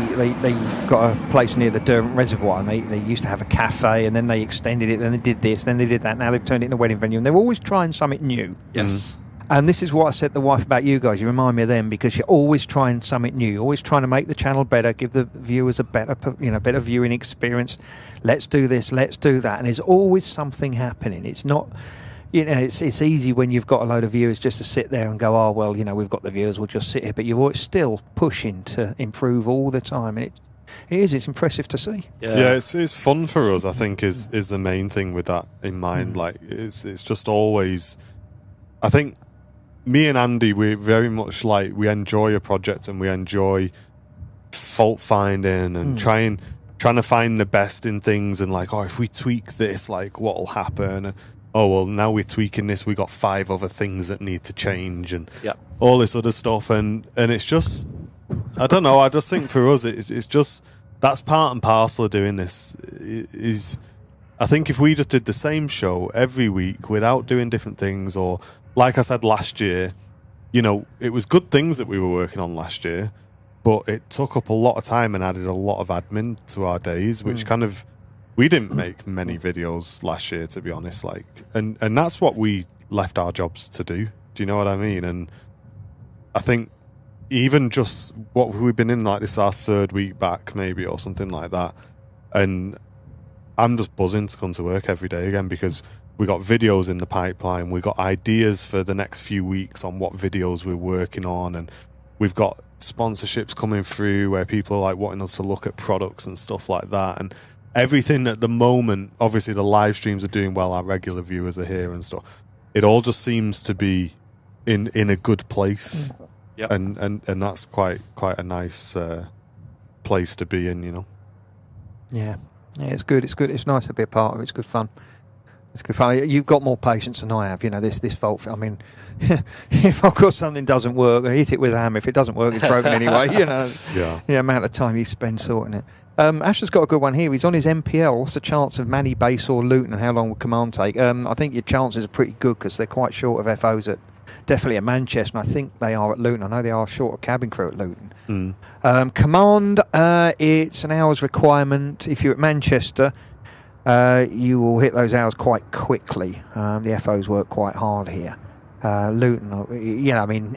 Speaker 3: got a place near the Derwent Reservoir, and they used to have a cafe, and then they extended it, then they did this, then they did that. Now they've turned it into a wedding venue, and they're always trying something new.
Speaker 2: Yes.
Speaker 3: And this is what I said to the wife about you guys. You remind me of them, because you're always trying something new. You're always trying to make the channel better, give the viewers a better viewing experience. Let's do this, let's do that, and there's always something happening. It's not. You know, it's easy when you've got a load of viewers just to sit there and go, oh, well, you know, we've got the viewers, we'll just sit here. But you're always still pushing to improve all the time. And it's impressive to see.
Speaker 1: Yeah, it's fun for us, I think, is the main thing with that in mind. Like, it's just always... I think me and Andy, we're very much like, we enjoy a project and we enjoy fault finding and trying to find the best in things, and like, oh, if we tweak this, like, what'll happen? Oh, well, now we're tweaking this, we got 5 other things that need to change, and all this other stuff. And it's just, I don't know, I just think for us, it's just, that's part and parcel of doing this. I think if we just did the same show every week without doing different things, or like I said last year, you know, it was good things that we were working on last year, but it took up a lot of time and added a lot of admin to our days, which kind of... We didn't make many videos last year, to be honest. Like, and that's what we left our jobs to do. Do you know what I mean? And I think even just what we've been in, like, this our 3rd week back, maybe, or something like that. And I'm just buzzing to come to work every day again, because we got videos in the pipeline. We got ideas for the next few weeks on what videos we're working on, and we've got sponsorships coming through where people are like wanting us to look at products and stuff like that. And everything at the moment, obviously the live streams are doing well, our regular viewers are here and stuff. It all just seems to be in a good place.
Speaker 2: Yep.
Speaker 1: And that's quite a nice place to be in, you know.
Speaker 3: Yeah, it's good. It's nice to be a part of it. It's good fun. It's good fun. You've got more patience than I have. You know, this fault. I mean, if I've got something doesn't work, I hit it with a hammer. If it doesn't work, it's broken anyway. You know, the amount of time you spend sorting it. Asher's got a good one here. He's on his MPL. What's the chance of Manny, Base or Luton, and how long will Command take? I think your chances are pretty good, because they're quite short of FOs definitely at Manchester, and I think they are at Luton. I know they are short of cabin crew at Luton. Command, it's an hour's requirement. If you're at Manchester, you will hit those hours quite quickly. The FOs work quite hard here. Luton, you know, I mean...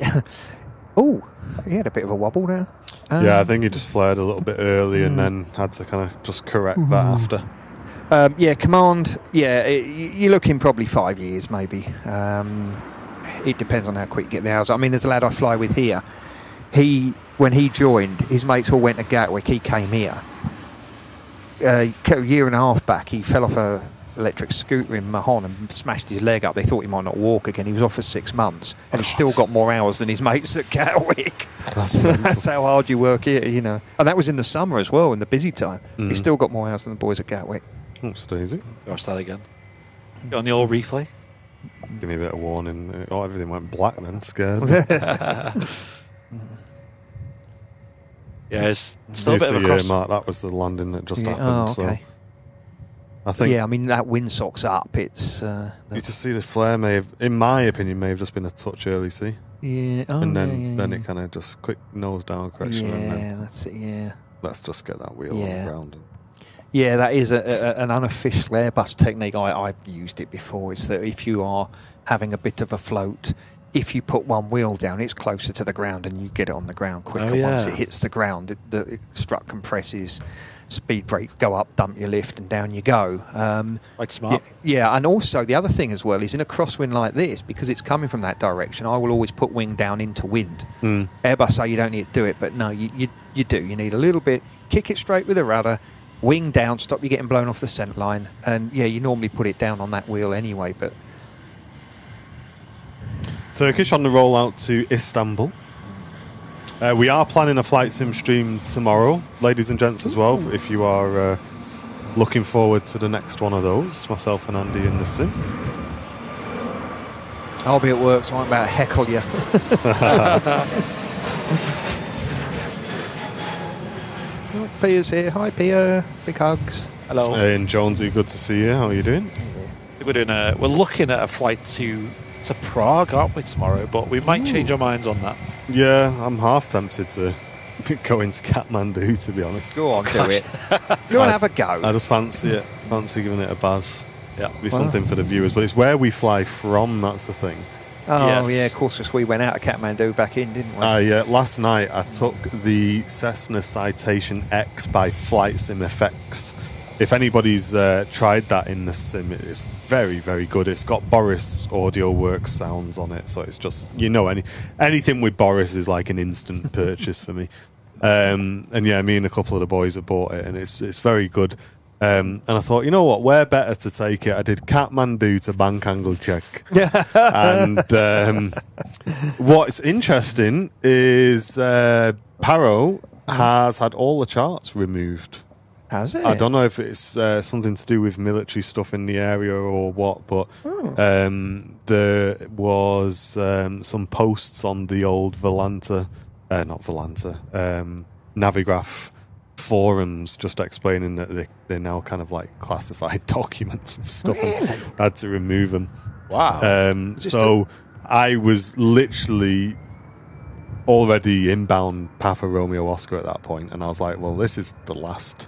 Speaker 3: Oh, he had a bit of a wobble there.
Speaker 1: Yeah, I think he just flared a little bit early and then had to kind of just correct that after.
Speaker 3: Command, you're looking probably 5 years maybe. It depends on how quick you get the hours. I mean, there's a lad I fly with here. When he joined, his mates all went to Gatwick. He came here. a year and a half back, he fell off a electric scooter in Mahon and smashed his leg up. They thought he might not walk again. He was off for 6 months, and he's still got more hours than his mates at Gatwick. That's how hard you work here, you know. And that was in the summer as well, in the busy time. He's still got more hours than the boys at Gatwick.
Speaker 1: That's easy.
Speaker 2: Watch that again. Get on the old replay.
Speaker 1: Give me a bit of warning. Oh, everything went black then. Scared.
Speaker 2: Yeah, it's still a bit of a cross.
Speaker 1: Mark, that was the landing that just happened.
Speaker 3: Oh, okay.
Speaker 1: So I think.
Speaker 3: Yeah, I mean that windsock's up. It's.
Speaker 1: You just see the flare may have, in my opinion, may have just been a touch early. See.
Speaker 3: Yeah. Oh,
Speaker 1: and then it kind of just quick nose down correction.
Speaker 3: Yeah,
Speaker 1: and then
Speaker 3: that's it. Yeah.
Speaker 1: Let's just get that wheel on the ground.
Speaker 3: Yeah, that is an unofficial Airbus technique. I've used it before. It's that if you are having a bit of a float, if you put one wheel down, it's closer to the ground and you get it on the ground quicker. Once it hits the ground, the strut compresses, speed brakes go up, dump your lift, and down you go.
Speaker 2: Quite smart.
Speaker 3: Yeah, and also the other thing as well is in a crosswind like this, because it's coming from that direction, I will always put wing down into wind. Airbus say you don't need to do it, but no, you do. You need a little bit, kick it straight with a rudder, wing down, stop you getting blown off the centre line. And yeah, you normally put it down on that wheel anyway, but...
Speaker 1: Turkish on the rollout to Istanbul. We are planning a flight sim stream tomorrow, ladies and gents, as well, if you are looking forward to the next one of those, myself and Andy in the sim.
Speaker 3: I'll be at work, so I won't about to heckle you. Pia's here. Hi, Pia. Big hugs.
Speaker 2: Hello.
Speaker 1: Hey, and Jonesy, good to see you. How are you doing?
Speaker 2: We're looking at a flight to Prague, aren't we, tomorrow? But we might change our minds on that.
Speaker 1: Yeah, I'm half tempted to go into Kathmandu, to be honest.
Speaker 3: Go on, do it. Go and have a go.
Speaker 1: I just fancy it. Fancy giving it a buzz.
Speaker 2: Yeah,
Speaker 1: be something for the viewers. But it's where we fly from. That's the thing.
Speaker 3: Oh, yeah, of course, because we went out of Kathmandu back in, didn't we?
Speaker 1: Yeah, last night I took the Cessna Citation X by Flight Sim FX. If anybody's tried that in the sim, it's very, very good. It's got Boris Audio Works sounds on it, so it's just, anything with Boris is like an instant purchase for me. And yeah, me and a couple of the boys have bought it, and it's very good. And I thought, you know what, where better to take it? I did Kathmandu to bank angle check. And what's interesting is Paro has had all the charts removed.
Speaker 3: Has it?
Speaker 1: I don't know if it's something to do with military stuff in the area or what, but there was some posts on the old Navigraph forums just explaining that they're now kind of like classified documents and stuff.
Speaker 3: Really?
Speaker 1: I had to remove them.
Speaker 2: Wow.
Speaker 1: So I was literally already inbound Papa Romeo Oscar at that point, and I was like, well, this is the last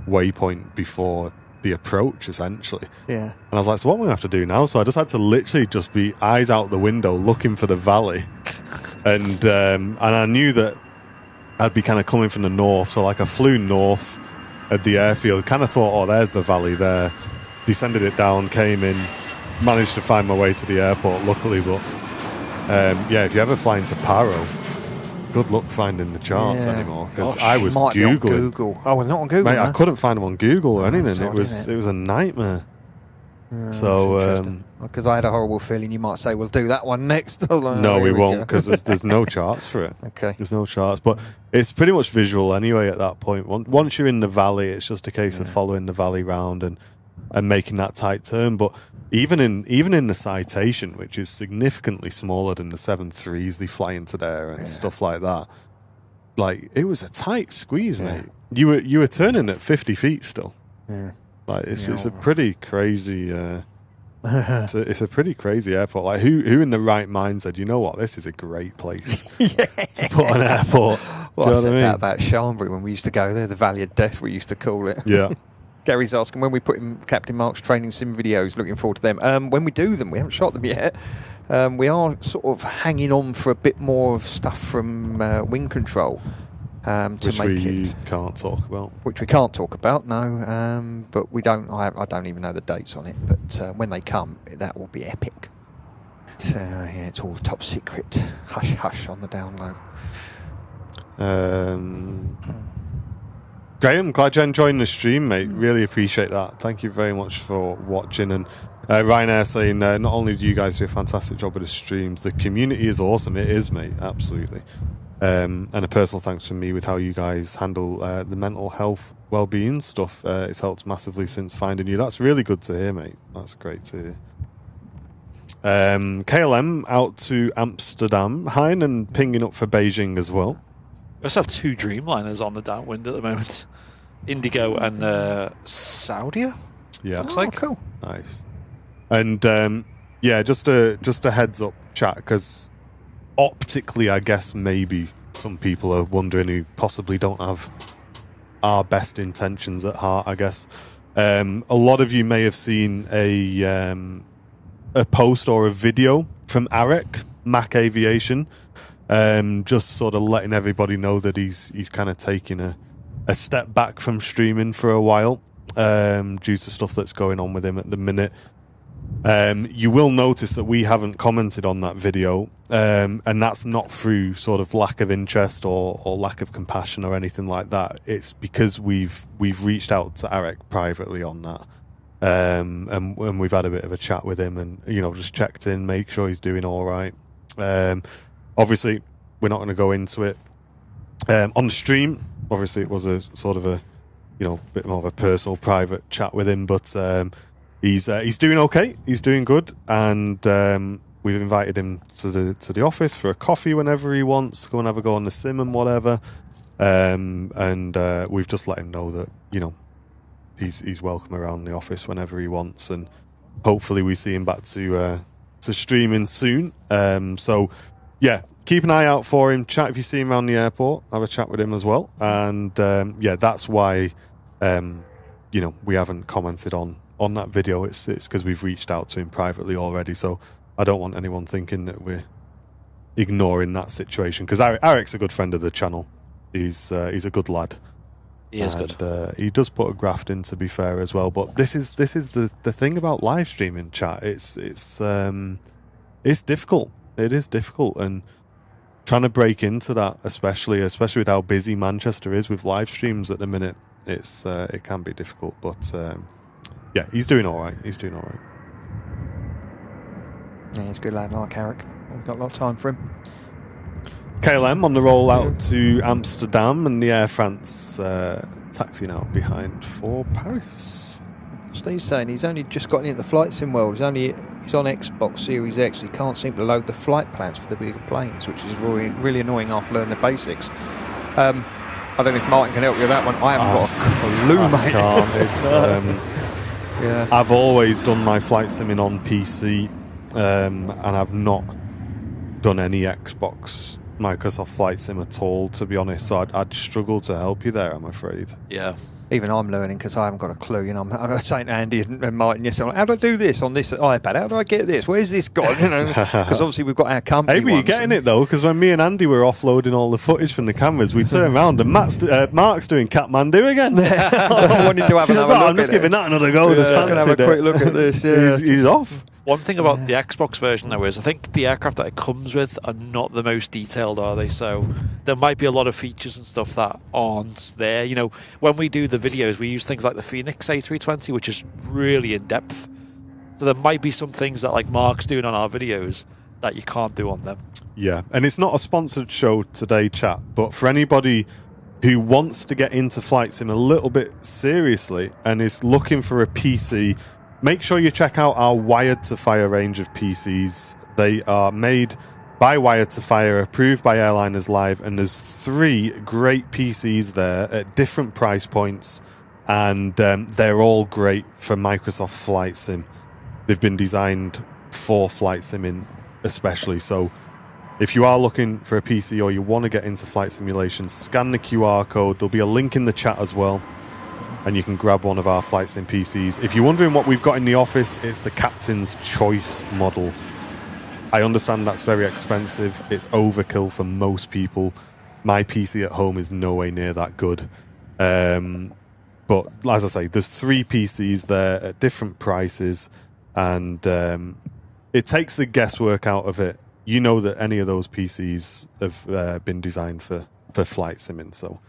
Speaker 1: waypoint before the approach, essentially.
Speaker 3: Yeah.
Speaker 1: And I was like, so what am I going to have to do now? So I just had to literally just be eyes out the window looking for the valley. And I knew that I'd be kind of coming from the north, so like I flew north at the airfield, kind of thought, oh, there's the valley there, descended it down, came in, managed to find my way to the airport, luckily. But yeah, if you ever fly into Paro, good luck finding the charts anymore, because I was Googling.
Speaker 3: Google. Oh, well, not on Google.
Speaker 1: Mate, I couldn't find them on Google or anything. It was a nightmare. So
Speaker 3: because I had a horrible feeling you might say we'll do that one next.
Speaker 1: No, we won't, because there's no charts for it.
Speaker 3: Okay,
Speaker 1: there's no charts, but it's pretty much visual anyway at that point. Once you're in the valley, it's just a case of following the valley round and making that tight turn. But even in the Citation, which is significantly smaller than the 7.3s they fly into there and stuff like that, like it was a tight squeeze, mate. You were turning at 50 feet still.
Speaker 3: Yeah.
Speaker 1: Like it's a pretty crazy. It's a pretty crazy airport. Like who in the right mind said, you know what, this is a great place to put an airport.
Speaker 3: Well, I said that about Sharnbury when we used to go there, the Valley of Death we used to call it.
Speaker 1: Yeah.
Speaker 3: Gary's asking when we put in Captain Mark's training sim videos, looking forward to them. When we do them, we haven't shot them yet. We are sort of hanging on for a bit more of stuff from Wing Control.
Speaker 1: Which we can't talk about.
Speaker 3: Which we can't talk about, no. But we don't. I don't even know the dates on it. But when they come, that will be epic. So yeah, it's all top secret, hush hush on the down low.
Speaker 1: Graham, glad you're enjoying the stream, mate. Really appreciate that. Thank you very much for watching. And Ryanair saying, not only do you guys do a fantastic job with the streams, the community is awesome. It is, mate, absolutely. And a personal thanks from me with how you guys handle the mental health, well-being stuff. It's helped massively since finding you. That's really good to hear, mate. That's great to hear. KLM out to Amsterdam. Hein and pinging up for Beijing as well.
Speaker 2: We also have 2 Dreamliners on the downwind at the moment. Indigo and Saudia.
Speaker 1: Yeah,
Speaker 2: looks like
Speaker 3: cool.
Speaker 1: Nice. And yeah, just a heads up, chat, because optically, I guess maybe some people are wondering who possibly don't have our best intentions at heart. I guess a lot of you may have seen a post or a video from Arik, Mac Aviation. Just sort of letting everybody know that he's kind of taking a step back from streaming for a while due to stuff that's going on with him at the minute. You will notice that we haven't commented on that video, and that's not through sort of lack of interest or lack of compassion or anything like that. It's because we've reached out to Arik privately on that, and we've had a bit of a chat with him, and just checked in, make sure he's doing all right. Obviously, we're not going to go into it on the stream. Obviously, it was a sort of a bit more of a personal, private chat with him, but he's doing okay. He's doing good, and we've invited him to the office for a coffee whenever he wants to go and have a go on the sim and whatever. And we've just let him know that he's welcome around the office whenever he wants, and hopefully we see him back to streaming soon. So yeah, keep an eye out for him. Chat if you see him around the airport. Have a chat with him as well. And yeah, that's why we haven't commented on that video. It's because we've reached out to him privately already. So I don't want anyone thinking that we're ignoring that situation, because Arik's a good friend of the channel. He's a good lad.
Speaker 2: He is good.
Speaker 1: He does put a graft in, to be fair, as well. But this is the thing about live streaming, chat. It's difficult. It is difficult, and trying to break into that, especially with how busy Manchester is with live streams at the minute, it can be difficult. But yeah, he's doing all right. He's doing all right.
Speaker 3: Yeah, he's a good lad, like Arik. We've got a lot of time for him.
Speaker 1: KLM on the roll out to Amsterdam, and the Air France taxi now behind for Paris.
Speaker 3: Steve's saying he's only just gotten into the flight sim world. He's on Xbox Series X. He can't seem to load the flight plans for the bigger planes, which is really, really annoying after learning the basics. I don't know if Martin can help you with that one. I haven't got a clue, mate.
Speaker 1: Can't. It's,
Speaker 3: yeah.
Speaker 1: I've always done my flight simming on PC, and I've not done any Xbox Microsoft Flight Sim at all, to be honest. So I'd struggle to help you there, I'm afraid.
Speaker 2: Yeah.
Speaker 3: Even I'm learning because I haven't got a clue. I'm saying to Andy and Martin yesterday, how do I do this on this iPad? How do I get this? Where's this gone? Because obviously we've got our company.
Speaker 1: Hey, but you're getting it though, because when me and Andy were offloading all the footage from the cameras, we turned around and Mark's doing Kathmandu again.
Speaker 3: I wanted to have another look.
Speaker 1: I'm just giving that another go.
Speaker 3: Yeah, I'm going to have a quick look at this. Yeah.
Speaker 1: He's off.
Speaker 2: One thing about the Xbox version, though, is I think the aircraft that it comes with are not the most detailed, are they? So there might be a lot of features and stuff that aren't there. When we do the videos, we use things like the Phoenix A320, which is really in-depth. So there might be some things that, like Mark's doing on our videos, that you can't do on them.
Speaker 1: Yeah, and it's not a sponsored show today, chat, but for anybody who wants to get into flight sim a little bit seriously and is looking for a PC, make sure you check out our Wired to Fire range of PCs. They are made by Wired to Fire, approved by Airline as Live, and there's 3 great PCs there at different price points, and they're all great for Microsoft Flight Sim. They've been designed for flight simming especially, so if you are looking for a PC or you want to get into flight simulation, scan the QR code. There'll be a link in the chat as well, and you can grab one of our flight sim PCs. If you're wondering what we've got in the office, it's the Captain's Choice model. I understand that's very expensive. It's overkill for most people. My PC at home is nowhere near that good. But as I say, there's 3 PCs there at different prices, and it takes the guesswork out of it. You know that any of those PCs have been designed for flight simming, so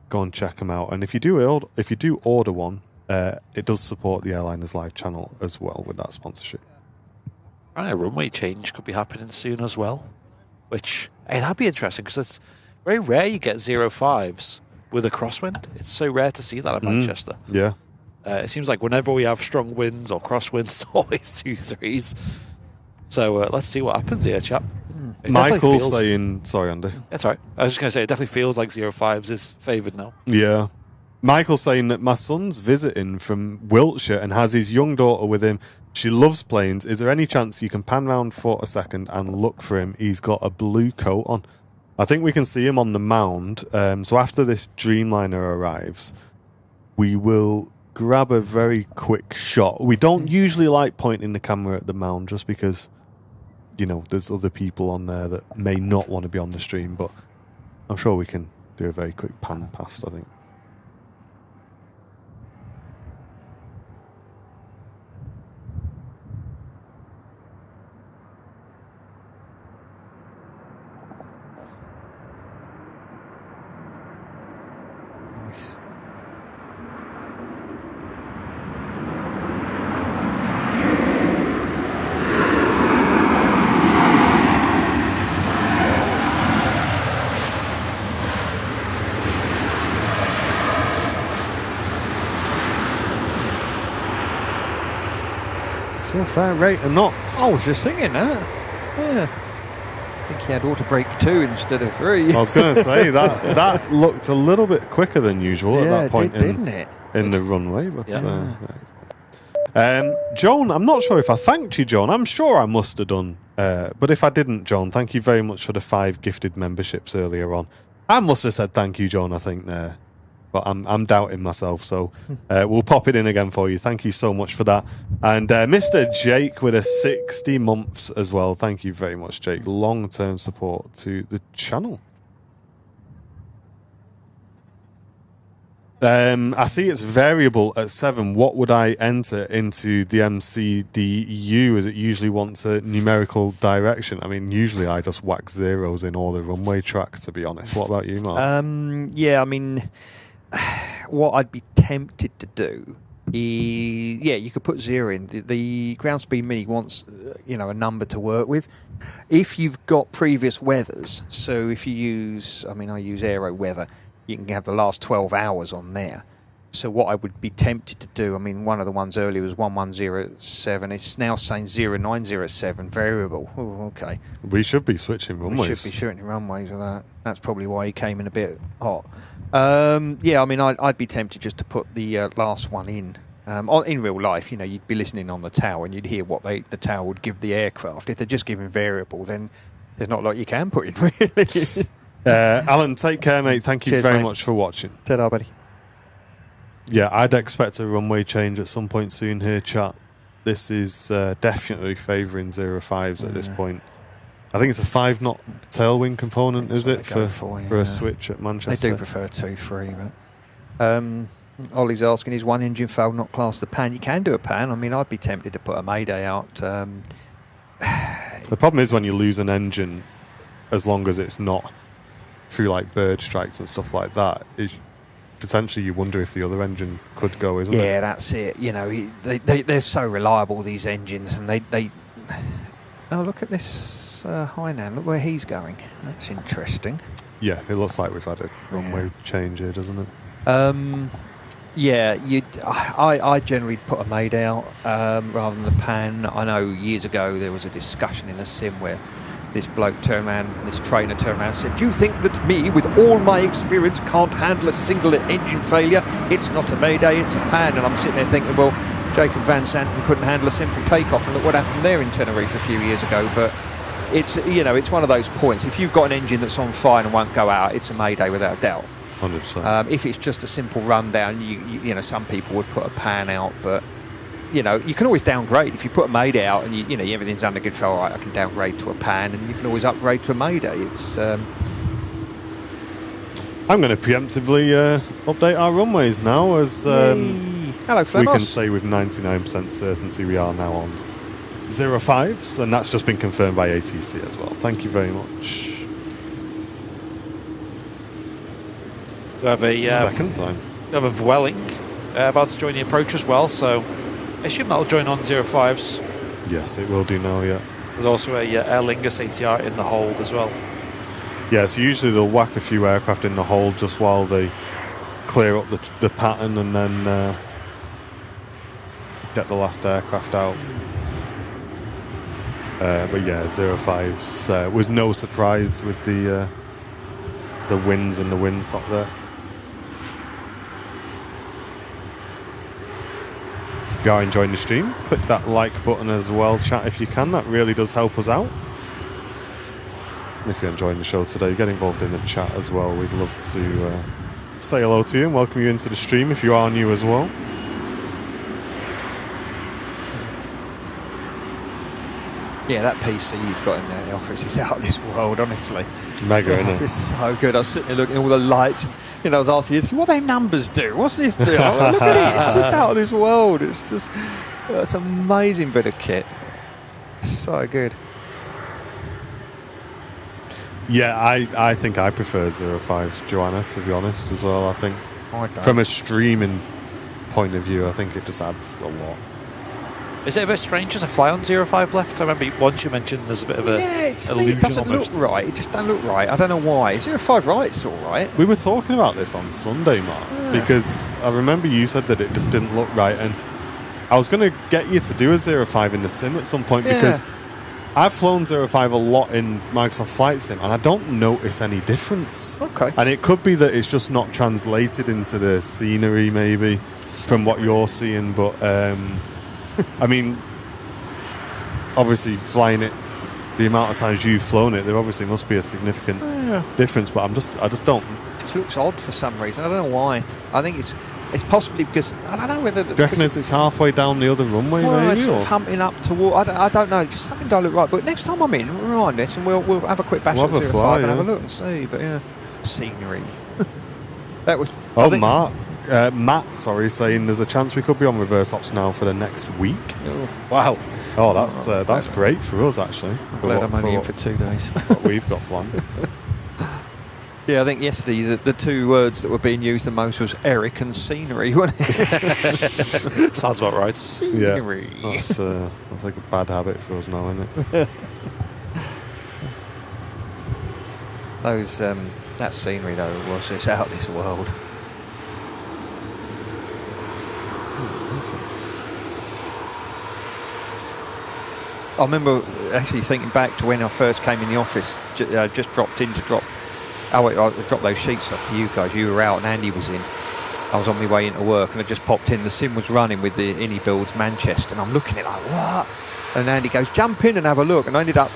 Speaker 1: go and check them out. And if you do order one, it does support the Airliners Live channel as well with that sponsorship.
Speaker 2: And a runway change could be happening soon as well, which, hey, that'd be interesting because it's very rare you get 05s with a crosswind. It's so rare to see that at Manchester.
Speaker 1: Yeah.
Speaker 2: It seems like whenever we have strong winds or crosswinds, it's always 2-3s. So let's see what happens here, chap.
Speaker 1: Michael's saying... Sorry, Andy.
Speaker 2: That's all right. I was just going to say, it definitely feels like 05s is favoured now.
Speaker 1: Yeah. Michael's saying that my son's visiting from Wiltshire and has his young daughter with him. She loves planes. Is there any chance you can pan round for a second and look for him? He's got a blue coat on. I think we can see him on the mound. So after this Dreamliner arrives, we will grab a very quick shot. We don't usually like pointing the camera at the mound just because, you know, there's other people on there that may not want to be on the stream, but I'm sure we can do a very quick pan past, I think.
Speaker 3: Nice.
Speaker 1: So fair rate of knots.
Speaker 3: I was just thinking that. Yeah. I think he had auto brake 2 instead of 3.
Speaker 1: I was going to say that looked a little bit quicker than usual at that point,
Speaker 3: didn't it?
Speaker 1: In the runway. But Joan, I'm not sure if I thanked you, Joan. I'm sure I must have done. But if I didn't, Joan, thank you very much for the 5 gifted memberships earlier on. I must have said thank you, Joan, I think there. But I'm doubting myself, so we'll pop it in again for you. Thank you so much for that. And Mr. Jake with a 60 months as well. Thank you very much, Jake. Long-term support to the channel. I see it's variable at 7. What would I enter into the MCDU as it usually wants a numerical direction? I mean, usually I just whack zeros in all the runway tracks, to be honest. What about you, Mark?
Speaker 3: Yeah, I mean... What I'd be tempted to do is, you could put 0 in. The ground speed mini wants, a number to work with. If you've got previous weathers, so if you use, I use Aero Weather, you can have the last 12 hours on there. So what I would be tempted to do, one of the ones earlier was 1107. It's now saying 0907 variable. Oh, okay.
Speaker 1: We should be switching runways.
Speaker 3: We should be switching runways with that. That's probably why he came in a bit hot. I'd be tempted just to put the last one in. In real life, you'd be listening on the tower and you'd hear what the tower would give the aircraft. If they're just giving variable, then there's not a lot you can put in, really.
Speaker 1: Alan, take care, mate. Thank you
Speaker 3: Cheers,
Speaker 1: very
Speaker 3: mate.
Speaker 1: much for watching.
Speaker 3: Ta-da, buddy.
Speaker 1: Yeah, I'd expect a runway change at some point soon here, chat. This is definitely favouring 05s at this point. I think it's a 5-knot tailwind component, is it, for a switch at Manchester?
Speaker 3: They do prefer 2-3, but Ollie's asking, is one engine fail not class the pan? You can do a pan. I'd be tempted to put a Mayday out.
Speaker 1: The problem is when you lose an engine, as long as it's not through like bird strikes and stuff like that, potentially you wonder if the other engine could go, isn't it?
Speaker 3: Yeah, that's it. They're so reliable, these engines, and they oh, look at this Hainan. Look where he's going. That's interesting.
Speaker 1: Yeah, it looks like we've had a runway change here, doesn't it?
Speaker 3: I generally put a Mayday out rather than the pan. I know years ago there was a discussion in a sim where this bloke turned around, this trainer turned around and said, "Do you think that me, with all my experience, can't handle a single engine failure? It's not a Mayday, it's a pan." And I'm sitting there thinking, well, Jacob Van Santen couldn't handle a simple takeoff, and look what happened there in Tenerife a few years ago. But it's it's one of those points. If you've got an engine that's on fire and won't go out, it's a Mayday without a doubt.
Speaker 1: 100%.
Speaker 3: If it's just a simple rundown, you some people would put a pan out, but you can always downgrade. If you put a Mayday out and everything's under control, right, I can downgrade to a pan, and you can always upgrade to a Mayday. It's
Speaker 1: I'm going to preemptively update our runways now, as
Speaker 3: hello, Flemos.
Speaker 1: We can say with 99% certainty we are now on 05s, and that's just been confirmed by ATC as well. Thank you very much.
Speaker 2: We have a
Speaker 1: Second time.
Speaker 2: we have a Vueling about to join the approach as well, so I assume that'll join on 05s.
Speaker 1: Yes, it will do now, yeah.
Speaker 2: There's also a Aer Lingus ATR in the hold as well.
Speaker 1: Yeah, so usually they'll whack a few aircraft in the hold just while they clear up the pattern and then get the last aircraft out. But yeah, 05s was no surprise with the winds and the windsock there. If you are enjoying the stream, click that like button as well, chat if you can. That really does help us out. And if you're enjoying the show today, get involved in the chat as well. We'd love to say hello to you and welcome you into the stream if you are new as well.
Speaker 3: Yeah, that PC you've got in there in the office is out of this world, honestly.
Speaker 1: Mega, isn't it?
Speaker 3: It's so good. I was sitting there looking at all the lights. I was asking you, what do them numbers do? What's this do? Oh, look at it. It's just out of this world. It's just, it's an amazing bit of kit. So good.
Speaker 1: Yeah, I think I prefer 05s, Joanna, to be honest, as well. I think from a streaming point of view, I think it just adds a lot.
Speaker 2: Is it a bit strange to fly on 05 left? I remember once you mentioned there's a bit of a illusion.
Speaker 3: It doesn't
Speaker 2: almost
Speaker 3: look right. It just don't look right. I don't know why. 05 right's all right.
Speaker 1: We were talking about this on Sunday, Mark, because I remember you said that it just didn't look right, and I was going to get you to do a 05 in the sim at some point because I've flown 05 a lot in Microsoft Flight Sim, and I don't notice any difference.
Speaker 3: Okay.
Speaker 1: And it could be that it's just not translated into the scenery, maybe, from what you're seeing, but... I mean, obviously flying it, the amount of times you've flown it, there obviously must be a significant difference. But I just don't.
Speaker 3: It just looks odd for some reason. I don't know why. I think it's possibly because I don't know whether.
Speaker 1: Do you reckon it's halfway down the other runway, maybe?
Speaker 3: It's sort of humping up toward. I don't know. Just something don't look right. But next time I'm in, we'll remind this, and we'll have a quick bash at 05 and have a look and see. But yeah, scenery. That was.
Speaker 1: Matt, saying there's a chance we could be on reverse ops now for the next week.
Speaker 2: Oh, wow.
Speaker 1: Oh, that's great for us, actually.
Speaker 3: I'm glad I'm only in for 2 days.
Speaker 1: What we've got planned.
Speaker 3: Yeah, I think yesterday the two words that were being used the most was Eric and scenery, wasn't it?
Speaker 2: Sounds about right.
Speaker 3: Scenery.
Speaker 1: Yeah, that's like a bad habit for us now, isn't it?
Speaker 3: That scenery though was just out of this world.
Speaker 1: That's interesting.
Speaker 3: I remember actually thinking back to when I first came in the office, just dropped in to drop. I dropped those sheets off for you guys. You were out and Andy was in. I was on my way into work and I just popped in. The sim was running with the Innie Builds Manchester, and I'm looking at it like, what? And Andy goes, jump in and have a look. And I ended up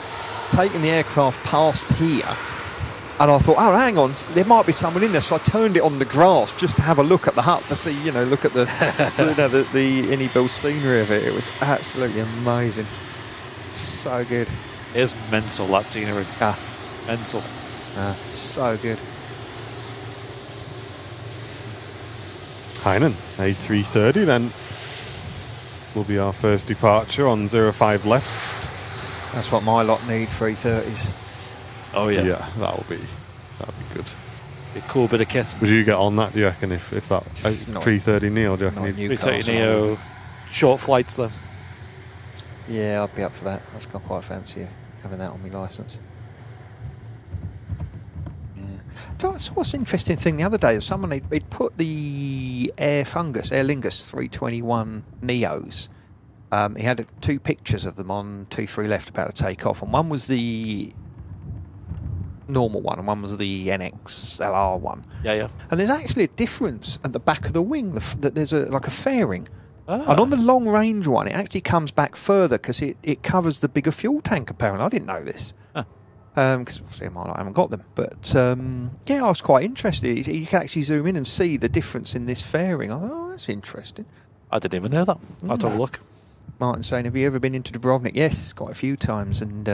Speaker 3: taking the aircraft past here. And I thought, oh, hang on, there might be someone in there. So I turned it on the grass just to have a look at the hut to see, look at the Innie Build scenery of it. It was absolutely amazing. So good.
Speaker 2: It is mental, that scenery. Mental.
Speaker 3: So good.
Speaker 1: Heinen, A330 then will be our first departure on 05 left.
Speaker 3: That's what my lot need, 330s.
Speaker 2: Oh yeah.
Speaker 1: Yeah, that'll be good.
Speaker 2: A cool bit of kit.
Speaker 1: Would you get on that, do you reckon, if that 330 Neo, do you reckon?
Speaker 2: 330 Neo, short flights though.
Speaker 3: Yeah, I'd be up for that. I'd quite fancy having that on my licence. So I saw an interesting thing the other day. Someone he'd put the Aer Lingus 321 Neos. He had 2 pictures of them on 2-3 left about to take off, and one was the normal one and one was the NXLR one.
Speaker 2: Yeah.
Speaker 3: And there's actually a difference at the back of the wing. There's a fairing. And on the long range one, it actually comes back further because it covers the bigger fuel tank. Apparently, I didn't know this. Because obviously I haven't got them, but I was quite interested. You can actually zoom in and see the difference in this fairing. Oh, that's interesting.
Speaker 2: I didn't even know that. I'll have a look.
Speaker 3: Martin's saying, have you ever been into Dubrovnik? Yes, quite a few times. And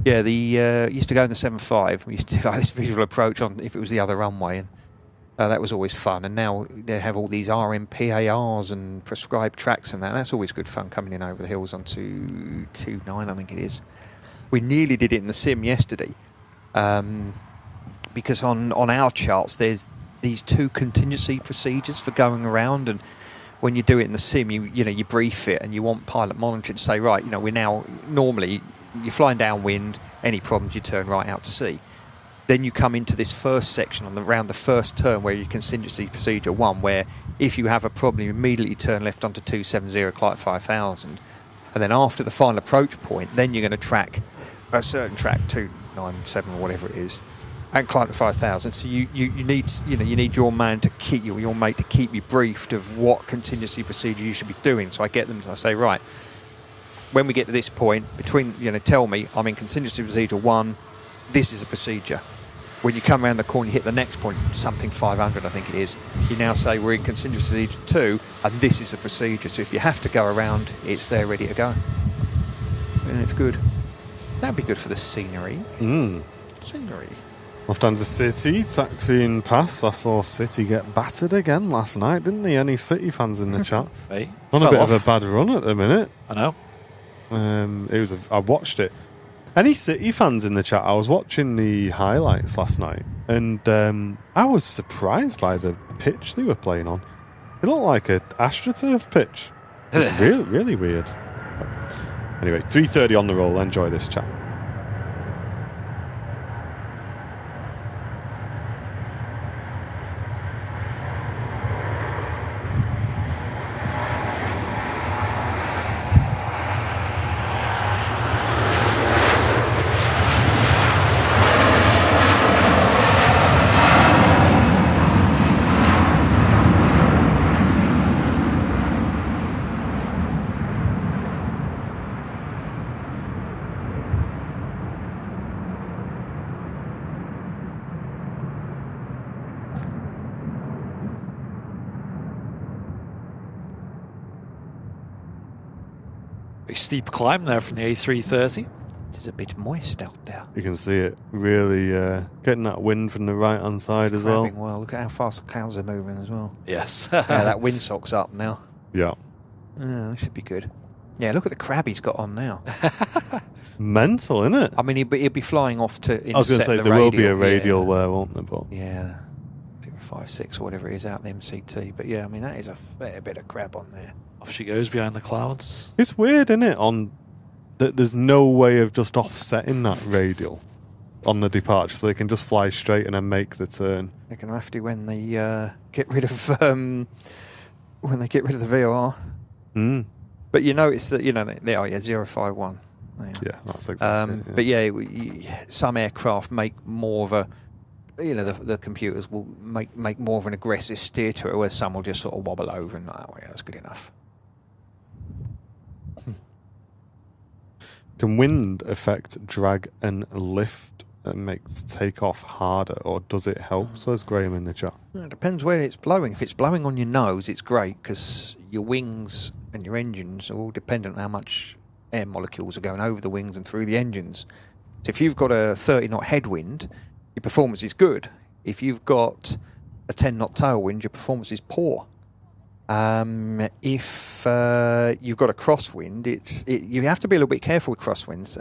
Speaker 3: used to go in the 7.5. We used to do like this visual approach on if it was the other runway, and that was always fun. And now they have all these RMPARs and prescribed tracks and that. That's always good fun coming in over the hills on 229, I think it is. We nearly did it in the sim yesterday, because on our charts there's these 2 contingency procedures for going around, and when you do it in the sim, you brief it and you want pilot monitoring to say, right, we're now, normally you're flying downwind, any problems you turn right out to sea. Then you come into this first section around the first turn where you contingency procedure 1, where if you have a problem, you immediately turn left onto 270, climb 5000. And then after the final approach point, then you're going to track a certain track, 297 or whatever it is, and climb to 5000. So you need your man to keep your mate to keep you briefed of what contingency procedure you should be doing. So I get them to say, right, when we get to this point, tell me I'm in contingency procedure 1, this is a procedure. When you come around the corner, you hit the next point, something 500, I think it is. You now say we're in contingency procedure 2, and this is the procedure. So if you have to go around, it's there ready to go. And it's good. That'd be good for the scenery. Scenery.
Speaker 1: Lufthansa City taxiing past. I saw City get battered again last night, didn't they? Any City fans in the chat?
Speaker 2: Hey,
Speaker 1: on a bit of a bad run at the minute.
Speaker 2: I know.
Speaker 1: I watched it. Any City fans in the chat? I was watching the highlights last night, and I was surprised by the pitch they were playing on. It looked like an AstroTurf pitch. Really, really weird. Anyway, 3:30 on the roll. Enjoy this chat.
Speaker 2: Steep climb there from the A330.
Speaker 3: It's a bit moist out there.
Speaker 1: You can see it really getting that wind from the right hand side as well.
Speaker 3: Look at how fast the clouds are moving as well.
Speaker 2: Yes.
Speaker 3: Yeah, that windsock's up now.
Speaker 1: Yeah.
Speaker 3: This should be good. Yeah, look at the crab he's got on now.
Speaker 1: Mental, isn't it?
Speaker 3: I mean, he'll be flying off to intercept.
Speaker 1: I was going to say there will be a radial there, won't there? But
Speaker 3: yeah, 5.6 or whatever it is out the MCT. But yeah, I mean that is a fair bit of crab on there.
Speaker 2: Off she goes behind the clouds.
Speaker 1: It's weird, isn't it? There's no way of just offsetting that radial on the departure, so they can just fly straight and then make the turn.
Speaker 3: They're going to have to when they get rid of the VOR. But you notice that they are 051.
Speaker 1: Yeah, that's exactly.
Speaker 3: But yeah, some aircraft make more of a. The computers will make more of an aggressive steer to it, where some will just sort of wobble over and that's good enough.
Speaker 1: Can wind affect drag and lift and makes takeoff harder, or does it help? Says Graham in the chat.
Speaker 3: It depends where it's blowing. If it's blowing on your nose, it's great because your wings and your engines are all dependent on how much air molecules are going over the wings and through the engines. So if you've got a 30-knot headwind, your performance is good. If you've got a 10-knot tailwind, your performance is poor. If you've got a crosswind, you have to be a little bit careful with crosswinds.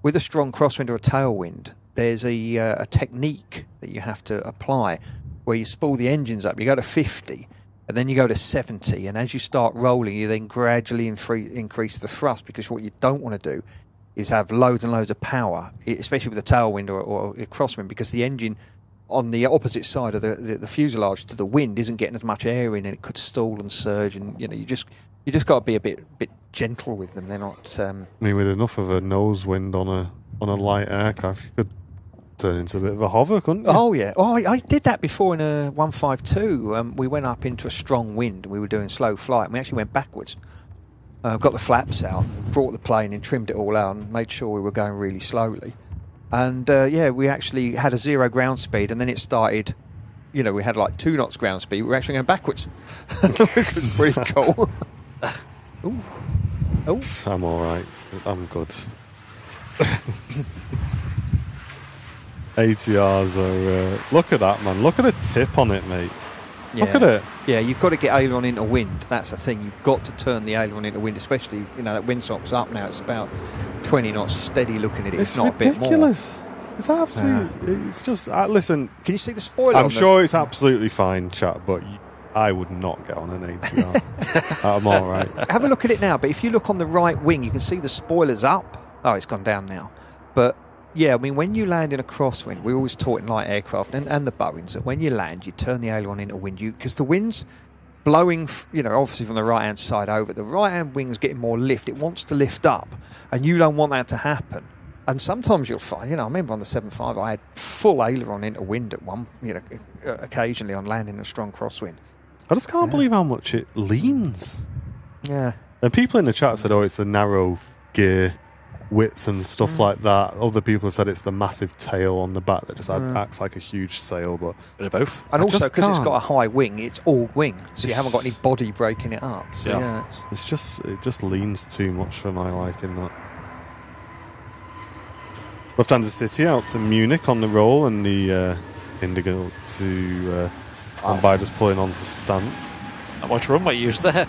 Speaker 3: With a strong crosswind or a tailwind, there's a technique that you have to apply where you spool the engines up. You go to 50, and then you go to 70, and as you start rolling, you then gradually increase the thrust, because what you don't want to do is have loads and loads of power, especially with a tailwind or a crosswind, because the engine on the opposite side of the fuselage to the wind isn't getting as much air in, and it could stall and surge. And you just got to be a bit gentle with them. They're not.
Speaker 1: I mean, with enough of a nose wind on a light aircraft, you could turn into a bit of a hover, couldn't you?
Speaker 3: Oh yeah. Oh, I did that before in a 152. We went up into a strong wind. We were doing slow flight, and we actually went backwards. Got the flaps out, brought the plane in, trimmed it all out, and made sure we were going really slowly. And we actually had a 0 ground speed, and then it started. We had like 2 knots ground speed. We were actually going backwards, which was pretty cool. Ooh. Oh,
Speaker 1: I'm all right. I'm good. ATRs are. Look at that, man. Look at the tip on it, mate.
Speaker 3: yeah.
Speaker 1: Look at it.
Speaker 3: Yeah, you've got to get aileron into wind. That's the thing. You've got to turn the aileron into wind, especially that windsock's up now. It's about 20 knots steady looking at it.
Speaker 1: It's
Speaker 3: not
Speaker 1: ridiculous.
Speaker 3: A bit more.
Speaker 1: It's absolutely. It's just. Listen.
Speaker 3: Can you see the spoiler?
Speaker 1: I'm sure it's absolutely fine, chat, but I would not get on an ATR. I'm all right.
Speaker 3: Have a look at it now. But if you look on the right wing, you can see the spoilers up. Oh, it's gone down now. But yeah, I mean, when you land in a crosswind, we're always taught in light aircraft and the Boeings that when you land, you turn the aileron into wind, because the wind's blowing, obviously from the right-hand side over. The right-hand wing's getting more lift. It wants to lift up, and you don't want that to happen. And sometimes you'll find, I remember on the 7.5, I had full aileron into wind at one, occasionally on landing in a strong crosswind.
Speaker 1: I just can't believe how much it leans.
Speaker 3: Yeah.
Speaker 1: And people in the chat said, it's a narrow gear width and stuff like that. Other people have said it's the massive tail on the back that just acts like a huge sail. But
Speaker 2: bit of both.
Speaker 3: And also, because it's got a high wing, it's all wing, so you haven't got any body breaking it up. So
Speaker 1: it just leans too much for my liking, that. Lufthansa City out to Munich on the roll, and the Indigo to by just pulling on to stand.
Speaker 2: Not much runway used there.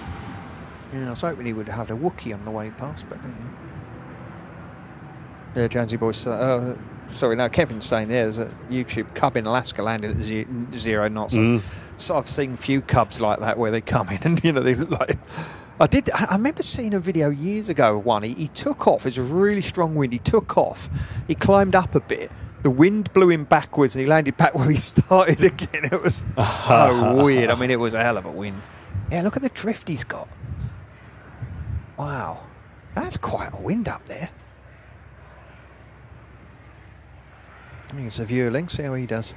Speaker 3: Yeah, I was hoping he would have had a Wookiee on the way past, but yeah, Jonesy boy. Sorry, no, Kevin's saying there's a YouTube cub in Alaska landed at 0 knots. So I've seen a few cubs like that where they come in and they look like. I remember seeing a video years ago of one. He took off. It was a really strong wind. He took off. He climbed up a bit. The wind blew him backwards, and he landed back where he started again. It was so weird. I mean, it was a hell of a wind. Yeah, look at the drift he's got. Wow, that's quite a wind up there. Here's a viewer link. See how he does.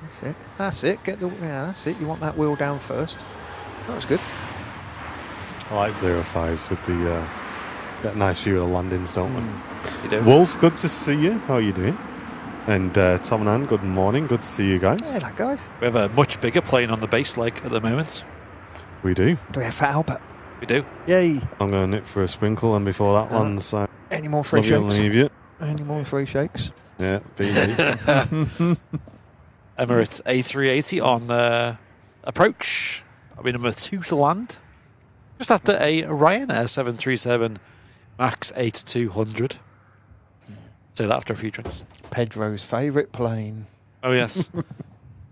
Speaker 3: That's it. That's it. That's it. You want that wheel down first. That was good.
Speaker 1: I like 05s with the get a nice view of the landings, don't we?
Speaker 2: You do.
Speaker 1: Wolf, good to see you. How are you doing? And Tom and Anne, good morning. Good to see you guys.
Speaker 3: Hello, guys.
Speaker 2: We have a much bigger plane on the base leg at the moment.
Speaker 1: We do.
Speaker 3: Do we have for Albert?
Speaker 2: We do.
Speaker 3: Yay.
Speaker 1: I'm going to nip for a sprinkle, and before that lands,
Speaker 3: any more free
Speaker 1: love you and
Speaker 3: shakes?
Speaker 1: leave you.
Speaker 3: Any more free shakes?
Speaker 1: Yeah, be me.
Speaker 2: Emirates A380 on approach. I'll be number 2 to land. Just after a Ryanair 737 MAX 8200. Say that after a few drinks.
Speaker 3: Pedro's favourite plane.
Speaker 2: Oh, yes.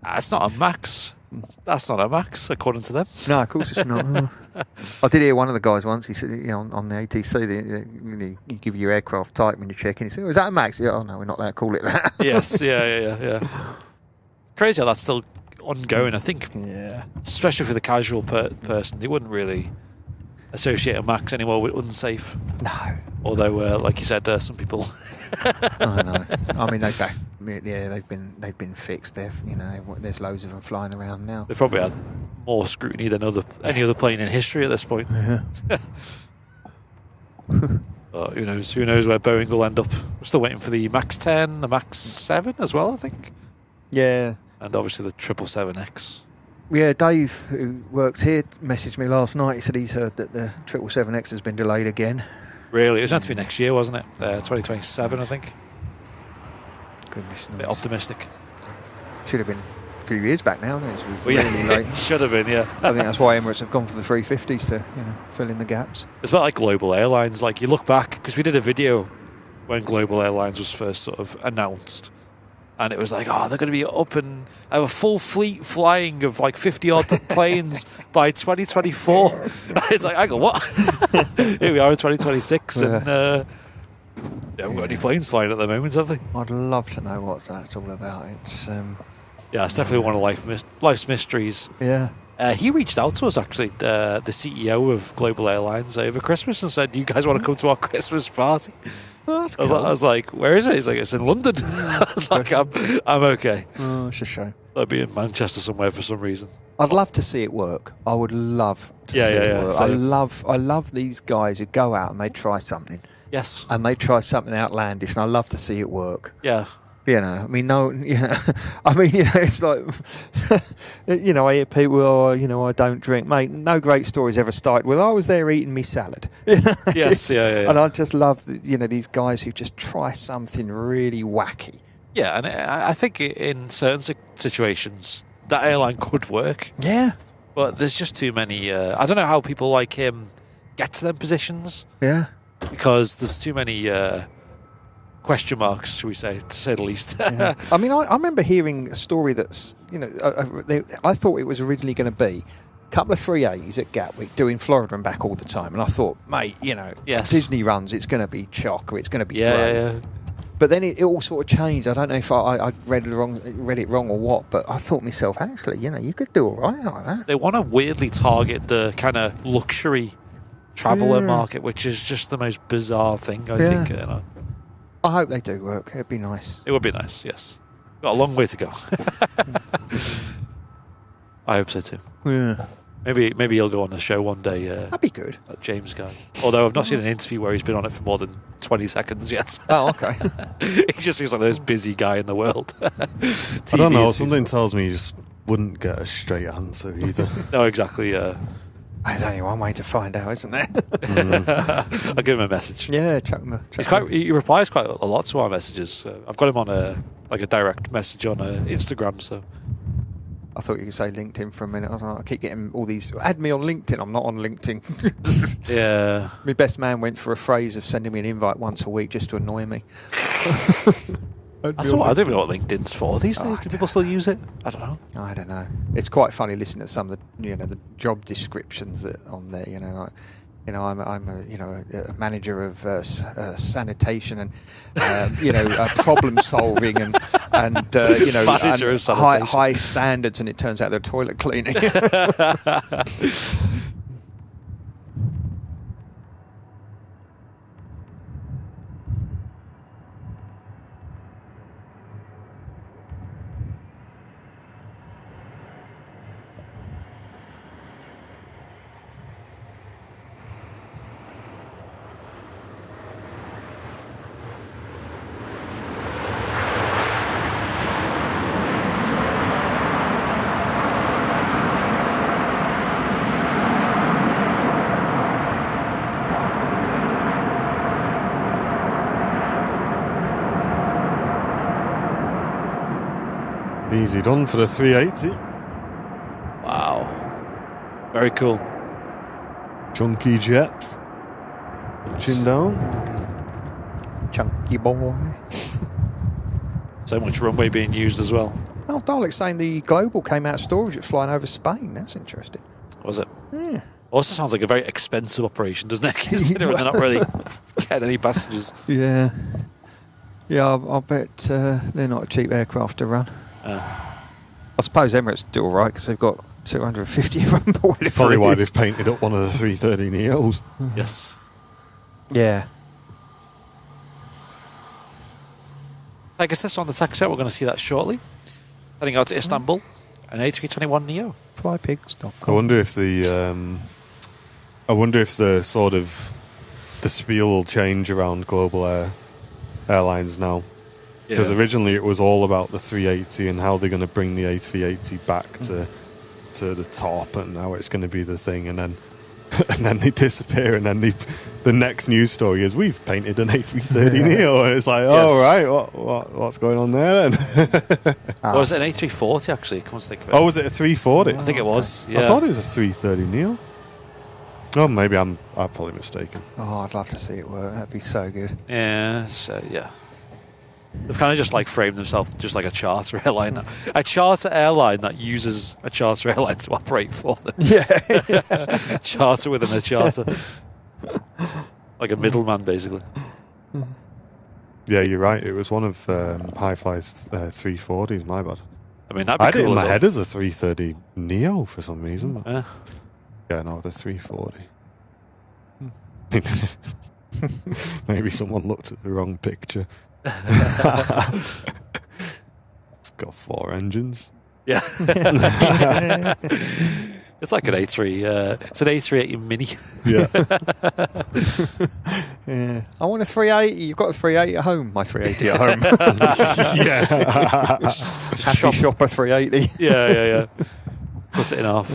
Speaker 2: It's not a MAX. That's not a MAX, according to them.
Speaker 3: No, of course it's not. I did hear one of the guys once. He said, on the ATC, you give your aircraft type when you check in. He said, "Oh, is that a MAX?" Yeah, oh no, we're not allowed to call it that.
Speaker 2: Yes, yeah. Crazy how that's still ongoing. I think, especially for the casual person, they wouldn't really associate a MAX anymore with unsafe.
Speaker 3: No.
Speaker 2: Although, like you said, some people.
Speaker 3: I know. I mean, they've been fixed. There's loads of them flying around now.
Speaker 2: They've probably had more scrutiny than any other plane in history at this point.
Speaker 3: Yeah.
Speaker 2: But who knows? Who knows where Boeing will end up? We're still waiting for the MAX 10, the MAX 7 as well, I think.
Speaker 3: Yeah.
Speaker 2: And obviously the 777X.
Speaker 3: Yeah, Dave, who works here, messaged me last night. He said he's heard that the 777X has been delayed again.
Speaker 2: Really? It was meant to be next year, wasn't it? 2027, I think.
Speaker 3: Goodness knows.
Speaker 2: A bit optimistic.
Speaker 3: Should have been a few years back now. It was really late.
Speaker 2: Should have been, yeah.
Speaker 3: I think that's why Emirates have gone for the 350s to fill in the gaps.
Speaker 2: It's about like Global Airlines. Like you look back, because we did a video when Global Airlines was first sort of announced. And it was like, they're going to be up and have a full fleet flying of like 50-odd planes by 2024. It's like, I go, what? Here we are in 2026 and they haven't got any planes flying at the moment, have they?
Speaker 3: I'd love to know what that's all about. It's
Speaker 2: it's definitely one of life's mysteries.
Speaker 3: Yeah.
Speaker 2: He reached out to us, actually, the CEO of Global Airlines over Christmas and said, do you guys want to come to our Christmas party?
Speaker 3: Oh, that's cool.
Speaker 2: I was like, where is it? He's like, it's in London. I was like, I'm okay.
Speaker 3: Oh, it's a shame.
Speaker 2: I'll be in Manchester somewhere for some reason.
Speaker 3: I'd love to see it work. I would love to see it work.
Speaker 2: Same.
Speaker 3: I love these guys who go out and they try something.
Speaker 2: Yes.
Speaker 3: And they try something outlandish, and I love to see it work.
Speaker 2: Yeah.
Speaker 3: I mean, it's like, I hear people, I don't drink. Mate, no great stories ever started with, I was there eating me salad.
Speaker 2: Yes, yeah.
Speaker 3: And I just love, these guys who just try something really wacky.
Speaker 2: Yeah, and I think in certain situations, that airline could work.
Speaker 3: Yeah.
Speaker 2: But there's just too many, I don't know how people like him get to them positions.
Speaker 3: Yeah.
Speaker 2: because there's too many question marks, should we say, to say the least.
Speaker 3: Yeah. I mean, I remember hearing a story that's, I thought it was originally going to be a couple of 380s at Gatwick doing Florida and back all the time. And I thought, mate,
Speaker 2: Yes.
Speaker 3: Disney runs, it's going to be chock or it's going to be great.
Speaker 2: Yeah.
Speaker 3: But then it all sort of changed. I don't know if I read it wrong or what, but I thought myself, actually, you could do all right like that.
Speaker 2: They want to weirdly target the kind of luxury traveller market, which is just the most bizarre thing, I think.
Speaker 3: I hope they do work. It'd be nice.
Speaker 2: It would be nice, yes. Got a long way to go. I hope so too.
Speaker 3: Yeah.
Speaker 2: Maybe he'll go on the show one day.
Speaker 3: That'd be good.
Speaker 2: That James guy. Although I've not seen an interview where he's been on it for more than 20 seconds yet.
Speaker 3: Oh, okay.
Speaker 2: He just seems like the most busy guy in the world.
Speaker 1: I don't know. Something tells me you just wouldn't get a straight answer either.
Speaker 2: No, exactly.
Speaker 3: There's only one way to find out, isn't there?
Speaker 2: I'll give him a message.
Speaker 3: Yeah, chuck him.
Speaker 2: He replies quite a lot to our messages. I've got him on a direct message on Instagram. So
Speaker 3: I thought you could say LinkedIn for a minute. I was like, I keep getting all these. Add me on LinkedIn. I'm not on LinkedIn.
Speaker 2: Yeah.
Speaker 3: My best man went for a phrase of sending me an invite once a week just to annoy me.
Speaker 2: I don't even know what LinkedIn's for these days. Do people still use it? I don't know.
Speaker 3: I don't know. It's quite funny listening to some of the the job descriptions that on there. I'm a manager of sanitation and problem solving and
Speaker 2: Manager of sanitation.
Speaker 3: high standards, and it turns out they're toilet cleaning.
Speaker 1: Easy done for the 380.
Speaker 2: Wow. Very cool.
Speaker 1: Chunky jets. Chin down.
Speaker 3: Chunky boy.
Speaker 2: So much runway being used as well.
Speaker 3: Oh, Dalek's saying the Global came out of storage at flying over Spain. That's interesting.
Speaker 2: Was it?
Speaker 3: Yeah.
Speaker 2: Also sounds like a very expensive operation, doesn't it? Considering they're not really getting any passengers.
Speaker 3: Yeah. Yeah, I'll bet they're not a cheap aircraft to run. I suppose Emirates do all right because they've got 250 of them.
Speaker 1: Probably why they've painted up one of the 330 Neos.
Speaker 2: Yes.
Speaker 3: Yeah.
Speaker 2: I guess that's on the tax set. We're going to see that shortly. Heading out to Istanbul, an A321 Neo.
Speaker 3: Flypigs.com.
Speaker 1: I wonder if the sort of the spiel will change around global airlines now. Because originally it was all about the 380 and how they're going to bring the A380 back to the top, and now it's going to be the thing, and then they disappear, and then the next news story is we've painted an A330 Neo, and it's like, oh right, what's going on there then?
Speaker 2: Was it an A340 actually? Come on, think of it.
Speaker 1: Oh, was it a 340?
Speaker 2: I think it was. Yeah.
Speaker 1: I thought it was a 330 Neo. Oh, maybe I'm probably mistaken.
Speaker 3: Oh, I'd love to see it work. That'd be so good.
Speaker 2: Yeah. So yeah. They've kind of just like framed themselves just like a charter airline. A charter airline that uses a charter airline to operate for them.
Speaker 3: Yeah.
Speaker 2: Charter within a charter. Like a middleman, basically.
Speaker 1: Yeah, you're right. It was one of High Fly's 340s, my bad.
Speaker 2: I mean, that'd be
Speaker 1: I had it
Speaker 2: cool
Speaker 1: in
Speaker 2: as
Speaker 1: my
Speaker 2: well.
Speaker 1: head as a 330 Neo for some reason.
Speaker 2: Yeah.
Speaker 1: Yeah, no, the 340. Maybe someone looked at the wrong picture. It's got 4 engines.
Speaker 2: Yeah. It's like an A3. It's an A380 Mini.
Speaker 1: Yeah.
Speaker 3: Yeah. I want a 380. You've got a 380 at home. My 380 at home.
Speaker 1: Yeah.
Speaker 3: Happy shopper 380.
Speaker 2: Yeah. Cut it in half.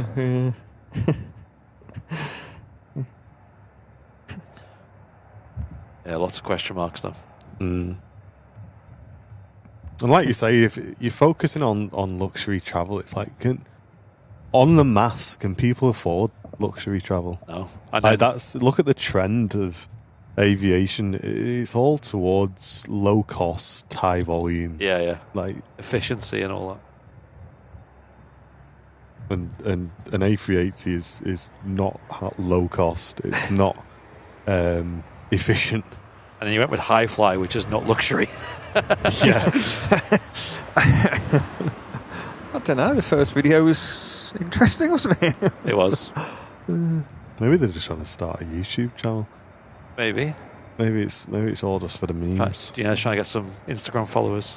Speaker 2: Yeah, lots of question marks though.
Speaker 1: Mm. And like you say, if you're focusing on luxury travel, it's like, on the mass, can people afford luxury travel?
Speaker 2: No.
Speaker 1: Look at the trend of aviation, it's all towards low cost, high volume.
Speaker 2: Yeah.
Speaker 1: Like
Speaker 2: Efficiency and all that.
Speaker 1: and an A380 is not low cost. It's not efficient.
Speaker 2: And then you went with high fly, which is not luxury.
Speaker 1: Yeah.
Speaker 3: I don't know. The first video was interesting, wasn't it?
Speaker 2: It was.
Speaker 1: Maybe they're just trying to start a YouTube channel.
Speaker 2: Maybe.
Speaker 1: Maybe it's all just for the memes.
Speaker 2: Trying to get some Instagram followers.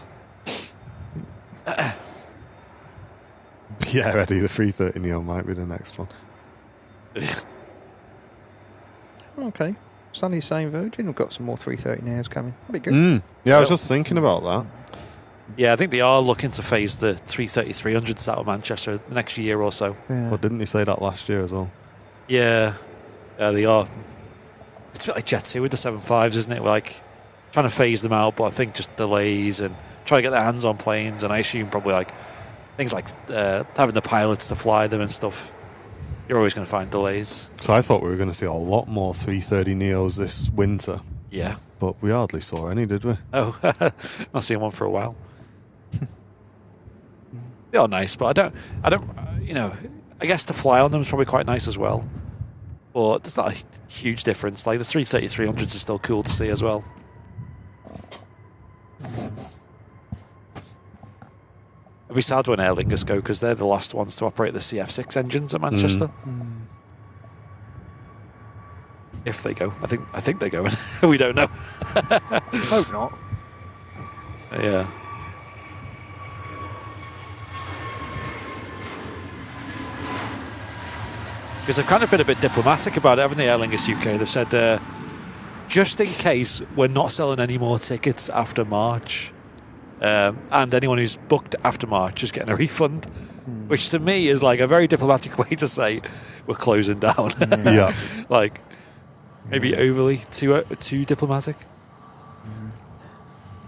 Speaker 1: Yeah, Eddie, the 330 Neo might be the next one.
Speaker 3: Okay. Sunny saying Virgin. We've got some more 330 Neos coming. That'd be good.
Speaker 1: Yeah, I was just thinking about that.
Speaker 2: Yeah, I think they are looking to phase the 330-300s out of Manchester the next year or so.
Speaker 3: Yeah.
Speaker 1: Well, didn't he say that last year as well?
Speaker 2: Yeah, they are. It's a bit like Jet 2 with the 75s, isn't it? We're like trying to phase them out, but I think just delays and trying to get their hands on planes, and I assume probably like things like having the pilots to fly them and stuff. You're always going to find delays.
Speaker 1: So I thought we were going to see a lot more 330 Neos this winter.
Speaker 2: Yeah.
Speaker 1: But we hardly saw any, did we?
Speaker 2: Oh, not seen one for a while. They are nice, but I don't, I guess to fly on them is probably quite nice as well. But there's not a huge difference. Like the 330-300s is still cool to see as well. It'll be sad when Aer Lingus go because they're the last ones to operate the CF6 engines at Manchester. If they go, I think they go. We don't know.
Speaker 3: Hope not.
Speaker 2: Yeah. Because they've kind of been a bit diplomatic about it, haven't they, Aer Lingus UK? They've said, just in case we're not selling any more tickets after March, and anyone who's booked after March is getting a refund, which to me is like a very diplomatic way to say we're closing down.
Speaker 1: Yeah.
Speaker 2: Like, maybe overly too diplomatic.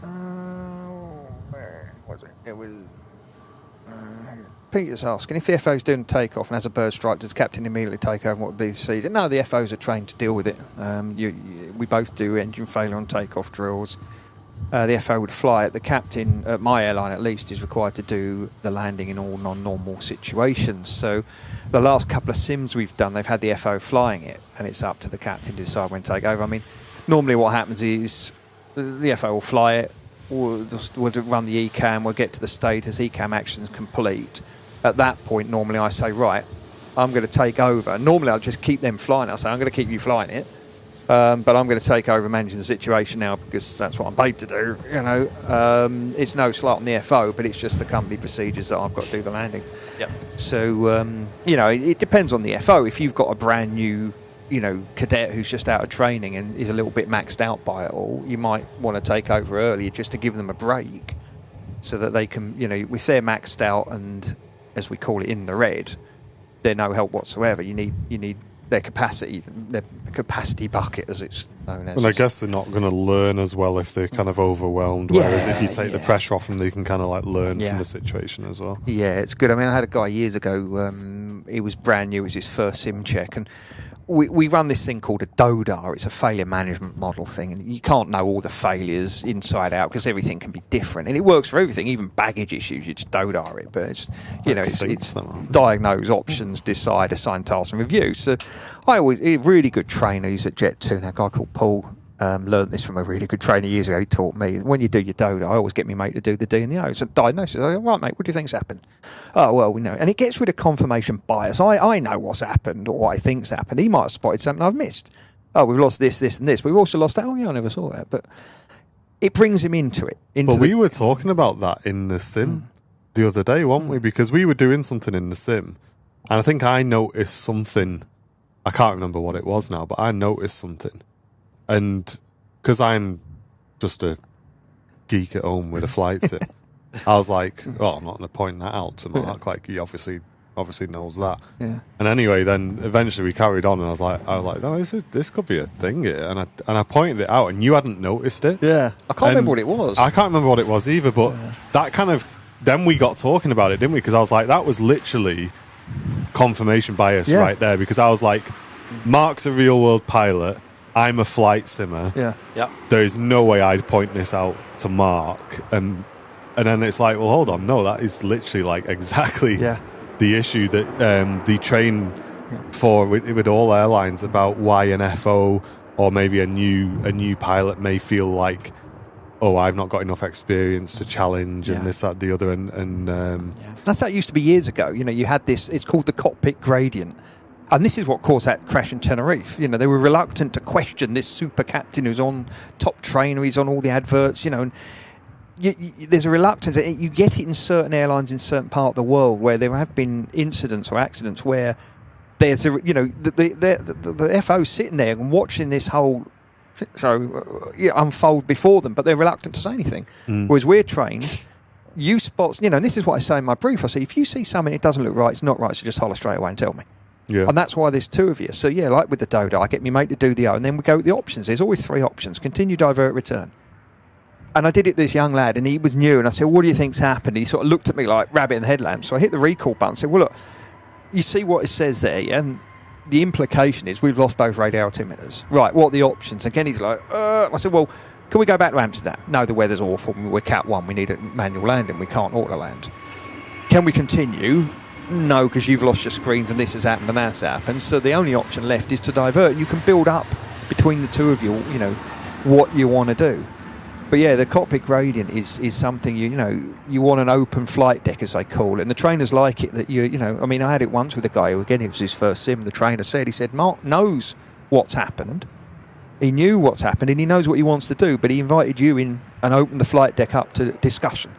Speaker 3: Where was it? It was... Peter's asking if the FO's doing takeoff and has a bird strike, does the captain immediately take over and what would be the procedure? No, the FOs are trained to deal with it. We both do engine failure on takeoff drills. The FO would fly it. The captain, at my airline at least, is required to do the landing in all non-normal situations. So the last couple of sims we've done, they've had the FO flying it, and it's up to the captain to decide when to take over. I mean, normally what happens is the FO will fly it, we'll run the ECAM, we'll get to the status, ECAM action's complete. At that point, normally I say, right, I'm going to take over. Normally I'll just keep them flying. I'll say, I'm going to keep you flying it. But I'm going to take over managing the situation now because that's what I'm paid to do. It's no slight on the FO, but it's just the company procedures that I've got to do the landing.
Speaker 2: Yep.
Speaker 3: So, it depends on the FO. If you've got a brand new, cadet who's just out of training and is a little bit maxed out by it all, you might want to take over earlier just to give them a break so that they can, if they're maxed out and, as we call it, in the red, they're no help whatsoever. You need their capacity bucket, as it's known as.
Speaker 1: And I guess they're not going to learn as well if they're kind of overwhelmed. Whereas if you take the pressure off them, they can kind of like learn from the situation as well.
Speaker 3: Yeah, it's good. I mean, I had a guy years ago. He was brand new. It was his first sim check, and we run this thing called a DODA. It's a failure management model thing, and you can't know all the failures inside out because everything can be different, and it works for everything, even baggage issues. You just DODA it, but it's it's diagnose, options, decide, assign tasks, and review. So a really good trainer. He's at Jet 2 now, a guy called Paul. Learned this from a really good trainer years ago. He taught me when you do your DODA, I always get my mate to do the D and the O. So diagnosis. I go, right, mate, what do you think's happened? Oh, well, we know. And it gets rid of confirmation bias. I know what's happened or what I think's happened. He might have spotted something I've missed. Oh, we've lost this, this, and this. We've also lost that. Oh, yeah, I never saw that. But it brings him into it.
Speaker 1: But we were talking about that in the sim the other day, weren't we? Because we were doing something in the sim, and I think I noticed something. I can't remember what it was now, but I noticed something. And because I'm just a geek at home with a flight sim, I was like, I'm not going to point that out to Mark. Like, he obviously knows that. Yeah. And anyway, then eventually we carried on, and I was like, no, this could be a thing here. And I pointed it out, and you hadn't noticed it.
Speaker 3: Yeah. I can't remember what it was.
Speaker 1: I can't remember what it was either, but that kind of, then we got talking about it, didn't we? Because I was like, that was literally confirmation bias right there, because I was like, Mark's a real world pilot. I'm a flight simmer.
Speaker 2: Yeah.
Speaker 1: There is no way I'd point this out to Mark. And then it's like, well, hold on. No, that is literally like exactly the issue that they train for with all airlines about why an FO or maybe a new pilot may feel like, oh, I've not got enough experience to challenge and this, that, the other. And
Speaker 3: That's how it used to be years ago. You know, you had this, it's called the cockpit gradient. And this is what caused that crash in Tenerife. You know, they were reluctant to question this super captain who's on top trainer, he's on all the adverts, you know, and there's a reluctance. You get it in certain airlines in certain part of the world where there have been incidents or accidents where there's a, you know, the FO's sitting there and watching this whole unfold before them, but they're reluctant to say anything. Whereas we're trained, you spot, you know, and this is what I say in my brief. I say, if you see something, it doesn't look right, it's not right, so just holler straight away and tell me.
Speaker 1: Yeah.
Speaker 3: And that's why there's two of you. So, yeah, like with the Dodo, I get my mate to do the O, and then we go with the options. There's always three options: continue, divert, return. And I did it to this young lad, and he was new, and I said, what do you think's happened? He sort of looked at me like rabbit in the headlamps. So I hit the recall button and said, well, look, you see what it says there, yeah? And the implication is we've lost both radar altimeters. Right, what are the options? Again, he's like, I said, well, can we go back to Amsterdam? No, the weather's awful. We're Cat 1. We need a manual landing. We can't auto land. Can we continue? No, because you've lost your screens and this has happened and that's happened. So the only option left is to divert. You can build up between the two of you, you know, what you want to do. But yeah, the cockpit gradient is something, you know, you want an open flight deck, as they call it. And the trainers like it that you know, I mean, I had it once with a guy who, again, it was his first sim. The trainer said, he said, Mark knows what's happened. He knew what's happened and he knows what he wants to do, but he invited you in and opened the flight deck up to discussion.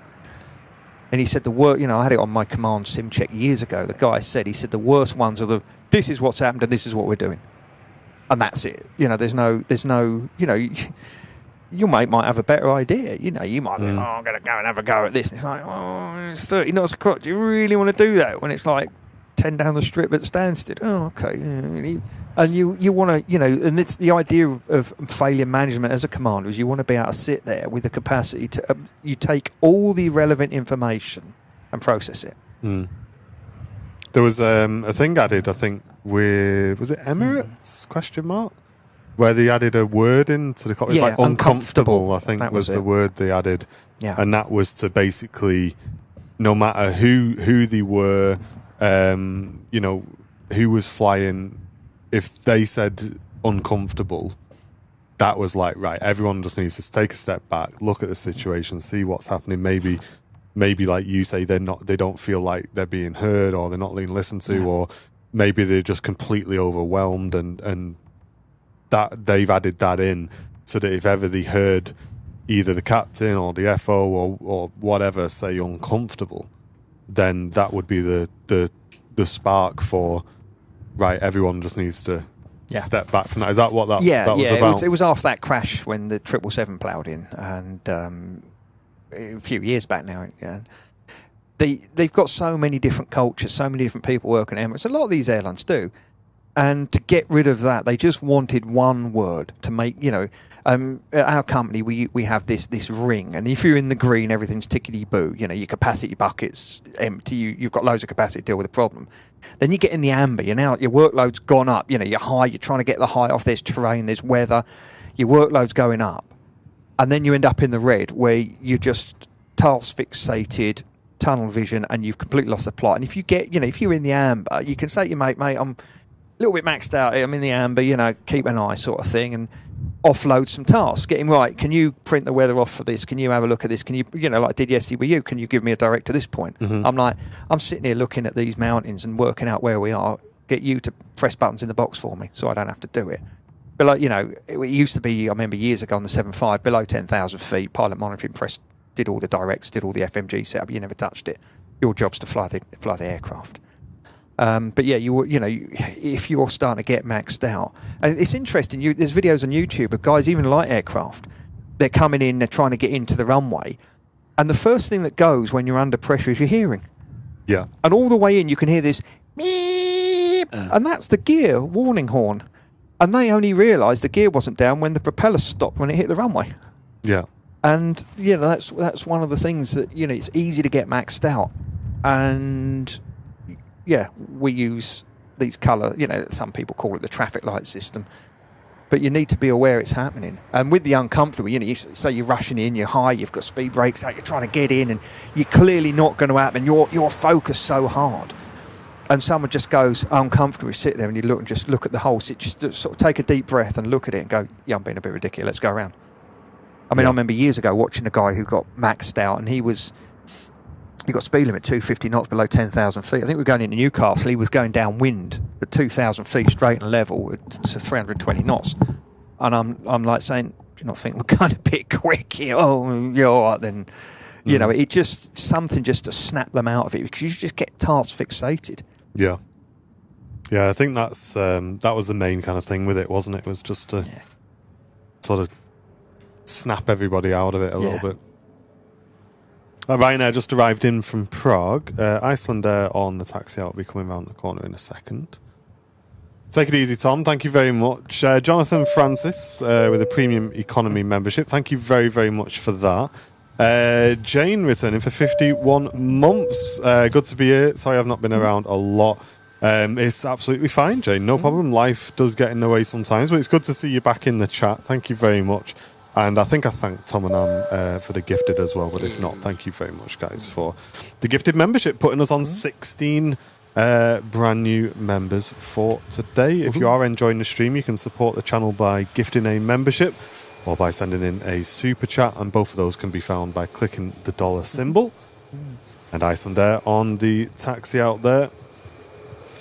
Speaker 3: And he said the worst, you know, I had it on my command sim check years ago. The guy said, he said the worst ones are this is what's happened and this is what we're doing. And that's it. You know, there's no, you know, your mate might have a better idea. You know, you might think, I'm going to go and have a go at this. And it's like, it's 30 knots across. Do you really want to do that when it's like 10 down the strip at standstill? Oh, okay. And you want to, you know, and it's the idea of failure management as a commander is you want to be able to sit there with the capacity to, you take all the relevant information and process it.
Speaker 1: There was a thing added, I think, was it Emirates, question mark? Where they added a word into the cockpit.
Speaker 3: Yeah,
Speaker 1: it's like uncomfortable, I think,
Speaker 3: that
Speaker 1: was the word they added.
Speaker 3: Yeah.
Speaker 1: And that was to basically, no matter who they were, you know, who was flying, if they said uncomfortable, that was like, right, everyone just needs to take a step back, look at the situation, see what's happening. Maybe like you say, they don't feel like they're being heard or they're not being listened to, or maybe they're just completely overwhelmed and that they've added that in so that if ever they heard either the captain or the FO or whatever say uncomfortable, then that would be the spark for, right, everyone just needs to step back from that. Is that what that was about?
Speaker 3: It was after that crash when the 777 ploughed in, and a few years back now. Yeah. They've got so many different cultures, so many different people working at Emirates. A lot of these airlines do. And to get rid of that, they just wanted one word to make, you know, at our company, we have this ring. And if you're in the green, everything's tickety-boo. You know, your capacity bucket's empty. You've got loads of capacity to deal with the problem. Then you get in the amber. You're now, your workload's gone up. You know, you're high. You're trying to get the high off. There's terrain. There's weather. Your workload's going up. And then you end up in the red where you're just task fixated, tunnel vision, and you've completely lost the plot. And if you get, you know, if you're in the amber, you can say to your mate, I'm a little bit maxed out. I'm in the amber, you know, keep an eye sort of thing, and offload some tasks. Get him right. Can you print the weather off for this? Can you have a look at this? Can you, you know, like I did yesterday with you, can you give me a direct to this point? I'm sitting here looking at these mountains and working out where we are. Get you to press buttons in the box for me so I don't have to do it. But like, you know, it used to be, I remember years ago on the 7.5, below 10,000 feet, pilot monitoring did all the directs, did all the FMG setup. You never touched it. Your job's to fly the aircraft. But yeah, you know, if you're starting to get maxed out, and it's interesting. There's videos on YouTube of guys, even light aircraft, they're coming in, they're trying to get into the runway, and the first thing that goes when you're under pressure is your hearing.
Speaker 1: Yeah.
Speaker 3: And all the way in, you can hear this beep, and that's the gear warning horn. And they only realised the gear wasn't down when the propeller stopped when it hit the runway.
Speaker 1: Yeah.
Speaker 3: And you know, that's one of the things that, you know, it's easy to get maxed out, and yeah, we use these colour, you know, some people call it the traffic light system. But you need to be aware it's happening. And with the uncomfortable, you say you're rushing in, you're high, you've got speed brakes out, you're trying to get in, and you're clearly not going to happen. You're focused so hard. And someone just goes uncomfortable, you sit there and you look and just look at the whole situation, just sort of take a deep breath and look at it and go, yeah, I'm being a bit ridiculous, let's go around. I mean, I remember years ago watching a guy who got maxed out, and he got speed limit 250 knots below 10,000 feet. I think we were going into Newcastle. He was going downwind at 2,000 feet straight and level at 320 knots. And I'm like saying, do you not think we're going a bit quick here? Oh, yeah, all right then. You know, it just, something just to snap them out of it, because you just get task fixated.
Speaker 1: Yeah. Yeah, I think that's that was the main kind of thing with it, wasn't it? It was just to sort of snap everybody out of it a little bit. Ryanair just arrived in from Prague. Iceland Air on the taxi out will be coming around the corner in a second. Take it easy, Tom. Thank you very much. Jonathan Francis with a premium economy membership. Thank you very, very much for that. Jane returning for 51 months. Good to be here. Sorry I've not been around a lot. It's absolutely fine, Jane. No problem. Life does get in the way sometimes, but it's good to see you back in the chat. Thank you very much. And I think I thanked Tom and Am for the gifted as well, but if not, thank you very much, guys, for the gifted membership, putting us on 16 brand new members for today. If you are enjoying the stream, you can support the channel by gifting a membership or by sending in a super chat, and both of those can be found by clicking the dollar symbol. And Iceland Air on the taxi out there.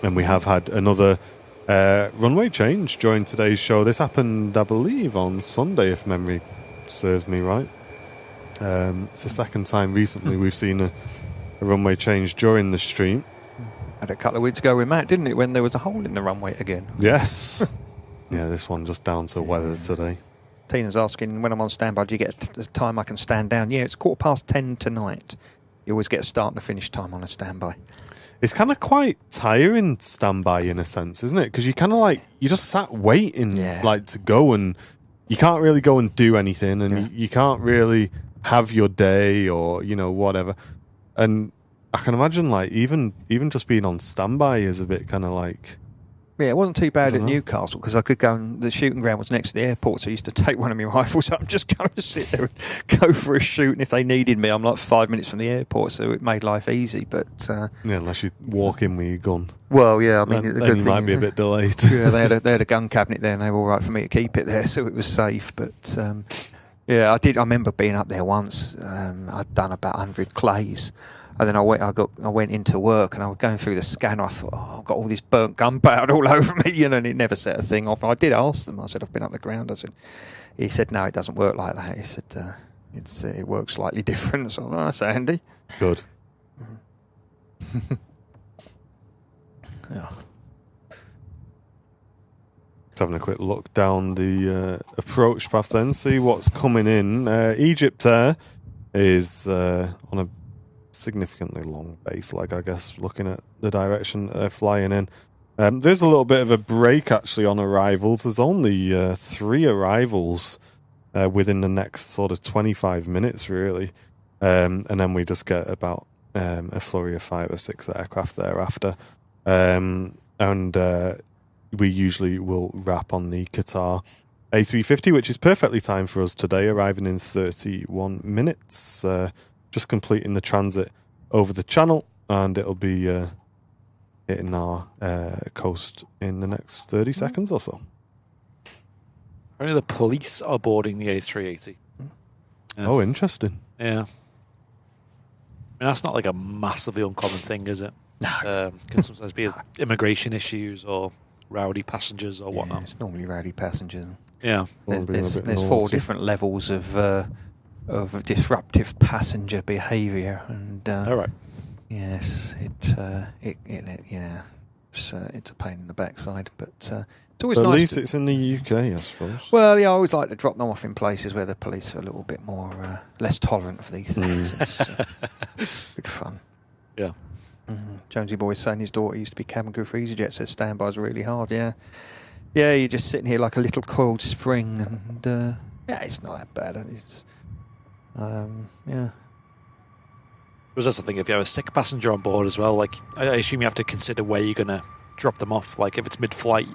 Speaker 1: And we have had another runway change during today's show. This happened, I believe, on Sunday, if memory serves me right. It's the second time recently we've seen a runway change during the stream.
Speaker 3: Had a couple of weeks ago with Matt, didn't it, when there was a hole in the runway again?
Speaker 1: Yes. Yeah, this one just down to weather today.
Speaker 3: Tina's asking, when I'm on standby, do you get the time I can stand down? Yeah, it's 10:15 tonight. You always get a start and a finish time on a standby.
Speaker 1: It's kind of quite tiring standby in a sense, isn't it? Because you kind of like, you just sat waiting like to go, and you can't really go and do anything, and you can't really have your day or, you know, whatever. And I can imagine like even just being on standby is a bit kind of like...
Speaker 3: Yeah, it wasn't too bad at Newcastle, because I could go and the shooting ground was next to the airport, so I used to take one of my rifles up and just go and sit there and go for a shoot, and if they needed me, I'm like 5 minutes from the airport, so it made life easy. But
Speaker 1: yeah, unless you walk in with your gun.
Speaker 3: Well, yeah, I mean,
Speaker 1: then you might be a bit delayed.
Speaker 3: Yeah, they had a gun cabinet there, and they were all right for me to keep it there, so it was safe. But yeah, I remember being up there once. I'd done about 100 clays. And then I went into work, and I was going through the scanner. I thought, I've got all this burnt gunpowder all over me, you know, and it never set a thing off. And I did ask them. I said, I've been up the ground. He said, no, it doesn't work like that. He said, it works slightly different. So that's handy.
Speaker 1: Good.
Speaker 3: Yeah.
Speaker 1: Just having a quick look down the approach path then, see what's coming in. Egypt there is on a significantly long base leg, I guess, looking at the direction they're flying in. There's a little bit of a break actually on arrivals. There's only 3 arrivals within the next sort of 25 minutes really, and then we just get about a flurry of 5 or 6 aircraft thereafter, and we usually will wrap on the Qatar A350, which is perfectly timed for us today, arriving in 31 minutes. Just completing the transit over the channel, and it'll be hitting our coast in the next 30 seconds or so.
Speaker 2: Only the police are boarding the A380. Yeah.
Speaker 1: Oh, interesting.
Speaker 2: Yeah. I mean, that's not like a massively uncommon thing, is it? No. Can sometimes be immigration issues or rowdy passengers or whatnot.
Speaker 3: It's normally rowdy passengers.
Speaker 2: Yeah.
Speaker 3: There's 4 different levels of disruptive passenger behaviour, and
Speaker 2: all right.
Speaker 3: Yes, it's a pain in the backside, but it's always nice.
Speaker 1: At least it's in the UK, I suppose.
Speaker 3: Well, yeah, I always like to drop them off in places where the police are a little bit more less tolerant of these things. It's good fun.
Speaker 2: Yeah.
Speaker 3: Jonesy Boy's saying his daughter used to be cabin crew for EasyJet, says standby's really hard. Yeah, you're just sitting here like a little coiled spring, and yeah, it's not that bad. It's yeah.
Speaker 2: Because that's the thing, if you have a sick passenger on board as well, like I assume you have to consider where you're going to drop them off. Like if it's mid-flight,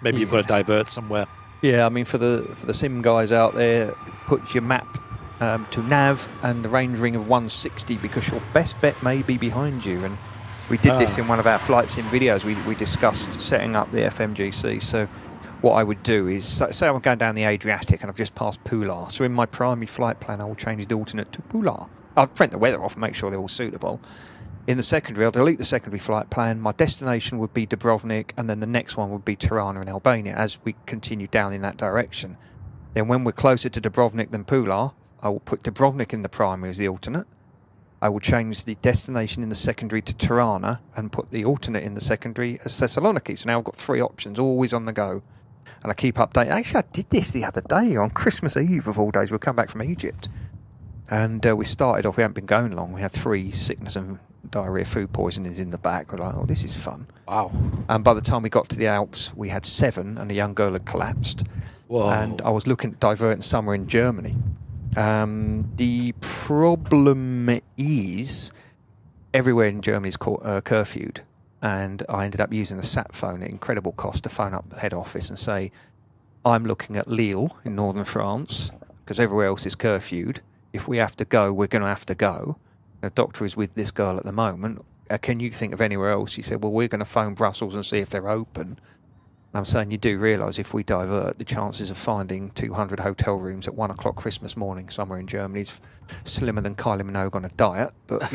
Speaker 2: maybe you've got to divert somewhere.
Speaker 3: Yeah, I mean, for the sim guys out there, put your map to nav and the range ring of 160 because your best bet may be behind you. And we did this in one of our flight sim videos. We discussed setting up the FMGC. So what I would do is, say I'm going down the Adriatic and I've just passed Pular. So in my primary flight plan, I will change the alternate to Pular. I'll print the weather off and make sure they're all suitable. In the secondary, I'll delete the secondary flight plan. My destination would be Dubrovnik, and then the next one would be Tirana in Albania as we continue down in that direction. Then when we're closer to Dubrovnik than Pular, I will put Dubrovnik in the primary as the alternate. I will change the destination in the secondary to Tirana and put the alternate in the secondary as Thessaloniki. So now I've got 3 options, always on the go. And I keep updating. Actually, I did this the other day on Christmas Eve of all days. We'll come back from Egypt. And we started off, we hadn't been going long. We had 3 sickness and diarrhea food poisonings in the back. We're like, oh, this is fun.
Speaker 2: Wow.
Speaker 3: And by the time we got to the Alps, we had 7 and a young girl had collapsed.
Speaker 2: Whoa.
Speaker 3: And I was looking at diverting somewhere in Germany. The problem is everywhere in Germany is curfewed. And I ended up using the sat phone at incredible cost to phone up the head office and say, I'm looking at Lille in northern France because everywhere else is curfewed. If we have to go, we're going to have to go. The doctor is with this girl at the moment. Can you think of anywhere else? She said, well, we're going to phone Brussels and see if they're open. And I'm saying, you do realise if we divert, the chances of finding 200 hotel rooms at 1 o'clock Christmas morning somewhere in Germany is slimmer than Kylie Minogue on a diet. But,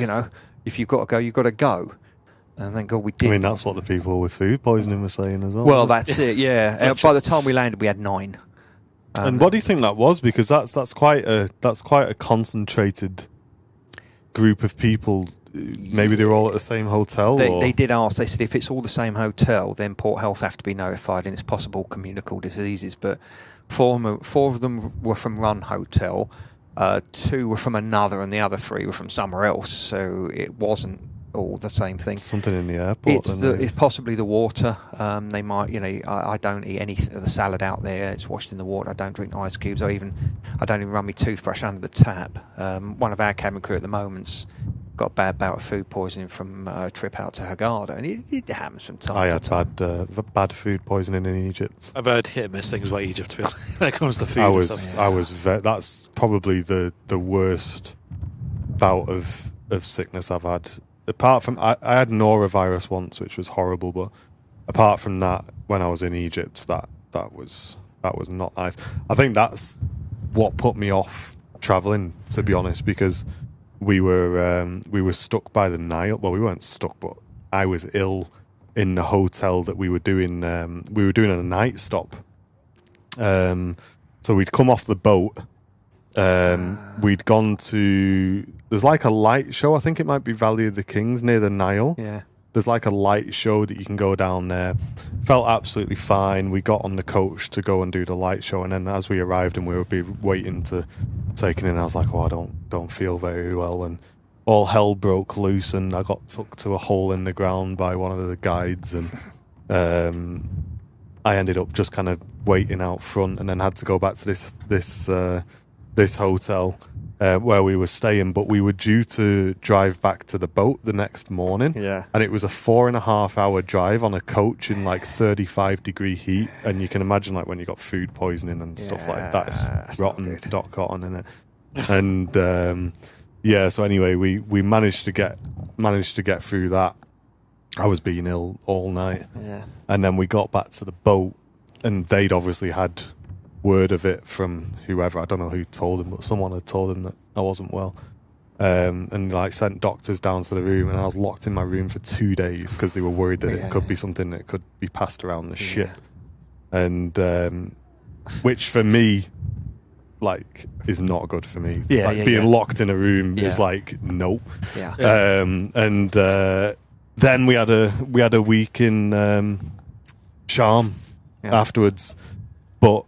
Speaker 3: if you've got to go, you've got to go. And thank God we did.
Speaker 1: I mean, that's what the people with food poisoning were saying as well.
Speaker 3: Well, that's it, yeah. By the time we landed, we had 9.
Speaker 1: And what do you think that was? Because that's quite a concentrated group of people. Maybe they were all at the same hotel.
Speaker 3: They did ask. They said if it's all the same hotel, then Port Health have to be notified, and it's possible communicable diseases. But 4 of them were from one hotel, 2 were from another, and the other 3 were from somewhere else. So it wasn't all the same thing.
Speaker 1: Something in the airport.
Speaker 3: It's possibly the water. They might, I don't eat any of the salad out there. It's washed in the water. I don't drink ice cubes. I don't even run my toothbrush under the tap. One of our cabin crew at the moment's got a bad bout of food poisoning from a trip out to Hurghada, and it happens from time to time.
Speaker 1: I had bad food poisoning in Egypt.
Speaker 2: I've heard hit and miss things about Egypt when it comes to food.
Speaker 1: That's probably the worst bout of sickness I've had. Apart from, I had norovirus once, which was horrible, but apart from that, when I was in Egypt, that was not nice. I think that's what put me off travelling, to be honest, because we were stuck by the Nile. Well, we weren't stuck, but I was ill in the hotel that we were doing. We were doing a night stop. So we'd come off the boat. We'd gone to, there's like a light show, I think it might be Valley of the Kings near the Nile.
Speaker 3: Yeah.
Speaker 1: There's like a light show that you can go down there. Felt absolutely fine. We got on the coach to go and do the light show, and then as we arrived and we would be waiting to take it in, I was like, I don't feel very well, and all hell broke loose, and I got took to a hole in the ground by one of the guides, and I ended up just kind of waiting out front, and then had to go back to this hotel where we were staying, but we were due to drive back to the boat the next morning.
Speaker 3: Yeah.
Speaker 1: And it was a 4.5 hour drive on a coach in like 35-degree heat. And you can imagine like when you got food poisoning and stuff like that, it's rotten dot cotton in it. And so anyway, we managed to get through that. I was being ill all night.
Speaker 3: Yeah. And
Speaker 1: then we got back to the boat, and they'd obviously had word of it from whoever. I don't know who told him, but someone had told him that I wasn't well, and like sent doctors down to the room, and I was locked in my room for 2 days because they were worried that it could be something that could be passed around the ship, and which for me like is not good for me. Being locked in a room is like nope. And then we had a week in Sharm afterwards, but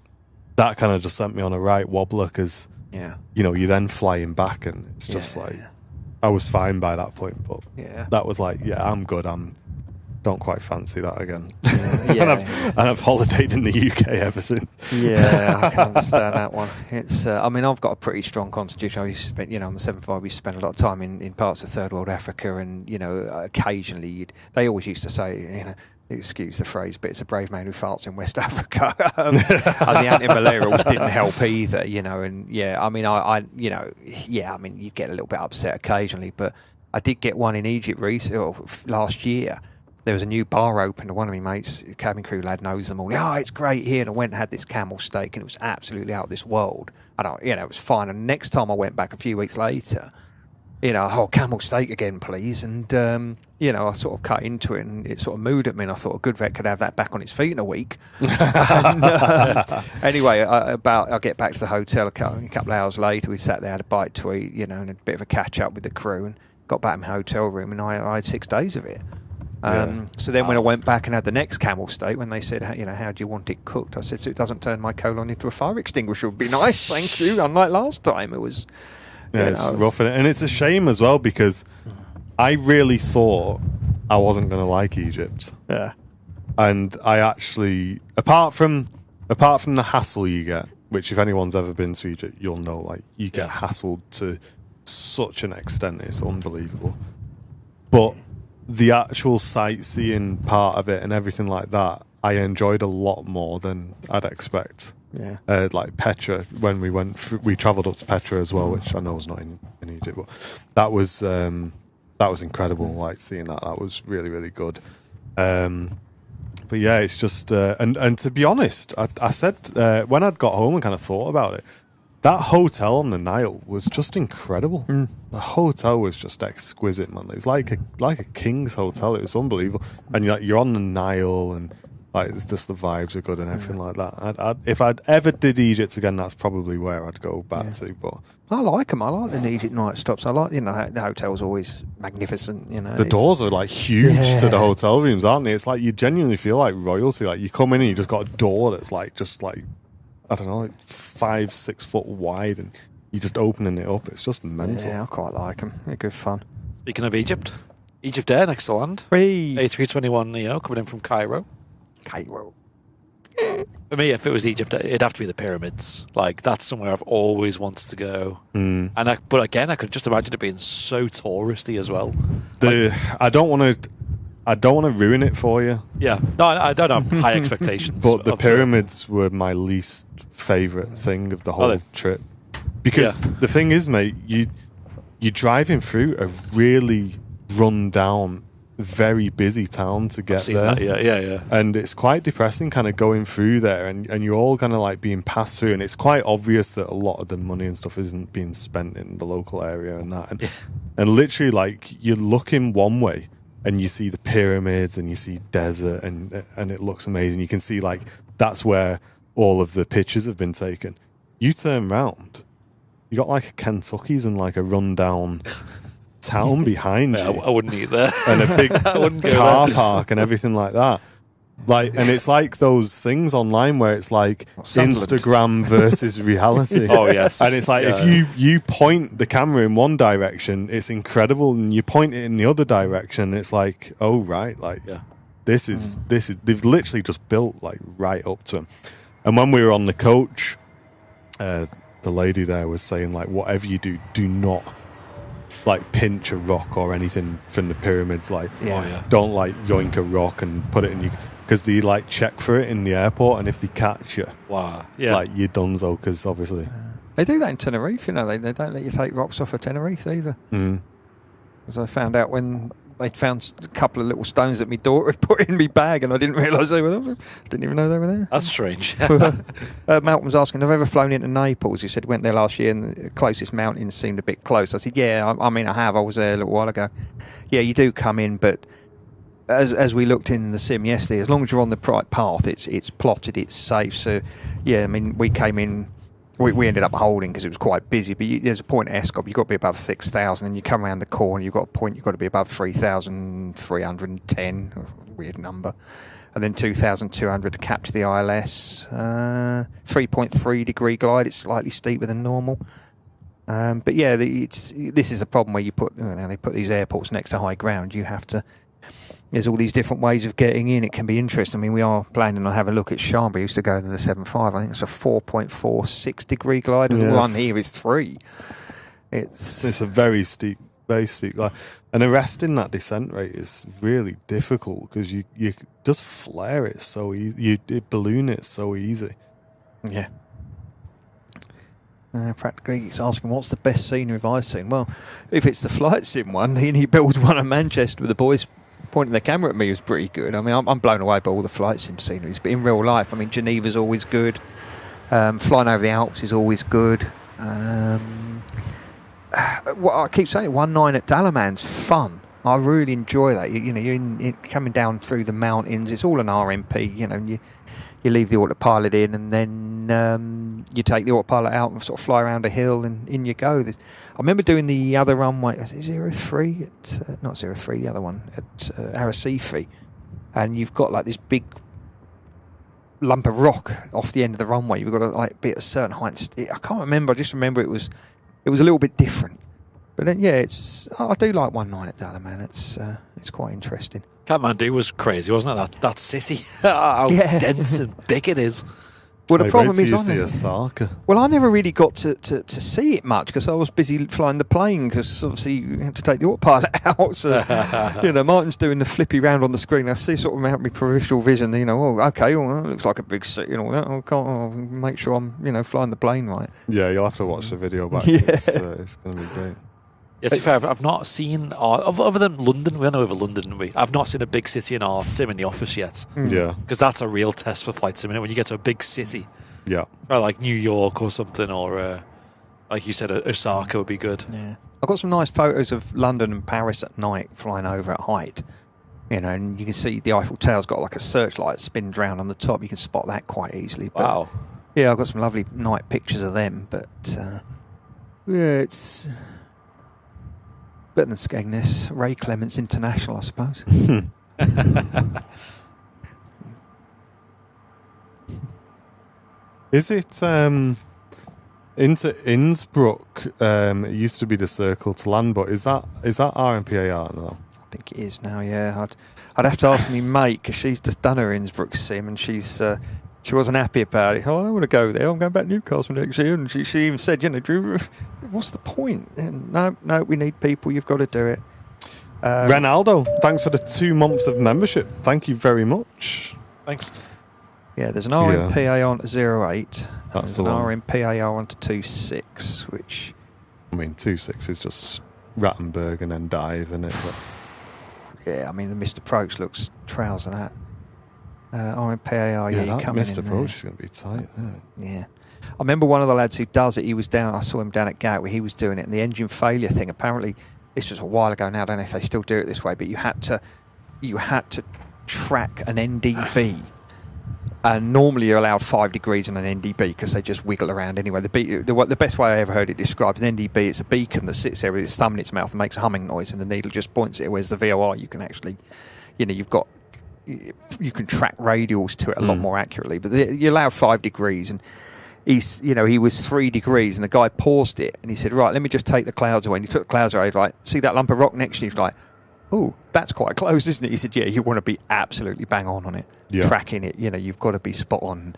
Speaker 1: that kind of just sent me on a right wobbler because, you're then flying back, and it's just I was fine by that point, but that was like, I'm good. Don't quite fancy that again. And I've holidayed in the UK ever since.
Speaker 3: Yeah, I can understand that one. It's, I've got a pretty strong constitution. I used to spend, on the 7.5, we spent a lot of time in parts of third world Africa, and, occasionally they always used to say, excuse the phrase, but it's a brave man who farts in West Africa. And the antimalarials didn't help either, and I mean, you'd get a little bit upset occasionally, but I did get one in Egypt last year. There was a new bar open, one of my mates, cabin crew lad, knows them all. Oh, it's great here. And I went and had this camel steak, and it was absolutely out of this world. And it was fine. And next time I went back a few weeks later, camel steak again, please. And, I sort of cut into it, and it sort of mooed at me, and I thought a good vet could have that back on its feet in a week. Anyway, I get back to the hotel a couple of hours later. We sat there, had a bite to eat, and a bit of a catch-up with the crew, and got back in my hotel room, and I had 6 days of it. So then when I went back and had the next camel steak, when they said, how do you want it cooked? I said, so it doesn't turn my colon into a fire extinguisher would be nice, thank you. Unlike last time, it was...
Speaker 1: it's rough. And it's a shame as well, because I really thought I wasn't going to like Egypt.
Speaker 3: Yeah.
Speaker 1: And I actually, apart from the hassle you get, which if anyone's ever been to Egypt, you'll know, like, you get hassled to such an extent, it's unbelievable. But... the actual sightseeing part of it and everything like that, I enjoyed a lot more than I'd expect.
Speaker 3: Yeah.
Speaker 1: Like Petra, when we travelled up to Petra as well, which I know is not in Egypt, but that was incredible. Like seeing that was really, really good. But yeah, it's just and to be honest, I said when I'd got home and kind of thought about it, that hotel on the Nile was just incredible. The hotel was just exquisite, man. It was like a king's hotel. It was unbelievable. And you're on the Nile, and like it's just the vibes are good and everything like that. If I'd ever did Egypt again, that's probably where I'd go back to. But
Speaker 3: I like them. I like the Egypt night stops. I like the hotel's always magnificent.
Speaker 1: The doors are like huge to the hotel rooms, aren't they? It's like you genuinely feel like royalty. Like you come in and you just got a door that's just like. I don't know, like 5-6 foot wide, and you're just opening it up. It's just mental.
Speaker 3: Yeah, I quite like them. They're good fun.
Speaker 2: Speaking of Egypt Air next to land. A321neo coming in from Cairo. For me, if it was Egypt, it'd have to be the pyramids. Like that's somewhere I've always wanted to go. But again, I could just imagine it being so touristy as well.
Speaker 1: I don't want to ruin it for you.
Speaker 2: Yeah, no, I don't have high expectations.
Speaker 1: But the pyramids were my least favourite thing of the whole trip. Because the thing is, mate, you're driving through a really run down, very busy town to get there.
Speaker 2: Yeah.
Speaker 1: And it's quite depressing kind of going through there, and you're all kind of like being passed through, and it's quite obvious that a lot of the money and stuff isn't being spent in the local area and that. And literally, like, you're looking one way, and you see the pyramids, and you see desert, and it looks amazing. You can see, like, that's where all of the pictures have been taken. You turn round, you got, like, a Kentucky's and, like, a rundown town behind you.
Speaker 2: I wouldn't eat there.
Speaker 1: And a big car park and everything like that. Like, and it's like those things online where it's like Instagram versus reality.
Speaker 2: Oh, yes.
Speaker 1: And it's like if you point the camera in one direction, it's incredible, and you point it in the other direction, it's like, oh right, like this is they've literally just built like right up to them. And when we were on the coach, the lady there was saying, like, whatever you do, do not like pinch a rock or anything from the pyramids. Like, don't like yoink a rock and put it in you. Because they like check for it in the airport, and if they catch you, like you're donezo. Because obviously
Speaker 3: they do that in Tenerife. You know, they don't let you take rocks off of Tenerife either. As I found out when they found a couple of little stones that my daughter had put in my bag, and I didn't realise they were there. Didn't even know they were there.
Speaker 2: That's strange.
Speaker 3: Malcolm was asking, "Have I ever flown into Naples?" He said, "Went there last year, and the closest mountain seemed a bit close." I said, "Yeah, I mean, I have. I was there a little while ago. Yeah, you do come in, but." As we looked in the sim yesterday, as long as you're on the right path, it's plotted, it's safe. So, yeah, I mean, we came in, we ended up holding because it was quite busy. But there's a point at Escop, you've got to be above 6,000, and you come around the corner, you've got a point, you've got to be above 3,310, weird number, and then 2,200 to capture the ILS. 3.3 degree glide, it's slightly steeper than normal. But yeah, this is a problem where they put these airports next to high ground. You have to. There's all these different ways of getting in. It can be interesting. I mean, we are planning on having a look at Sharm. We used to go to the 7.5. I think it's a 4.46 degree glide. The one here is 3. It's
Speaker 1: a very steep basically. And arresting that descent rate is really difficult because you just flare it so you balloon it so easy.
Speaker 3: Yeah. Practically, he's asking, what's the best scenery I've seen? Well, if it's the flight sim one, he built one in Manchester with the boys pointing their camera at me was pretty good. I mean, I'm blown away by all the flight sim sceneries, but in real life, I mean, Geneva's always good. Flying over the Alps is always good. What I keep saying, 19 at Dalaman's fun. I really enjoy that. You're coming down through the mountains. It's all an RMP. You leave the autopilot in, and then you take the autopilot out and sort of fly around a hill, and in you go. I remember doing the other runway, 03 not 03, the other one at Arrecife, and you've got like this big lump of rock off the end of the runway. You've got to like be at a certain height. I can't remember. I just remember it was a little bit different. But then, yeah, I do like 19 at Dalaman. It's quite interesting.
Speaker 2: Kathmandu was crazy, wasn't it? That city, how dense and big it is.
Speaker 3: Well, the problem is,
Speaker 1: Osaka.
Speaker 3: Well, I never really got to see it much because I was busy flying the plane. Because obviously you had to take the autopilot out. So Martin's doing the flippy round on the screen. I see sort of out my peripheral vision. Okay, well, that looks like a big city and all that. I'll make sure I'm flying the plane right.
Speaker 1: Yeah, you'll have to watch the video back. Yeah. It's going to be great.
Speaker 2: Yeah, to be fair, I've not seen, other than London, we went over London, didn't we? I've not seen a big city in our sim in the office yet.
Speaker 1: Yeah.
Speaker 2: Because that's a real test for flight sim, when you get to a big city.
Speaker 1: Yeah.
Speaker 2: Or like New York or something, or like you said, Osaka would be good.
Speaker 3: Yeah. I've got some nice photos of London and Paris at night, flying over at height. And you can see the Eiffel Tower's got like a searchlight spins round on the top. You can spot that quite easily. But,
Speaker 2: wow.
Speaker 3: Yeah, I've got some lovely night pictures of them, but it's better than Skegness. Ray Clements International, I suppose.
Speaker 1: Is it into Innsbruck? It used to be the circle to land, but is that RMPAR now?
Speaker 3: I think it is now. Yeah, I'd have to ask my mate because she's just done her Innsbruck sim and she wasn't happy about it. Oh, I don't want to go there. I'm going back to Newcastle next year. And she even said, Drew, what's the point? And no, we need people. You've got to do it.
Speaker 1: Renaldo, thanks for the 2 months of membership. Thank you very much.
Speaker 2: Thanks.
Speaker 3: Yeah, there's an RMPA on to 08.
Speaker 1: That's
Speaker 3: there's an RMPAR on to 26, which...
Speaker 1: I mean, 26 is just Rattenberg and then dive, isn't it? But...
Speaker 3: Yeah, I mean, the missed approach looks trouser that. RMPAR,
Speaker 1: that
Speaker 3: coming
Speaker 1: missed
Speaker 3: in
Speaker 1: approach
Speaker 3: there.
Speaker 1: is going to be tight.
Speaker 3: Yeah. I remember one of the lads who does it, I saw him down at Gatwick, he was doing it, and the engine failure thing, apparently, this was a while ago now, I don't know if they still do it this way, but you had to track an NDB. And normally you're allowed 5 degrees on an NDB because they just wiggle around anyway. The best way I ever heard it described, an NDB, it's a beacon that sits there with its thumb in its mouth and makes a humming noise, and the needle just points it. Whereas the VOR, you can actually, you can track radials to it a lot more accurately. But you're allowed 5 degrees, and he was 3 degrees, and the guy paused it and he said, "Right, let me just take the clouds away." And he took the clouds away. He's like, "See that lump of rock next to you?" He's like, "Oh, that's quite close, isn't it?" He said, "Yeah, you want to be absolutely bang on it, tracking it. You've got to be spot on."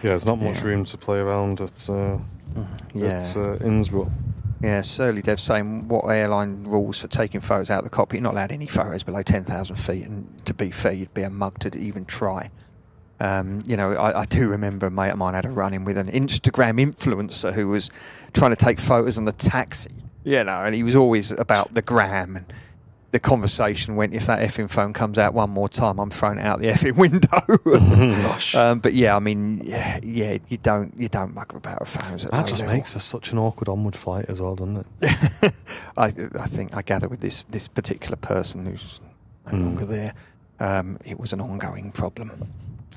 Speaker 1: Yeah, there's not much room to play around at Innsbruck.
Speaker 3: Yeah, Surly Dev saying, what airline rules for taking photos out of the cockpit? You're not allowed any photos below 10,000 feet, and to be fair, you'd be a mug to even try. I do remember a mate of mine had a run-in with an Instagram influencer who was trying to take photos on the taxi, and he was always about the gram, and the conversation went, if that effing phone comes out one more time, I'm throwing it out the effing window.
Speaker 2: Gosh.
Speaker 3: But yeah, I mean, you don't muck about with phones at
Speaker 1: that just
Speaker 3: level.
Speaker 1: makes for such an awkward onward flight as well, doesn't it?
Speaker 3: I think I gather with this particular person who's no longer there, it was an ongoing problem.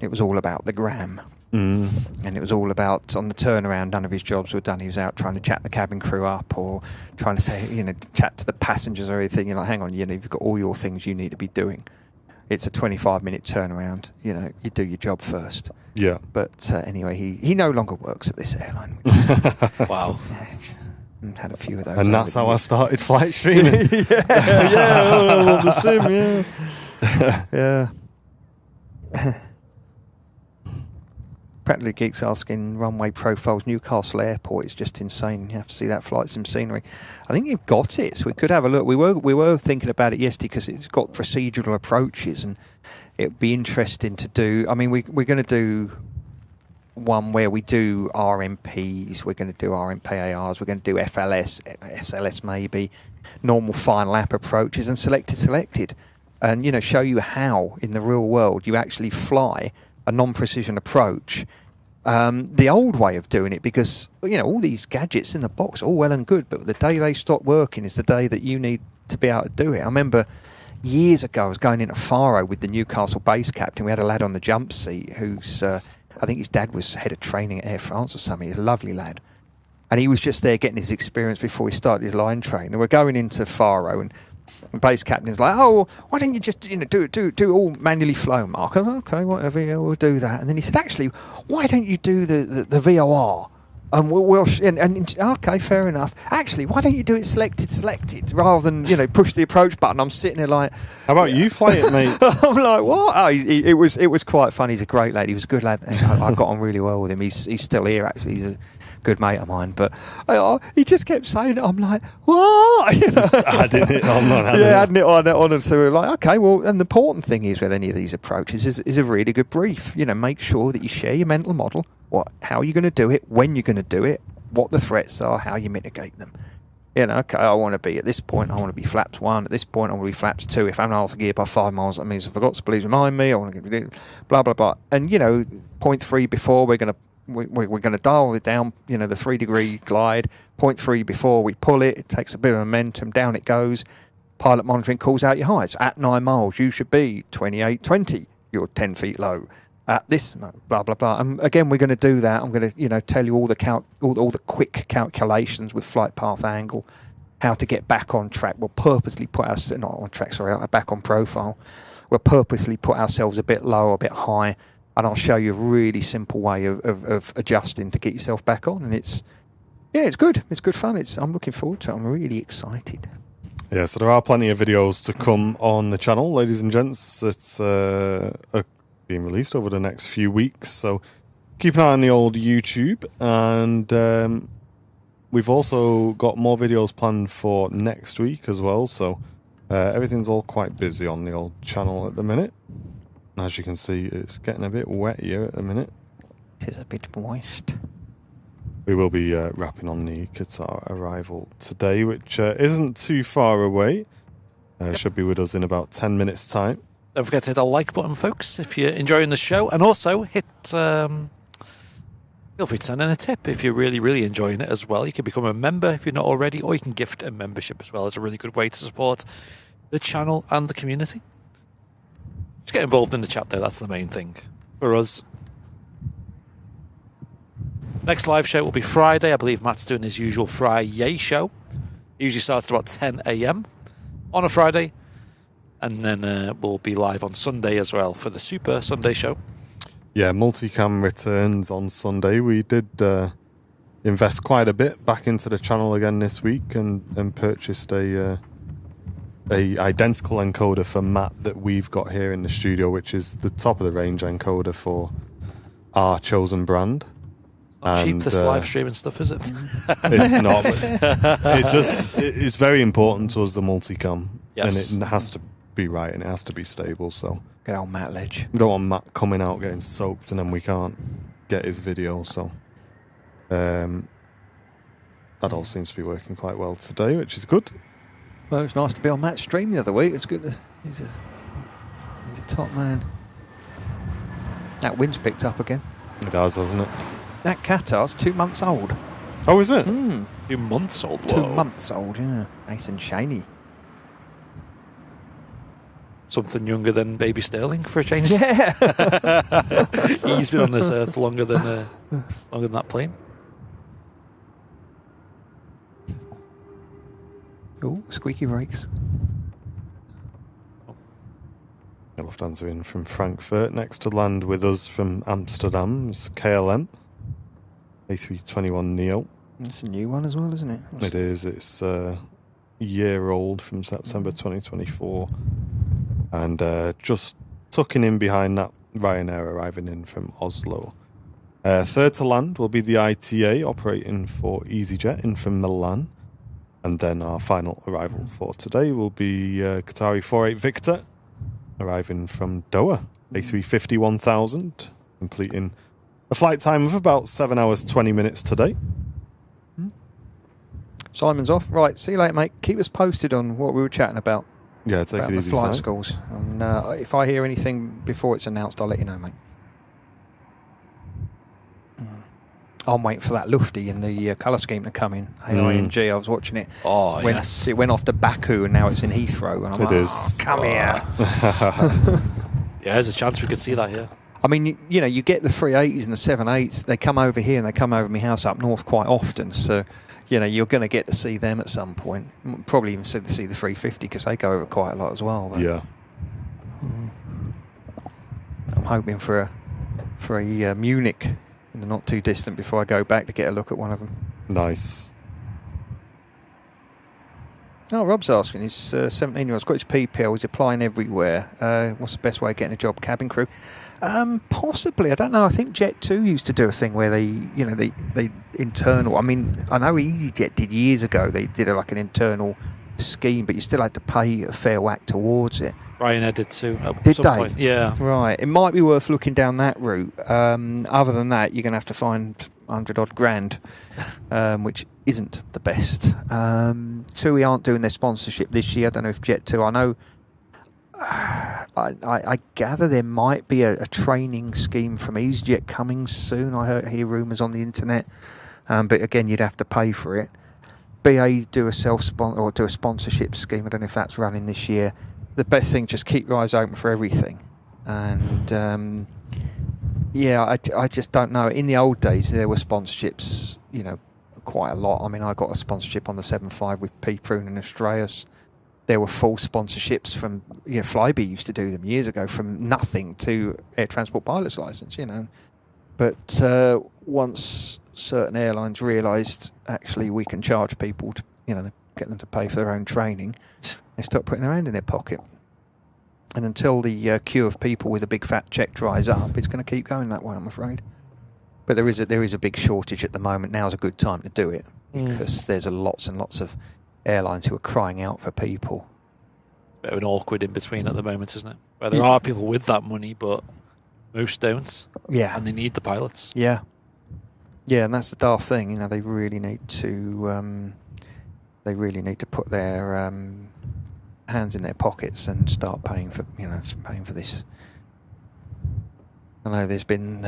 Speaker 3: It was all about the gram. And it was all about, on the turnaround, none of his jobs were done. He was out trying to chat the cabin crew up or trying to say, chat to the passengers or everything. You're like, hang on, you've got all your things you need to be doing. It's a 25-minute turnaround. You do your job first.
Speaker 1: Yeah.
Speaker 3: But anyway, he no longer works at this airline.
Speaker 2: Wow.
Speaker 3: Had a few of those.
Speaker 1: And that's how I started flight streaming.
Speaker 3: The sim, yeah. Practically Geeks asking runway profiles, Newcastle Airport is just insane. You have to see that flight sim scenery. I think you've got it, so we could have a look. We were thinking about it yesterday because it's got procedural approaches, and it'd be interesting to do. I mean, we're going to do one where we do RMPs, we're going to do RMPARs, we're going to do FLS, SLS maybe, normal final lap approaches, and selected, and show you how in the real world you actually fly a non-precision approach, the old way of doing it, because all these gadgets in the box, all well and good, but the day they stop working is the day that you need to be able to do it. I remember years ago I was going into Faro with the Newcastle base captain. We had a lad on the jump seat who's I think his dad was head of training at Air France or something. He's a lovely lad, and he was just there getting his experience before he started his line training. We're going into Faro, and the base captain's like, "Oh, why don't you just do all manually flow, Mark?" I was like, "Okay, whatever, yeah, we'll do that." And then he said, "Actually, why don't you do the VOR?" And okay, fair enough. Actually, why don't you do it selected rather than push the approach button? I'm sitting there like,
Speaker 1: how about you fly it, mate?
Speaker 3: I'm like, what? Oh, it was quite fun. He's a great lad. He was a good lad. I got on really well with him. He's still here actually. He's a good mate of mine, but he just kept saying it. I'm like, what?
Speaker 1: Just adding it on.
Speaker 3: Adding it on. And so we're like, okay, well, and the important thing is with any of these approaches is a really good brief. Make sure that you share your mental model, how you're going to do it, when you're going to do it, what the threats are, how you mitigate them. Okay, I want to be at this point, I want to be flaps 1. At this point, I want to be flaps 2. If I'm out of the gear by 5 miles, that means I forgot to please remind me. I want to get blah blah blah. And point 3 before we're going to dial it down, the 3-degree glide. Point 3 before we pull it takes a bit of momentum, down it goes. Pilot monitoring calls out your heights. At 9 miles, you should be 28.20. You're 10 feet low. At this, blah blah blah. And again, we're going to do that. I'm going to, tell you all the quick calculations with flight path angle, how to get back on track. We'll purposely put us not on track, sorry, back on profile. We'll purposely put ourselves a bit low, a bit high. And I'll show you a really simple way of adjusting to get yourself back on. And it's good. It's good fun. I'm looking forward to it. I'm really excited.
Speaker 1: Yeah, so there are plenty of videos to come on the channel, ladies and gents. It's being released over the next few weeks. So keep an eye on the old YouTube. And we've also got more videos planned for next week as well. So everything's all quite busy on the old channel at the minute. As you can see, it's getting a bit wet here at the minute.
Speaker 3: It's a bit moist.
Speaker 1: We will be wrapping on the Qatar arrival today, which isn't too far away. Should be with us in about 10 minutes' time.
Speaker 2: Don't forget to hit the like button, folks, if you're enjoying the show. And also hit... feel free to send in a tip if you're really, really enjoying it as well. You can become a member if you're not already, or you can gift a membership as well. It's a really good way to support the channel and the community. Just get involved in the chat, though. That's the main thing for us. Next live show will be Friday. I believe Matt's doing his usual Friday show. It usually starts at about 10 a.m. on a Friday. And then we'll be live on Sunday as well for the Super Sunday show.
Speaker 1: Yeah, multicam returns on Sunday. We did invest quite a bit back into the channel again this week and purchased a identical encoder for Matt that we've got here in the studio, which is the top of the range encoder for our chosen brand.
Speaker 2: Not cheap, this live streaming stuff, is it?
Speaker 1: It's not. It's very important to us, the multicam. Yes. And it has to be right and it has to be stable. So
Speaker 3: get old Matt Ledge.
Speaker 1: We don't want Matt coming out getting soaked and then we can't get his video. So that all seems to be working quite well today, which is good.
Speaker 3: Well, it's nice to be on Matt's stream the other week. It's good. He's a top man. That wind's picked up again.
Speaker 1: It has, hasn't it?
Speaker 3: That Qatar's 2 months old.
Speaker 1: Oh, is it?
Speaker 2: 2 months old.
Speaker 3: Whoa. 2 months old, yeah. Nice and shiny.
Speaker 2: Something younger than baby Sterling for a change.
Speaker 3: Yeah.
Speaker 2: He's been on this earth longer than that plane.
Speaker 3: Oh, squeaky brakes.
Speaker 1: Lufthansa in from Frankfurt. Next to land with us from Amsterdam's KLM A321neo.
Speaker 3: It's a new one as well, isn't it?
Speaker 1: It is. It's a year old from September 2024. And just tucking in behind that, Ryanair arriving in from Oslo. Third to land will be the ITA operating for EasyJet in from Milan. And then our final arrival for today will be Qatari 48 Victor arriving from Doha, A350 1000, completing a flight time of about 7 hours 20 minutes today.
Speaker 3: Simon's off. Right, see you later, mate. Keep us posted on what we were chatting about.
Speaker 1: Yeah, take it easy,
Speaker 3: the flight
Speaker 1: Simon.
Speaker 3: schools. And if I hear anything before it's announced, I'll let you know, mate. I'm waiting for that Lufty in the colour scheme to come in. AING, I was watching it.
Speaker 2: Oh, yes.
Speaker 3: It went off to Baku and now it's in Heathrow. And I'm like,
Speaker 1: is.
Speaker 3: Come here.
Speaker 2: Yeah, there's a chance we could see that here.
Speaker 3: I mean, you get the 380s and the 787s. They come over here and they come over my house up north quite often. So, you're going to get to see them at some point. Probably even see the 350 because they go over quite a lot as well. But,
Speaker 1: Yeah.
Speaker 3: I'm hoping for a Munich in the not too distant before I go back to get a look at one of them.
Speaker 1: Nice.
Speaker 3: Oh, Rob's asking, he's 17-year-old, he's got his PPL, he's applying everywhere. What's the best way of getting a job? Cabin crew? Possibly, I don't know. I think Jet 2 used to do a thing where they internal. I mean, I know EasyJet did years ago. They did like an internal scheme, but you still had to pay a fair whack towards it.
Speaker 2: Ryanair did too.
Speaker 3: Did they?
Speaker 2: Point. Yeah.
Speaker 3: Right. It might be worth looking down that route. Other than that, you're going to have to find 100 odd grand, which isn't the best. TUI aren't doing their sponsorship this year. I don't know if Jet 2. I know. I gather there might be a training scheme from EasyJet coming soon. I hear rumours on the internet, but again, you'd have to pay for it. BA do a sponsorship scheme. I don't know if that's running this year. The best thing, just keep your eyes open for everything. And I just don't know. In the old days, there were sponsorships, quite a lot. I mean, I got a sponsorship on the 7.5 with P. Prune and Australis. There were full sponsorships from, Flybe used to do them years ago, from nothing to air transport pilot's license, But once certain airlines realised actually we can charge people to, get them to pay for their own training, they stopped putting their hand in their pocket. And until the queue of people with a big fat check dries up, it's going to keep going that way, I'm afraid. But there is a big shortage at the moment. Now's a good time to do it because there's lots and lots of airlines who are crying out for people.
Speaker 2: Bit of an awkward in between at the moment, isn't it? Where there are people with that money, but most don't.
Speaker 3: Yeah.
Speaker 2: And they need the pilots.
Speaker 3: Yeah. Yeah, and that's the daft thing. They really need to. They really need to put their hands in their pockets and start paying for this. I know there's been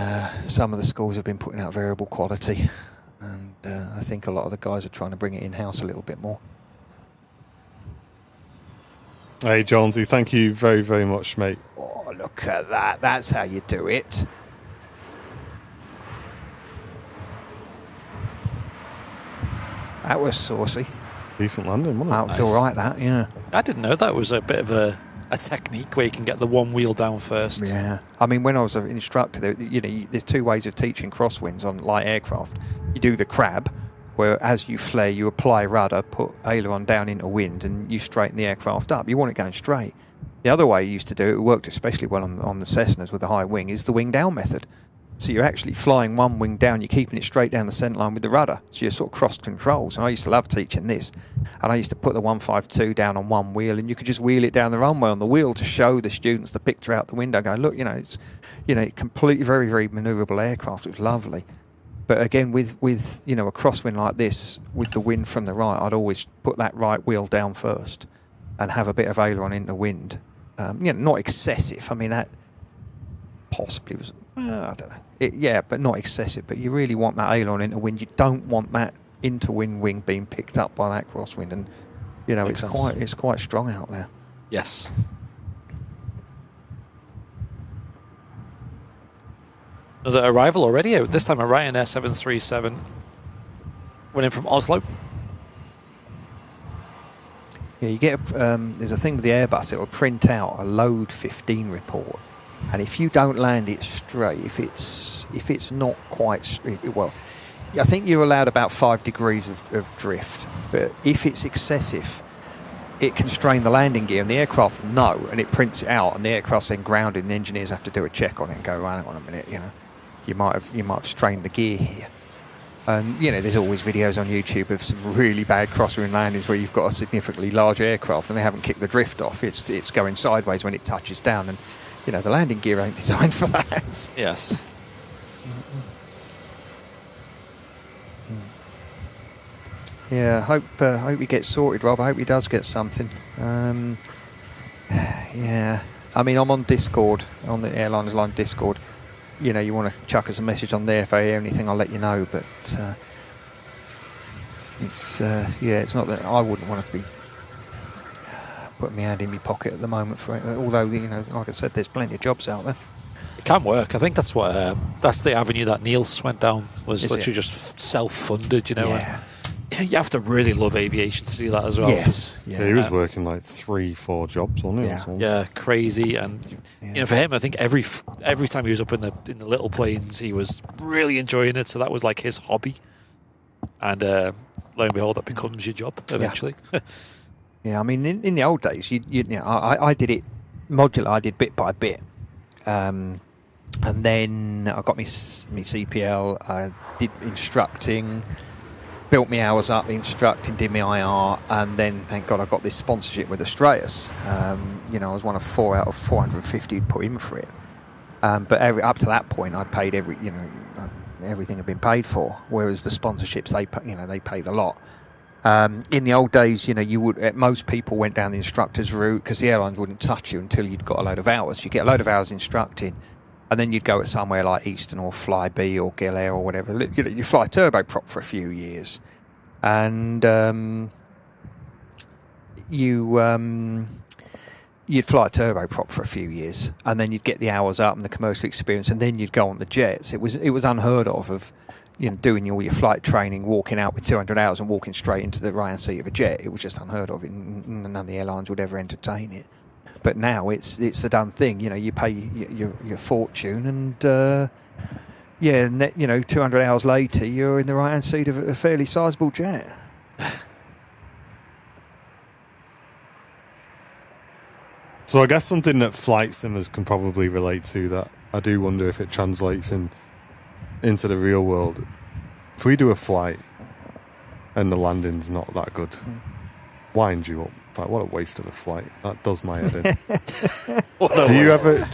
Speaker 3: some of the schools have been putting out variable quality, and I think a lot of the guys are trying to bring it in house a little bit more.
Speaker 1: Hey, Jonesy, thank you very, very much, mate.
Speaker 3: Oh, look at that. That's how you do it. That was saucy.
Speaker 1: Decent landing, wasn't it?
Speaker 3: That was all right, that, yeah.
Speaker 2: I didn't know that was a bit of a technique where you can get the one wheel down first.
Speaker 3: Yeah. I mean, when I was an instructor, there's two ways of teaching crosswinds on light aircraft. You do the crab, where as you flare, you apply rudder, put aileron down into wind, and you straighten the aircraft up. You want it going straight. The other way you used to do it worked especially well on the Cessnas with the high wing, is the wing down method. So you're actually flying one wing down, you're keeping it straight down the centre line with the rudder. So you're sort of cross controls. And I used to love teaching this. And I used to put the 152 down on one wheel, and you could just wheel it down the runway on the wheel to show the students the picture out the window. Go, look, it's completely very, very manoeuvrable aircraft. It was lovely. But again, with a crosswind like this, with the wind from the right, I'd always put that right wheel down first and have a bit of aileron in the wind. Not excessive. I mean, that possibly was, I don't know. But not excessive. But you really want that aileron into wind. You don't want that into-wind wing being picked up by that crosswind. And, it's quite strong out there.
Speaker 2: Yes. Another arrival already out. This time a Ryanair 737 went in from Oslo.
Speaker 3: Yeah, you get there's a thing with the Airbus. It'll print out a load 15 report, and if you don't land it straight, if it's not quite straight, well, I think you're allowed about 5 degrees of drift. But if it's excessive, it can strain the landing gear, and the aircraft know, and it prints it out, and the aircraft's then grounded, and the engineers have to do a check on it and go, hang on a minute, you might have strained the gear here. And there's always videos on YouTube of some really bad crosswind landings where you've got a significantly large aircraft and they haven't kicked the drift off. It's going sideways when it touches down, and the landing gear ain't designed for that.
Speaker 2: Yes.
Speaker 3: Yeah, I hope he gets sorted, Rob. I hope he does get something. Yeah, I mean, I'm on Discord, on the Airliners Line Discord. You want to chuck us a message on there if I hear anything, I'll let you know. But it's not that I wouldn't want to be putting my hand in my pocket at the moment for it. Although, like I said, there's plenty of jobs out there.
Speaker 2: It can work. I think that's that's the avenue that Niels went down, was literally just self-funded,
Speaker 3: Yeah.
Speaker 2: And you have to really love aviation to do that as well.
Speaker 3: Yes.
Speaker 1: Yeah, he was working like 3-4 jobs, wasn't he?
Speaker 3: Yeah.
Speaker 2: Yeah, crazy. And for him, I think every time he was up in the little planes, he was really enjoying it. So that was like his hobby. And lo and behold, that becomes your job eventually.
Speaker 3: Yeah, I mean, in the old days, I did it modular. I did bit by bit, and then I got my CPL. I did instructing. Built my hours up, instructing, did my IR, and then thank God I got this sponsorship with Australis. I was one of 4 out of 450 put in for it. But up to that point, I'd paid everything had been paid for. Whereas the sponsorships, they pay the lot. In the old days, most people went down the instructor's route because the airlines wouldn't touch you until you'd got a load of hours. You get a load of hours instructing. And then you'd go at somewhere like Eastern or Flybe or Gilair or whatever. You fly turboprop for a few years, and you'd fly turboprop for a few years, and then you'd get the hours up and the commercial experience, and then you'd go on the jets. It was unheard of doing all your flight training, walking out with 200 hours and walking straight into the right-hand seat of a jet. It was just unheard of. None of the airlines would ever entertain it. But now it's the done thing. You pay your fortune, and 200 hours later, you're in the right hand seat of a fairly sizable jet.
Speaker 1: So I guess something that flight simmers can probably relate to, that I do wonder if it translates into the real world. If we do a flight and the landing's not that good, wind you up. Like, what a waste of a flight. That does my head in. Do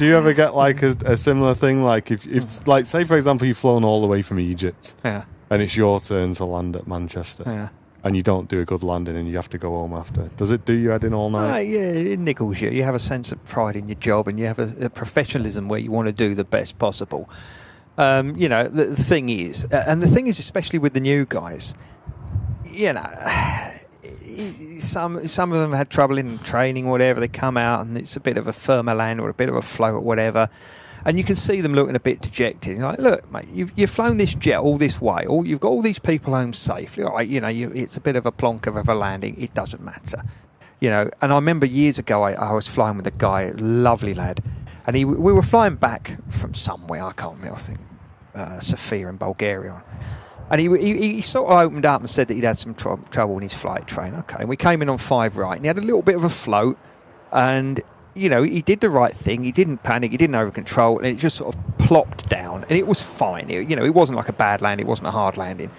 Speaker 1: you ever get like a similar thing? Like if like, say for example, you've flown all the way from Egypt, and it's your turn to land at Manchester, and you don't do a good landing and you have to go home after. Does it do your head in all night?
Speaker 3: Yeah, it niggles you. You have a sense of pride in your job, and you have a professionalism where you want to do the best possible. The thing is, especially with the new guys, some of them had trouble in training, whatever. They come out and it's a bit of a firmer land or a bit of a float or whatever, and you can see them looking a bit dejected. You're like, look, mate, you've flown this jet all this way, you've got all these people home safely. All right, it's a bit of a plonker of a landing. It doesn't matter, And I remember years ago, I was flying with a guy, lovely lad, and we were flying back from somewhere. I can't remember. I think Sofia in Bulgaria. And he sort of opened up and said that he'd had some trouble in his flight train. Okay, and we came in on 5 right, and he had a little bit of a float, and he did the right thing. He didn't panic, he didn't over control, and it just sort of plopped down, and it was fine. It wasn't like a bad landing, it wasn't a hard landing.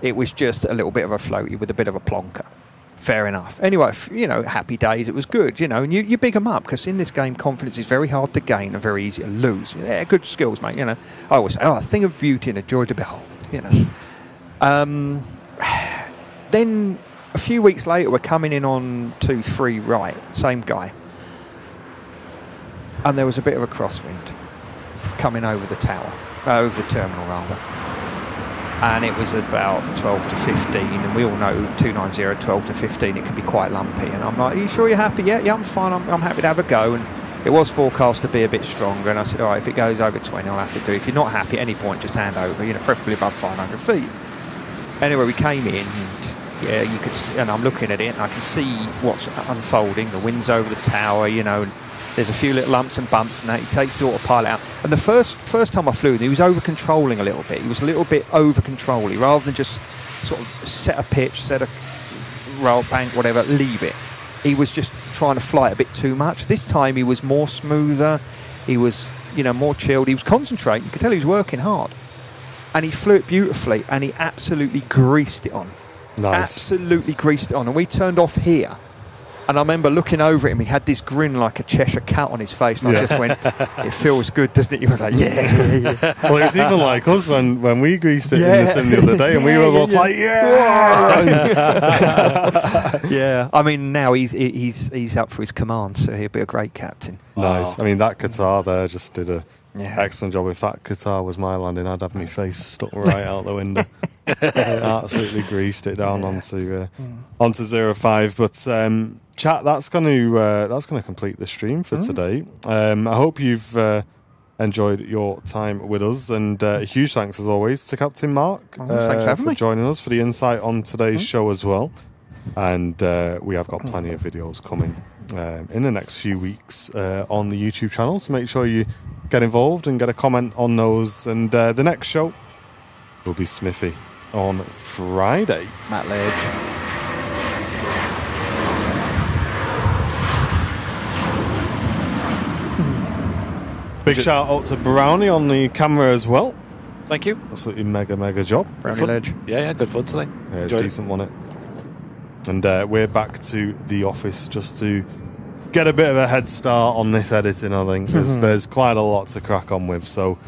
Speaker 3: It was just a little bit of a floaty with a bit of a plonker. Fair enough. Anyway, happy days. It was good, and you big them up, because in this game, confidence is very hard to gain and very easy to lose. Yeah, good skills, mate. I always say, a thing of beauty and a joy to behold. Then a few weeks later, we're coming in on 2-3 right, same guy, and there was a bit of a crosswind coming over the terminal rather, and it was about 12 to 15, and we all know 290 12 to 15 it can be quite lumpy, and I'm like, are you sure you're happy? Yeah, I'm fine, I'm happy to have a go. And it was forecast to be a bit stronger, and I said, all right, if it goes over 20 I'll have to do it. If you're not happy at any point, just hand over, preferably above 500 feet. Anyway, we came in, and you could, and I'm looking at it, and I can see what's unfolding. The wind's over the tower, and there's a few little lumps and bumps, and that. He takes the autopilot out. And the first time I flew, he was over-controlling a little bit. He was a little bit over-controlling, rather than just sort of set a pitch, set a roll, bank, whatever, leave it. He was just trying to fly it a bit too much. This time he was more smoother. He was, more chilled. He was concentrating. You could tell he was working hard. And he flew it beautifully, and he absolutely greased it on.
Speaker 1: Nice.
Speaker 3: Absolutely greased it on. And we turned off here. And I remember looking over at him, he had this grin like a Cheshire cat on his face. And I just went, it feels good, doesn't it? He was like, yeah.
Speaker 1: Well, it was even like us when we greased it in the sim the other day, and we were both like,
Speaker 3: yeah. I mean, now he's up for his command, so he'll be a great captain.
Speaker 1: Nice.
Speaker 2: Wow.
Speaker 1: I mean, that Qatar there just did a excellent job. If that Qatar was my landing, I'd have my face stuck right out the window. Absolutely greased it down onto 05. But chat, that's going to complete the stream for today. I hope you've enjoyed your time with us, and huge thanks as always to Captain Mark
Speaker 3: Thanks for having me.
Speaker 1: joining us for the insight on today's show as well. And we have got plenty of videos coming in the next few weeks on the YouTube channel, so make sure you get involved and get a comment on those. And the next show will be Smithy on Friday.
Speaker 3: Matt Ledge.
Speaker 1: Big shout out to Brownie on the camera as well.
Speaker 2: Thank you.
Speaker 1: Absolutely mega job.
Speaker 3: Brownie Ledge.
Speaker 2: Yeah, good fun today.
Speaker 1: Yeah, it's
Speaker 2: Enjoyed
Speaker 1: decent, wasn't it? And we're back to the office just to get a bit of a head start on this editing, I think. There's quite a lot to crack on with. So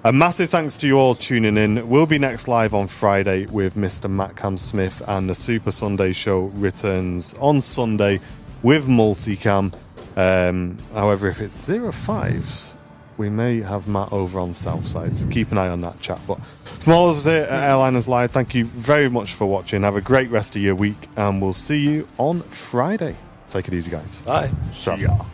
Speaker 1: a massive thanks to you all tuning in. We'll be next live on Friday with Mr. Matt Cam Smith, and the Super Sunday show returns on Sunday with multicam. However, if it's 05s, we may have Matt over on Southside, so keep an eye on that chat. But from all of us here at Airliners Live, thank you very much for watching. Have a great rest of your week, and we'll see you on Friday. Take it easy, guys.
Speaker 2: Bye.
Speaker 1: See ya.